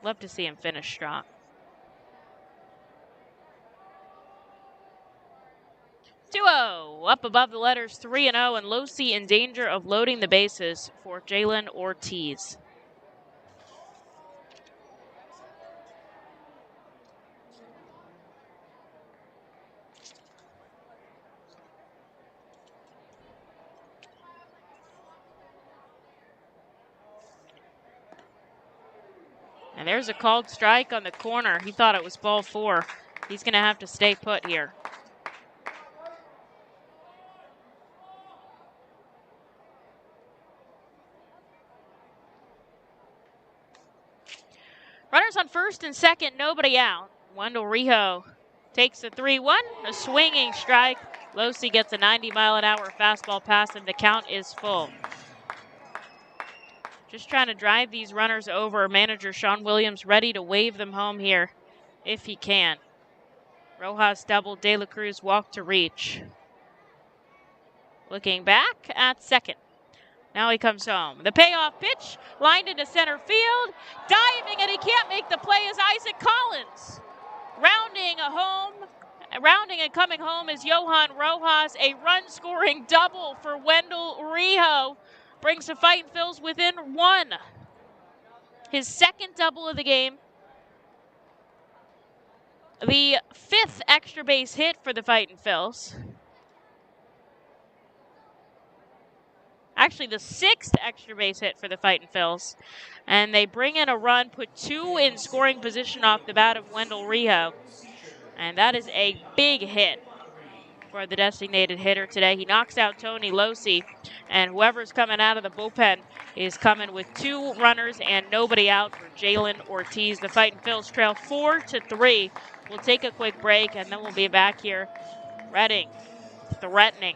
Love to see him finish strong. 2-0, up above the letters 3-0, and Losey in danger of loading the bases for Jalen Ortiz. And there's a called strike on the corner. He thought it was ball 4. He's going to have to stay put here. Runners on first and second, nobody out. Wendell Rijo takes the 3-1, a swinging strike. Losey gets a 90-mile-an-hour fastball pass, and the count is full. Just trying to drive these runners over. Manager Sean Williams ready to wave them home here if he can. Rojas double, De La Cruz walk to reach. Looking back at second. Now he comes home. The payoff pitch lined into center field. Diving, and he can't make the play is Isaac Collins. Rounding and coming home is Johan Rojas. A run-scoring double for Wendell Rijo. Brings the Fightin' Phils within 1. His second double of the game. The 5th extra base hit for the Fightin' Phils. Actually, the 6th extra base hit for the Fightin' Phils. And they bring in a run, put 2 in scoring position off the bat of Wendell Rijo. And that is a big hit for the designated hitter today. He knocks out Tony Losey, and whoever's coming out of the bullpen is coming with 2 runners and nobody out for Jalen Ortiz. The Fightin' Phils trail 4-3. We'll take a quick break, and then we'll be back here. Reading threatening.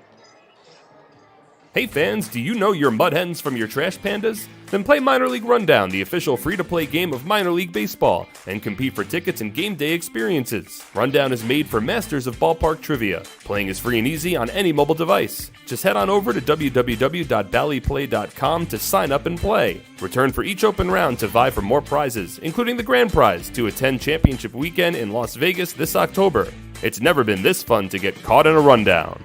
Hey fans, do you know your mud hens from your trash pandas? Then play Minor League Rundown, the official free-to-play game of minor league baseball, and compete for tickets and game day experiences. Rundown is made for masters of ballpark trivia. Playing is free and easy on any mobile device. Just head on over to www.ballyplay.com to sign up and play. Return for each open round to vie for more prizes, including the grand prize to attend Championship Weekend in Las Vegas this October. It's never been this fun to get caught in a rundown.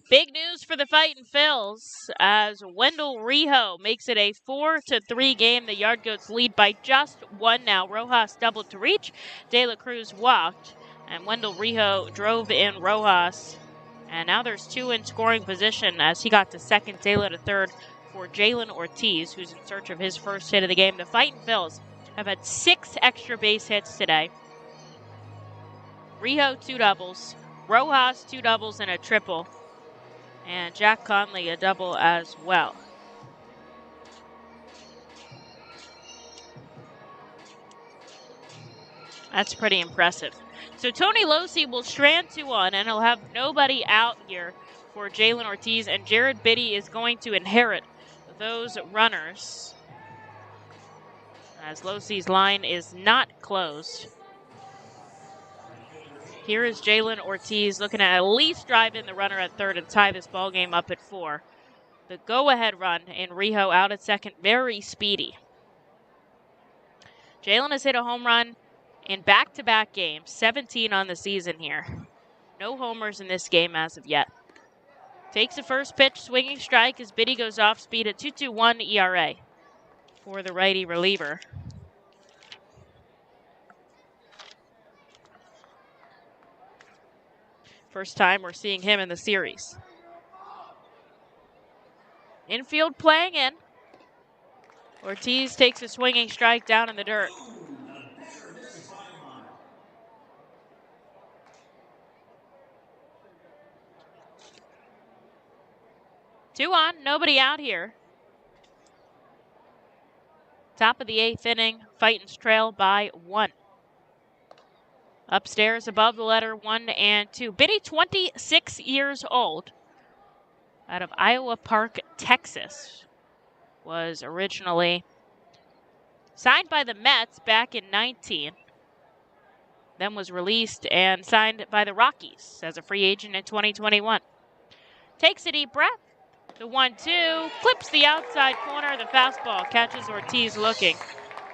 Big news for the Fightin' Phils as Wendell Rijo makes it a 4-3 game. The Yard Goats lead by just one now. Rojas doubled to reach. De La Cruz walked, and Wendell Rijo drove in Rojas. And now there's two in scoring position as he got to second, De La to third for Jalen Ortiz, who's in search of his first hit of the game. The Fightin' Phils have had 6 extra base hits today. Rijo 2 doubles, Rojas 2 doubles and a triple. And Jack Conley a double as well. That's pretty impressive. So Tony Losi will strand 2 on, and he'll have nobody out here for Jalen Ortiz, and Jared Biddy is going to inherit those runners as Losi's line is not closed. Here is Jalen Ortiz looking at least drive in the runner at third and tie this ball game up at 4. The go-ahead run in Rijo out at second, very speedy. Jalen has hit a home run in back-to-back games, 17 on the season here. No homers in this game as of yet. Takes the first pitch, swinging strike as Biddy goes off speed at 2.21 ERA for the righty reliever. First time we're seeing him in the series. Infield playing in. Ortiz takes a swinging strike down in the dirt. Two on, nobody out here. Top of the 8th inning, Fightin's trail by 1. Upstairs above the letter 1 and 2. Biddy, 26 years old, out of Iowa Park, Texas, was originally signed by the Mets back in 19, then was released and signed by the Rockies as a free agent in 2021. Takes a deep breath. The 1-2 clips the outside corner. The fastball catches Ortiz looking.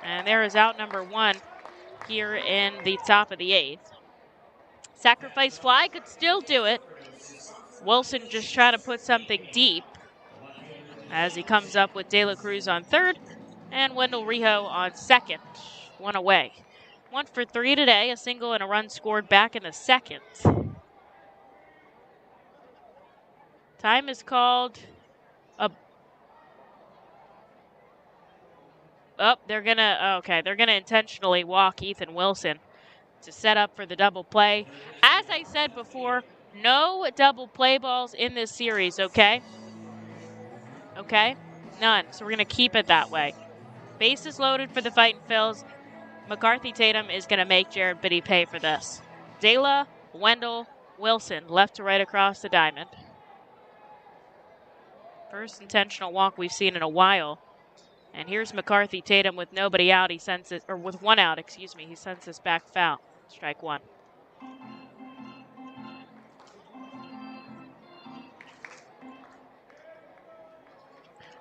And there is out number 1 here in the top of the 8th. Sacrifice fly could still do it. Wilson just trying to put something deep as he comes up with De La Cruz on third and Wendell Rijo on second. 1 away. 1 for 3 today, a single and a run scored back in the second. Time is called up. Oh, they're gonna intentionally walk Ethan Wilson to set up for the double play. As I said before, no double play balls in this series, okay? Okay? None. So we're gonna keep it that way. Bases loaded for the Fightin' Phils. McCarthy Tatum is gonna make Jared Biddy pay for this. De La, Wendell, Wilson, left to right across the diamond. First intentional walk we've seen in a while. And here's McCarthy Tatum with nobody out. He sends it, or with 1 out, excuse me. He sends this back foul. Strike 1.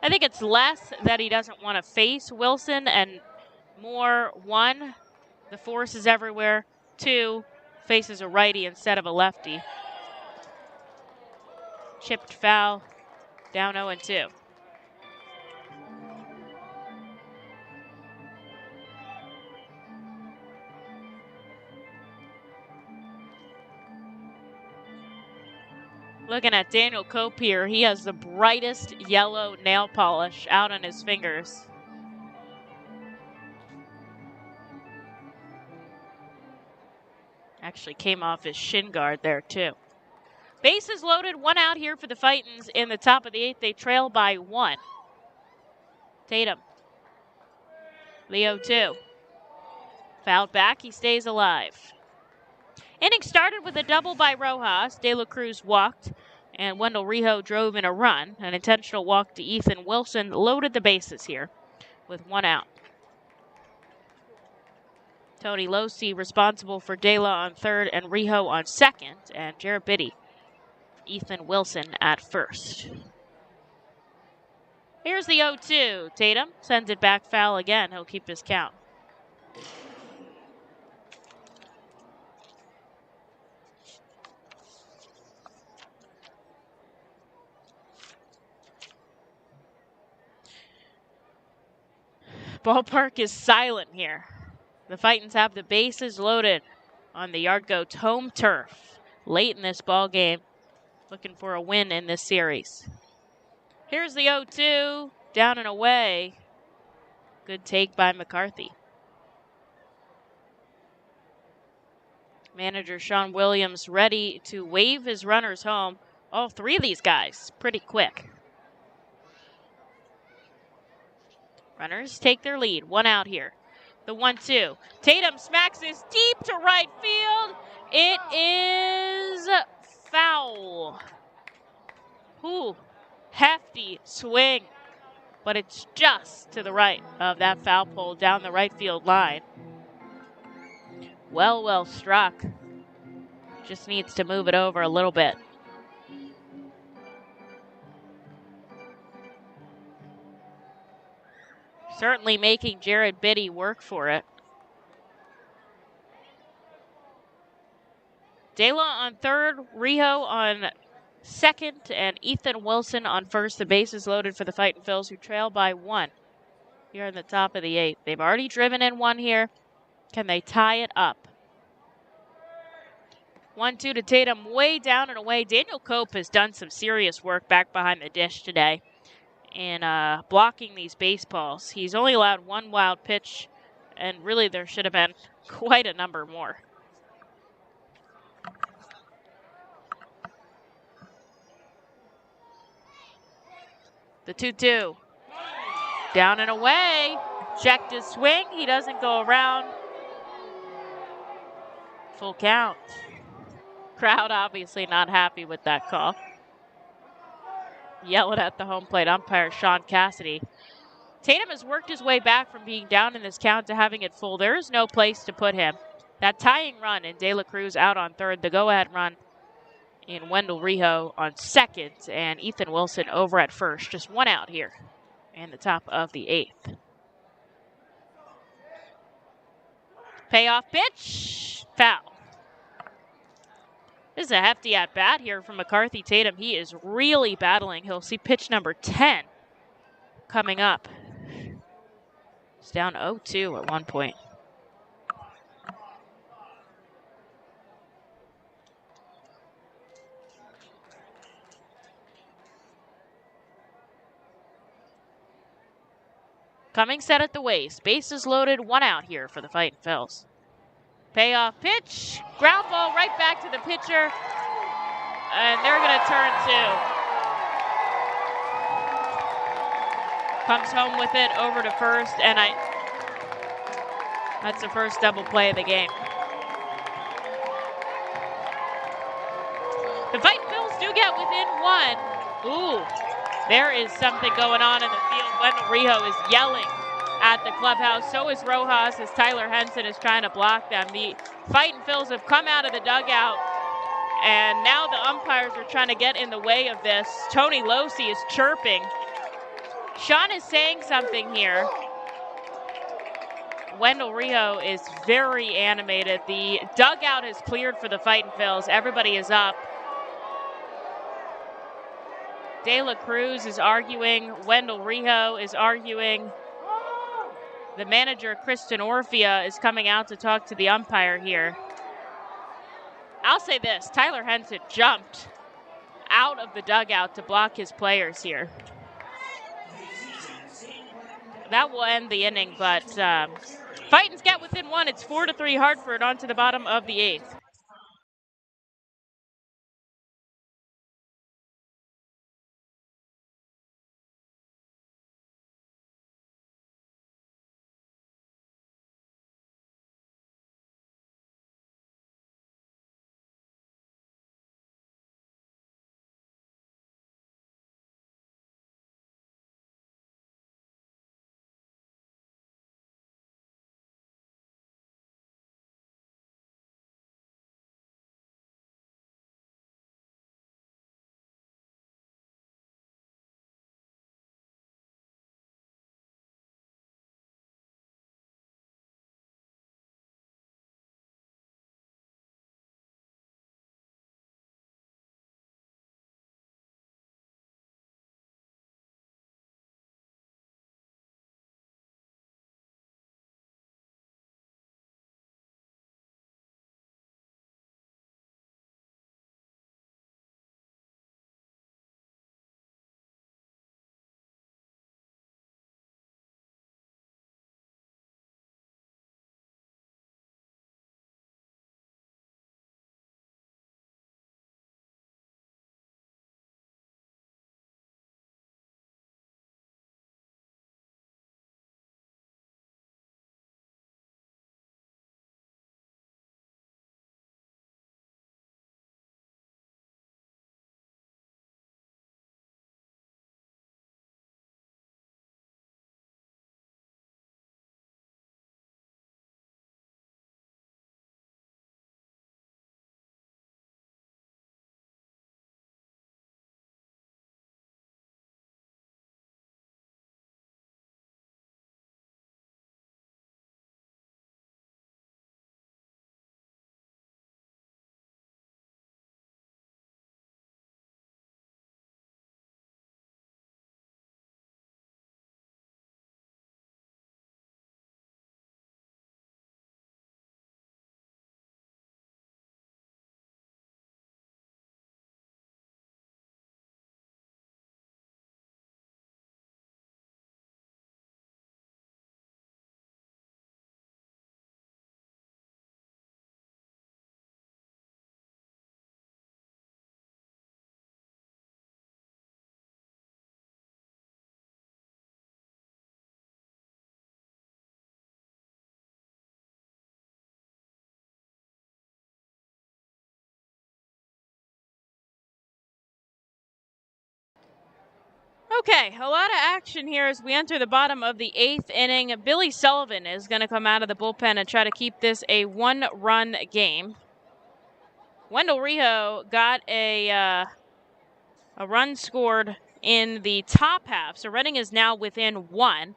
I think it's less that he doesn't want to face Wilson and more, 1, the force is everywhere. 2, faces a righty instead of a lefty. Chipped foul. Down 0-2. Looking at Daniel Cope here, he has the brightest yellow nail polish out on his fingers. Actually came off his shin guard there too. Bases loaded, 1 out here for the Fightins in the top of the 8th. They trail by 1. Tatum. Leo 2. Fouled back, he stays alive. Inning started with a double by Rojas. De La Cruz walked, and Wendell Rijo drove in a run. An intentional walk to Ethan Wilson loaded the bases here with 1 out. Tony Losi responsible for De La on third and Rijo on second, and Jared Biddy, Ethan Wilson at first. Here's the 0-2. Tatum sends it back foul again. He'll keep his count. ballpark is silent here. The Fightins have the bases loaded on the Yard Goats' home turf late in this ball game, looking for a win in this series. Here's the 0-2, down and away. Good take by McCarthy. Manager Sean Williams ready to wave his runners home. All three of these guys pretty quick. Runners take their lead. One out here. The 1-2. Tatum smacks this deep to right field. It is foul. Ooh, hefty swing. But it's just to the right of that foul pole down the right field line. Well struck. Just needs to move it over a little bit. Certainly making Jared Biddy work for it. De La on third, Rijo on second, and Ethan Wilson on first. The bases loaded for the Fightin' Phils, who trail by 1 here in the top of the 8th. They've already driven in 1 here. Can they tie it up? 1-2 to Tatum, way down and away. Daniel Cope has done some serious work back behind the dish today in blocking these baseballs. He's only allowed 1 wild pitch, and really there should have been quite a number more. The 2-2. Down and away. Checked his swing. He doesn't go around. Full count. Crowd obviously not happy with that call. Yelling at the home plate umpire, Sean Cassidy. Tatum has worked his way back from being down in this count to having it full. There is no place to put him. That tying run in De La Cruz out on third. The go-ahead run in Wendell Rijo on second. And Ethan Wilson over at first. Just 1 out here in the top of the 8th. Payoff pitch. Foul. This is a hefty at-bat here from McCarthy. Tatum, he is really battling. He'll see pitch number 10 coming up. It's down 0-2 at one point. Coming set at the waist. Bases loaded, 1 out here for the Fightin' Phils. Payoff pitch. Ground ball right back to the pitcher. And they're going to turn 2. Comes home with it over to first. And that's the first double play of the game. The Fightin' Phils do get within 1. Ooh, there is something going on in the field. Wendell Rijo is yelling at the clubhouse. So is Rojas as Tyler Henson is trying to block them. The Fightin' Phils have come out of the dugout, and now the umpires are trying to get in the way of this. Tony Losi is chirping. Sean is saying something here. Wendell Rijo is very animated. The dugout is cleared for the Fightin' Phils. Everybody is up. De La Cruz is arguing. Wendell Rijo is arguing. The manager, Kristen Orfia, is coming out to talk to the umpire here. I'll say this, Tyler Henson jumped out of the dugout to block his players here. That will end the inning, but Fightins get within 1. It's 4-3 Hartford on to the bottom of the 8th. Okay, a lot of action here as we enter the bottom of the 8th inning. Billy Sullivan is going to come out of the bullpen and try to keep this a one-run game. Wendell Rijo got a run scored in the top half, so Reading is now within 1.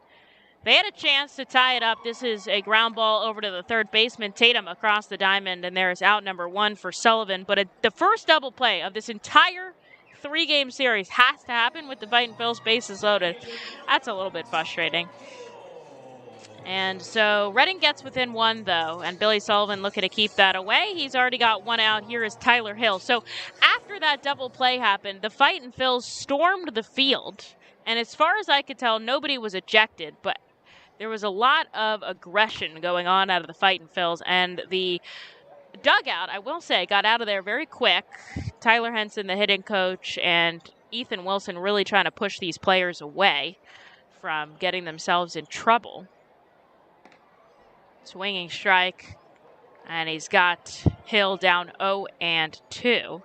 They had a chance to tie it up. This is a ground ball over to the third baseman, Tatum, across the diamond, and there is out number 1 for Sullivan. But the first double play of this entire 3-game series has to happen with the Fightin' Phils bases loaded. That's a little bit frustrating. And so Reading gets within 1, though, and Billy Sullivan looking to keep that away. He's already got 1 out. Here is Tyler Hill. So after that double play happened, the Fightin' Phils stormed the field. And as far as I could tell, nobody was ejected, but there was a lot of aggression going on out of the Fightin' Phils. And the dugout, I will say, got out of there very quick. Tyler Henson, the hitting coach, and Ethan Wilson really trying to push these players away from getting themselves in trouble. Swinging strike, and he's got Hill down 0-2.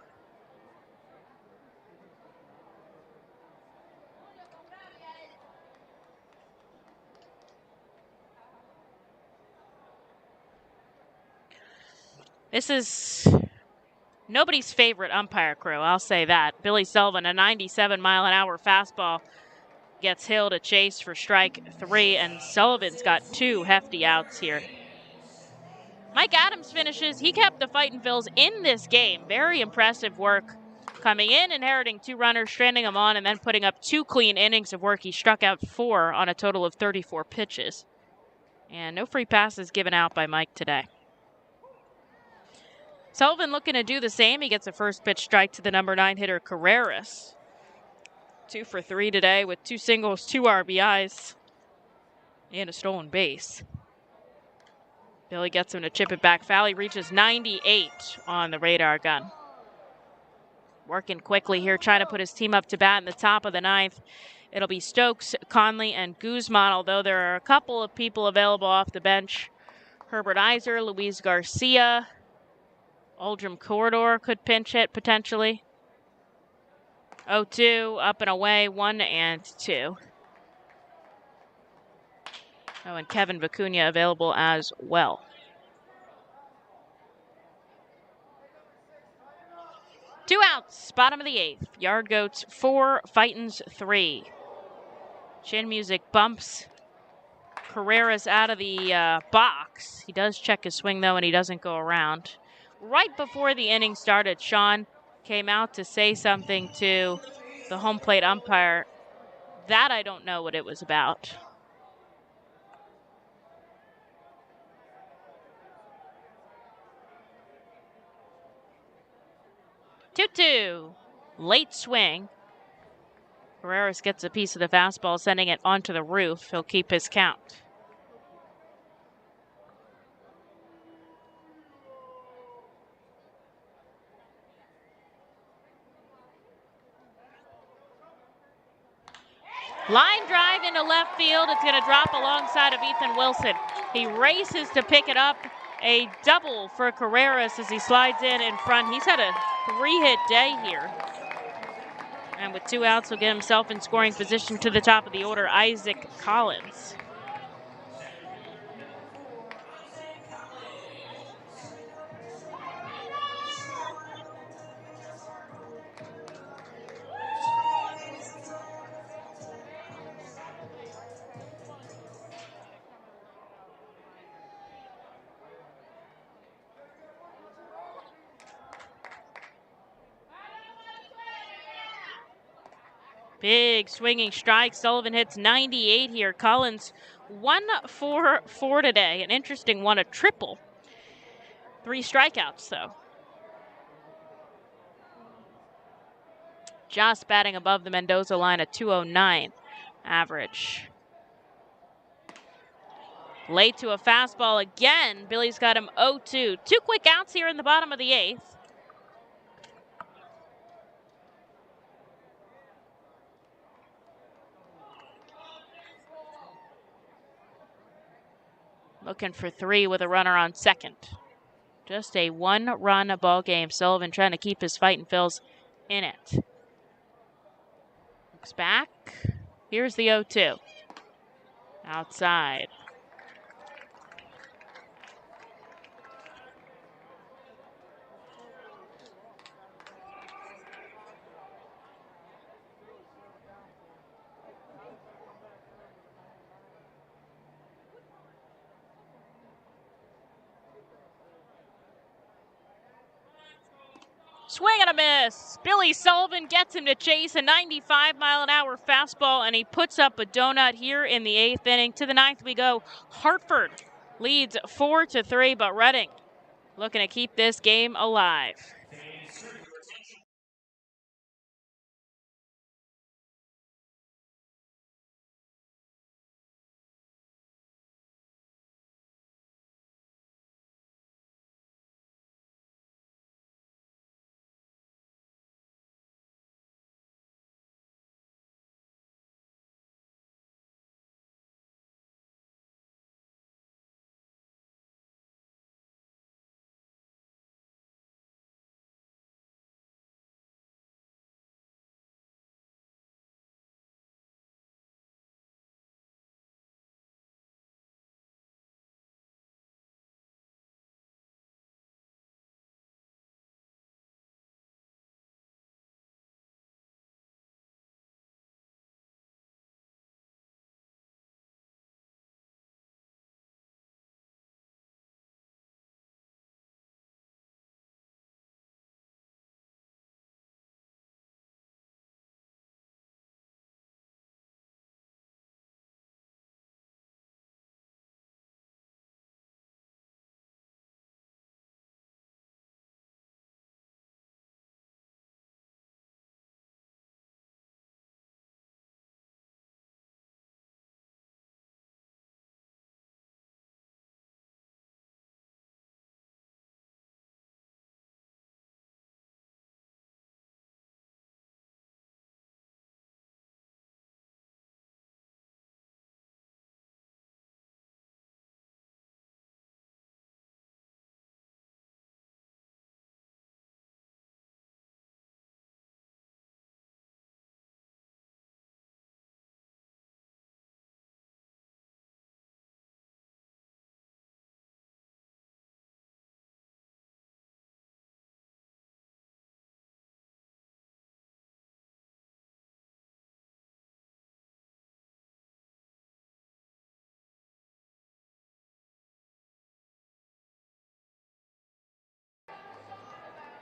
This is nobody's favorite umpire crew, I'll say that. Billy Sullivan, a 97-mile-an-hour fastball, gets Hill to chase for strike 3, and Sullivan's got 2 hefty outs here. Mike Adams finishes. He kept the Fightin' Phils in this game. Very impressive work coming in, inheriting 2 runners, stranding them on, and then putting up 2 clean innings of work. He struck out 4 on a total of 34 pitches. And no free passes given out by Mike today. Sullivan looking to do the same. He gets a first pitch strike to the number 9 hitter, Carreras. 2 for 3 today with 2 singles, 2 RBIs, and a stolen base. Billy gets him to chip it back foul. He reaches 98 on the radar gun. Working quickly here, trying to put his team up to bat in the top of the 9th. It'll be Stokes, Conley, and Guzman, although there are a couple of people available off the bench. Herbert Iser, Luis Garcia, Aldrum Corridor could pinch hit potentially. 0-2, up and away, 1-2. Oh, and Kevin Vicuña available as well. Two outs, bottom of the 8th. Yard Goats 4, Fightins 3. Chin music bumps Carreras out of the box. He does check his swing, though, and he doesn't go around. Right before the inning started, Sean came out to say something to the home plate umpire. That I don't know what it was about. Two-two. Late swing. Carreras gets a piece of the fastball, sending it onto the roof. He'll keep his count. Line drive into left field. It's going to drop alongside of Ethan Wilson. He races to pick it up. A double for Carreras as he slides in front. He's had a 3-hit day here. And with 2 outs, he'll get himself in scoring position to the top of the order, Isaac Collins. Big swinging strike. Sullivan hits 98 here. Collins 1 for 4 today. An interesting one, a triple. 3 strikeouts, though. Just batting above the Mendoza line, a 209 average. Late to a fastball again. Billy's got him 0-2. 2 quick outs here in the bottom of the 8th. Looking for 3 with a runner on second. Just a 1-run ball game. Sullivan trying to keep his Fightin' Phils in it. Looks back. Here's the 0-2. Outside. Swing and a miss. Billy Sullivan gets him to chase a 95-mile-an-hour fastball, and he puts up a donut here in the 8th inning. To the 9th we go. Hartford leads 4-3, but Reading looking to keep this game alive.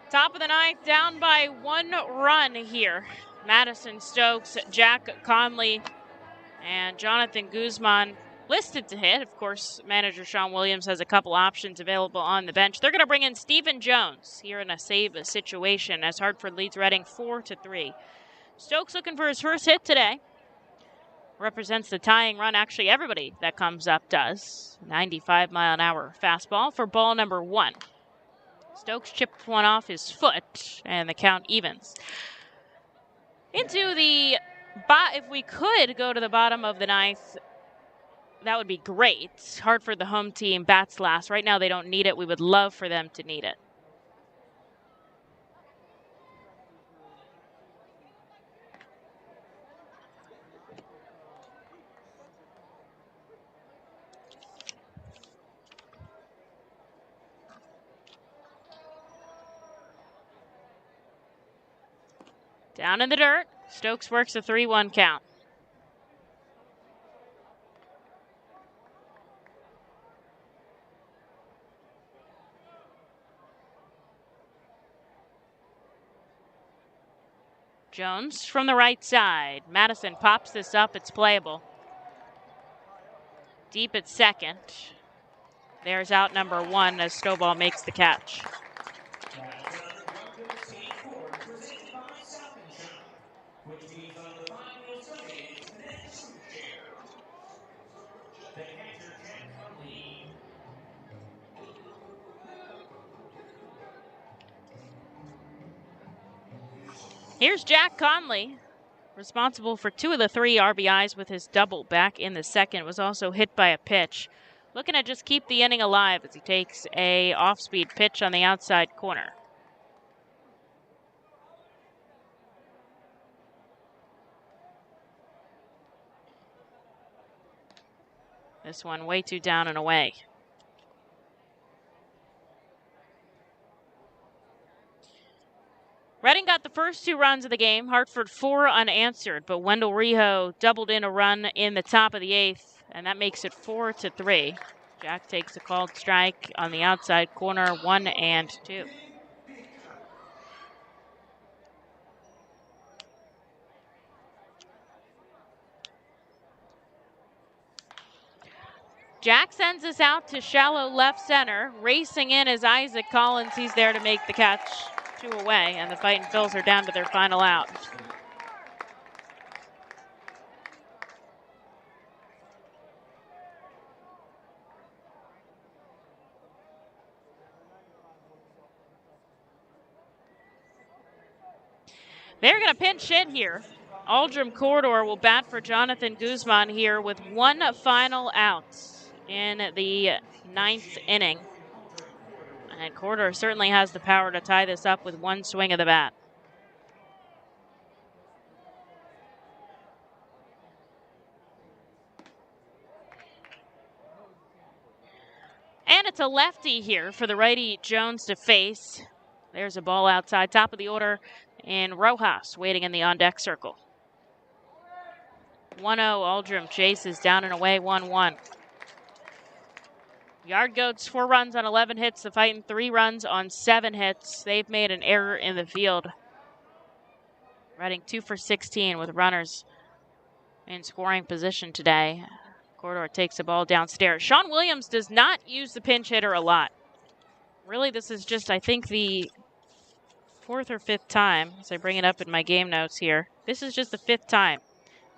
Top of the 9th, down by 1 run here. Madison Stokes, Jack Conley, and Jonathan Guzman listed to hit. Of course, manager Sean Williams has a couple options available on the bench. They're going to bring in Stephen Jones here in a save situation as Hartford leads Reading 4-3. Stokes looking for his first hit today. Represents the tying run. Actually, everybody that comes up does. 95-mile-an-hour fastball for ball number 1. Stokes chipped one off his foot, and the count evens. Into the if we could go to the bottom of the 9th, that would be great. Hartford, the home team, bats last. Right now they don't need it. We would love for them to need it. Down in the dirt, Stokes works a 3-1 count. Jones from the right side. Madison pops this up. It's playable. Deep at second. There's out number 1 as Stovall makes the catch. Here's Jack Conley, responsible for 2 of the 3 RBIs with his double back in the second. Was also hit by a pitch. Looking to just keep the inning alive as he takes a off-speed pitch on the outside corner. This one way too down and away. Reading got the first 2 runs of the game. Hartford 4 unanswered, but Wendell Rijo doubled in a run in the top of the 8th, and that makes it 4-3. Jack takes a called strike on the outside corner, 1-2. Jack sends us out to shallow left center. Racing in is Isaac Collins. He's there to make the catch. 2 away, and the Fightin' Phils are down to their final out. They're going to pinch hit here. Aldrum Corridor will bat for Jonathan Guzman here with 1 final out in the 9th inning. And Corridor certainly has the power to tie this up with 1 swing of the bat. And it's a lefty here for the righty Jones to face. There's a ball outside, top of the order, in Rojas, waiting in the on-deck circle. 1-0, Aldrum chases down and away, 1-1. Yard Goats 4 runs on 11 hits. The Fightin' 3 runs on 7 hits. They've made an error in the field. Reading 2 for 16 with runners in scoring position today. Corridor takes the ball downstairs. Sean Williams does not use the pinch hitter a lot. Really, this is just, I think, the 4th or 5th time, as I bring it up in my game notes here. This is just the 5th time.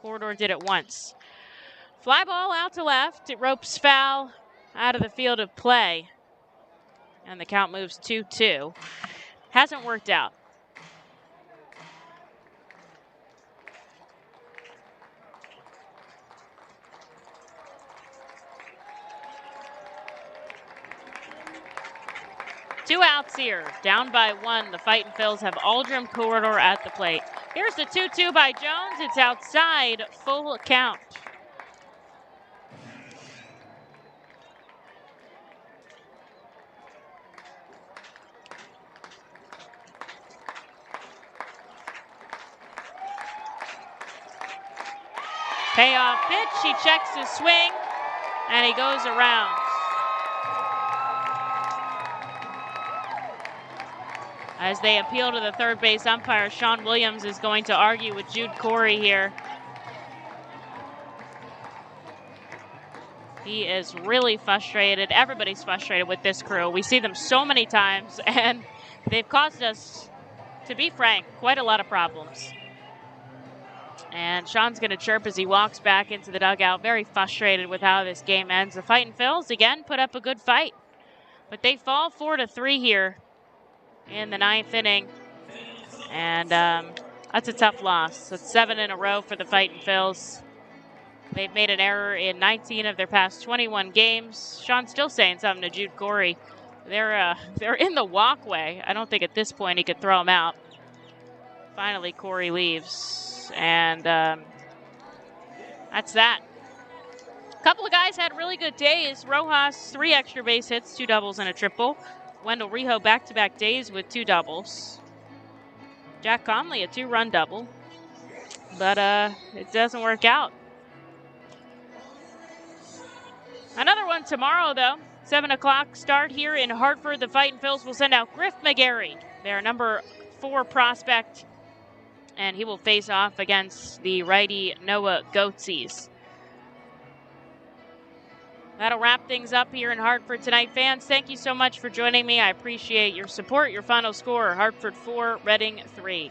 Corridor did it once. Fly ball out to left. It ropes foul out of the field of play. And the count moves 2-2. Hasn't worked out. Two outs here. Down by 1. The Fightin' Phils have Aldrum Corridor at the plate. Here's the 2-2 by Jones. It's outside. Full count. Payoff pitch. He checks his swing, and he goes around. As they appeal to the third base umpire, Sean Williams is going to argue with Jude Corey here. He is really frustrated. Everybody's frustrated with this crew. We see them so many times, and they've caused us, to be frank, quite a lot of problems. And Sean's going to chirp as he walks back into the dugout, very frustrated with how this game ends. The Fightin' Phils, again, put up a good fight. But they fall 4-3 here in the 9th inning. And that's a tough loss. That's 7 in a row for the Fightin' Phils. They've made an error in 19 of their past 21 games. Sean's still saying something to Jude Corey. They're in the walkway. I don't think at this point he could throw them out. Finally, Corey leaves. And that's that. A couple of guys had really good days. Rojas, 3 extra base hits, 2 doubles and a triple. Wendell Rijo back-to-back days with 2 doubles. Jack Conley, a 2-run double. But it doesn't work out. Another one tomorrow, though. 7 o'clock start here in Hartford. The Fightin' Phils will send out Griff McGarry, their number 4 prospect. And he will face off against the righty Noah Goatsies. That'll wrap things up here in Hartford tonight. Fans, thank you so much for joining me. I appreciate your support. Your final score, Hartford 4, Reading 3.